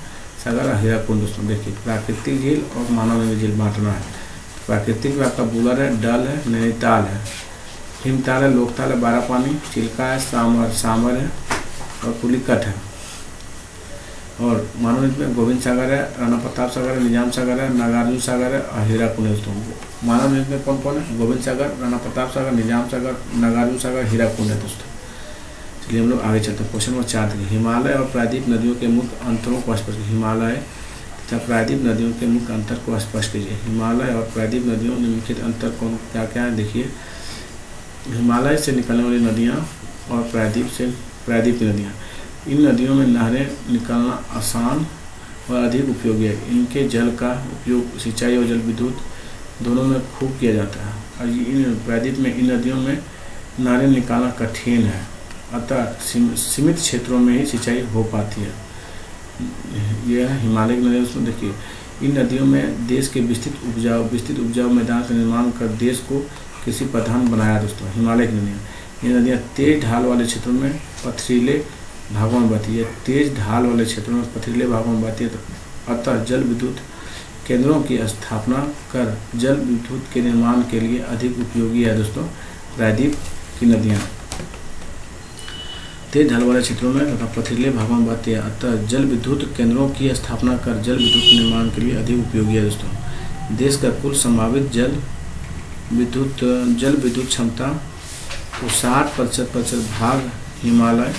सागर और हीराकुंड। दोस्तों देखिए, प्राकृतिक झील और मानव निर्मित झील बांटना है। प्राकृतिक में आपका वूलर है, डल है, नैनीताल है, भीमताल है, लोकताल है, बारह पानी, चिल्का है, सांबर है और पुलिकट है। और मानव निर्मित में गोविंद सागर है, राणा प्रताप सागर है, निजाम सागर है, नागार्जुन सागर है और हीराकुंड है। दोस्तों मानव निर्मित में कौन कौन है? गोविंद सागर, राणा प्रताप सागर, निजाम सागर, नागार्जुन सागर, हीराकुंड है। दोस्तों चलिए हम लोग आगे चलते हैं। क्वेश्चन नंबर 4 देखिए, हिमालय और प्रायद्वीप नदियों के मुख्य अंतरों को स्पष्ट कीजिए। हिमालय तथा प्रायद्वीप नदियों के मुख्य अंतर को स्पष्ट कीजिए। हिमालय और प्रायद्वीप नदियों में मुख्य अंतर कौन क्या क्या है? देखिए, हिमालय से निकलने वाली नदियाँ और प्रायद्वीप की नदियाँ, इन नदियों में नहरें निकालना आसान और अधिक उपयोगी है। इनके जल का उपयोग सिंचाई और जल विद्युत दोनों में खूब किया जाता है। और इन प्रायद्वीप में इन नदियों में नहरें निकालना कठिन है, अतः सीमित क्षेत्रों में ही सिंचाई हो पाती है। यह है हिमालय की नदियाँ। उसमें देखिए, इन नदियों में देश के विस्तृत उपजाऊ मैदान का निर्माण कर देश को कृषि प्रधान बनाया। दोस्तों हिमालय की नदियाँ, ये नदियाँ तेज ढाल वाले क्षेत्रों में पथरीले भागों में बहती है। तेज ढाल वाले क्षेत्रों में पथरीले भागों में बहती है, अतः जल विद्युत केंद्रों की स्थापना कर जल विद्युत के निर्माण के लिए अधिक उपयोगी है। दोस्तों प्रायद्वीप की नदियाँ तेज ढाल वाले क्षेत्रों में तथा पथरीले भागों में बहती है, अतः जल विद्युत केंद्रों की स्थापना कर जल विद्युत के निर्माण के लिए अधिक उपयोगी है। दोस्तों देश का कुल संभावित जल विद्युत क्षमता को 60% भाग हिमालय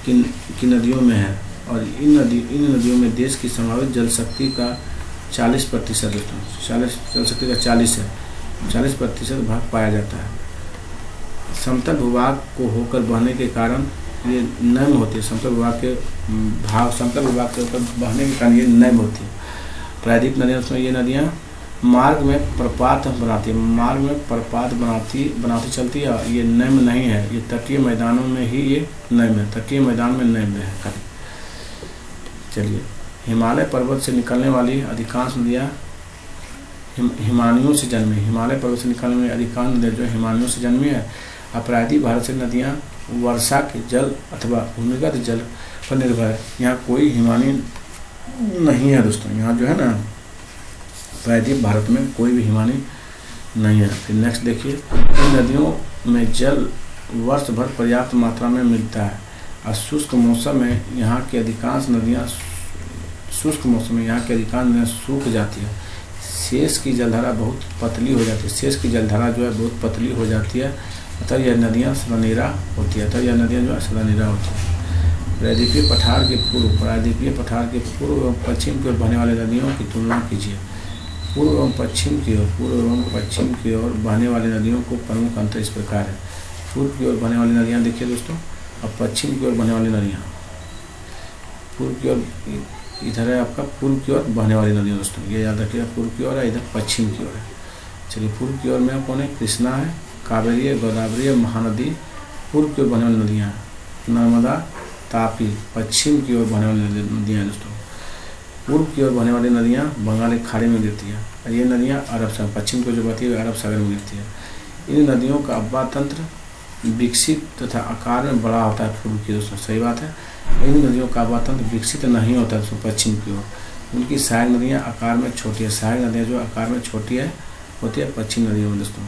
की नदियों में है और इन नदियों में देश की संभावित जल शक्ति का 40% दोस्तों जल शक्ति का 40% भाग पाया जाता है। समतल भूभाग को होकर बहने के कारण ये नम होती है। समतल भूभाग के होकर बहने के कारण ये नम होती है। प्रायद्वीप नदियाँ, उसमें ये नदियाँ मार्ग में प्रपात बनाती है। मार्ग में प्रपात बनाती चलती है। ये नम नहीं है, ये तटीय मैदानों में ही ये नम है। तटीय मैदान में नम है खाली। चलिए, हिमालय पर्वत से निकलने वाली अधिकांश नदियाँ हिमानियों से जन्मी। हिमालय पर्वत से निकलने वाली अधिकांश नदियाँ जो हिमानियों से जन्मी है। प्रायद्वीप भारत से नदियाँ वर्षा के जल अथवा भूमिगत जल पर निर्भर है। यहाँ कोई हिमानी नहीं है। दोस्तों यहाँ जो है ना, प्रायद्वीप भारत में कोई भी हिमानी नहीं है। फिर नेक्स्ट देखिए, इन नदियों में जल वर्ष भर पर्याप्त मात्रा में मिलता है और शुष्क मौसम में यहाँ की अधिकांश नदियाँ सूख जाती है। शेष की जलधारा बहुत पतली हो जाती है। शेष की जलधारा जो है बहुत पतली हो जाती है, अतः यह नदियाँ सदानीरा होती है। प्रायद्वीपीय पठार के पूर्व एवं पश्चिम की ओर बहने वाली नदियों की तुलना कीजिए। पूर्व एवं पश्चिम की ओर बहने वाली नदियों को प्रमुख अंतर इस प्रकार है। पूर्व की ओर बहने वाली नदियाँ देखिए दोस्तों, और पश्चिम की ओर बहने वाली नदियाँ। पूर्व की ओर इधर है आपका पूर्व की ओर बहने वाली नदियाँ। दोस्तों ये याद रखिएगा, पूर्व की ओर है, इधर पश्चिम की ओर है। चलिए, पूर्व की ओर में कौन है? कृष्णा है, कावेरी है, गोदावरी है, महानदी पूर्व की ओर बहने वाली नदियाँ, नर्मदा, तापी पश्चिम की ओर बहने वाली नदियाँ। दोस्तों पूर्व की ओर बहने वाली नदियाँ बंगाल की खाड़ी में गिरती है और ये नदियाँ अरब सागर, पश्चिम को जो बहती है अरब सागर में गिरती है। इन नदियों का अब्बा तंत्र विकसित तथा आकार में बड़ा होता है। पूर्व की, दोस्तों सही बात है। इन नदियों का अब्बा तंत्र विकसित नहीं होता है दोस्तों पश्चिम की ओर। उनकी सहायक नदियाँ आकार में छोटी है। सहायक नदियाँ जो आकार में छोटी होती है पश्चिम नदियों में। दोस्तों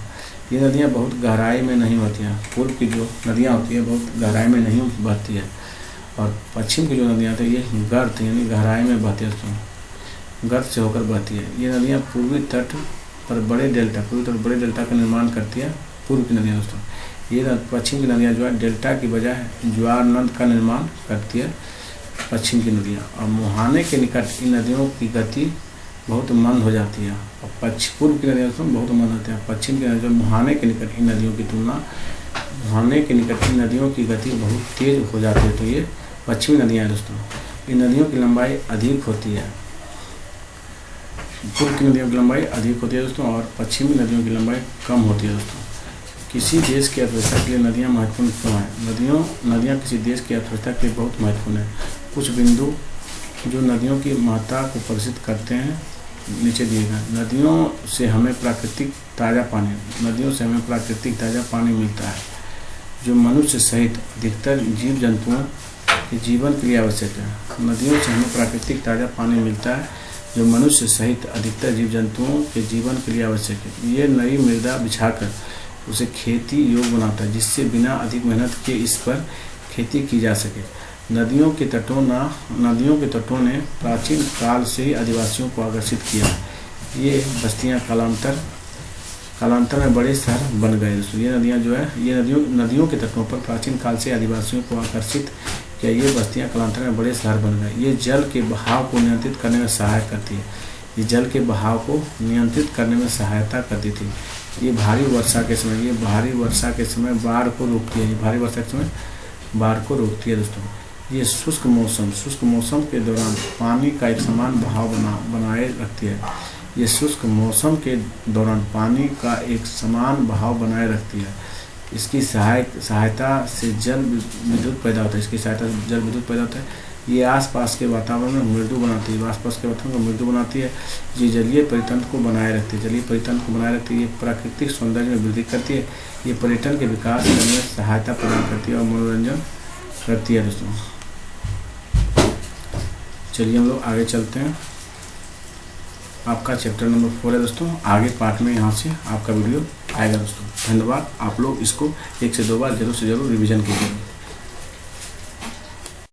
ये नदियाँ बहुत गहराई में नहीं होती हैं। पूर्व की जो नदियाँ होती है बहुत गहराई में नहीं बहती है और पश्चिम की जो नदियाँ होती है ये गर्त यानी गहराई में बहती है। दोस्तों गर्त से होकर बहती है। ये नदियाँ पूर्वी तट पर बड़े डेल्टा, पूर्वी तट बड़े डेल्टा का निर्माण करती है पूर्व की नदियाँ दोस्तों। ये पश्चिम की नदियाँ जो है डेल्टा की बजाय ज्वार नद का निर्माण करती है पश्चिम की नदियाँ। और मुहाने के निकट इन नदियों की गति बहुत मंद हो जाती है और पूर्व की नदियाँ दोस्तों बहुत मंद होती है। पश्चिम की नदियों मुहाने के निकट इन नदियों की तुलना मुहाने के निकट इन नदियों की गति बहुत तेज हो जाती है। तो ये पश्चिमी नदियाँ हैं दोस्तों। इन नदियों की लंबाई अधिक होती है, पूर्व की नदियों की लंबाई अधिक होती है दोस्तों और पश्चिमी नदियों की लंबाई कम होती है दोस्तों। किसी देश की अर्थव्यवस्था के लिए नदियाँ महत्वपूर्ण क्यों हैं? नदियाँ किसी देश की अर्थव्यवस्था के लिए बहुत महत्वपूर्ण है। कुछ बिंदु जो नदियों की महत्ता को प्रदर्शित करते हैं नीचे दिए गए। नदियों से हमें प्राकृतिक ताज़ा पानी मिलता है जो मनुष्य सहित अधिकतर जीव जंतुओं के जीवन के लिए आवश्यक है। नदियों से हमें प्राकृतिक ताज़ा पानी मिलता है जो मनुष्य सहित अधिकतर जीव जंतुओं के जीवन के लिए आवश्यक है। ये नई मृदा बिछाकर उसे खेती योग्य बनाता है जिससे बिना अधिक मेहनत के इस पर खेती की जा सके। नदियों के तटों ने प्राचीन काल से ही आदिवासियों को आकर्षित किया है। ये बस्तियां कालांतर में बड़े शहर बन गए दोस्तों। ये नदियां जो है ये नदियों के तटों पर प्राचीन काल से आदिवासियों को आकर्षित किया। ये बस्तियां कालांतर में बड़े शहर बन गए। ये जल के बहाव को नियंत्रित करने में सहायता करती थी। ये भारी वर्षा के समय बाढ़ को रोकती है दोस्तों। ये शुष्क मौसम के दौरान पानी का एक समान बहाव बनाए रखती है। इसकी सहायता से जल विद्युत पैदा होता है। ये आसपास के वातावरण में मृदु बनाती है। ये जलीय परितंत्र को बनाए रखती है। ये प्राकृतिक सौंदर्य में वृद्धि करती है। ये पर्यटन के विकास में सहायता प्रदान करती है और मनोरंजन करती है दोस्तों। चलिए हम लोग आगे चलते हैं। आपका चैप्टर नंबर 4 है दोस्तों। आगे पार्ट में यहाँ से आपका वीडियो आएगा दोस्तों। धन्यवाद। आप लोग इसको 1 से 2 बार जरूर से जरूर रिवीजन कीजिए।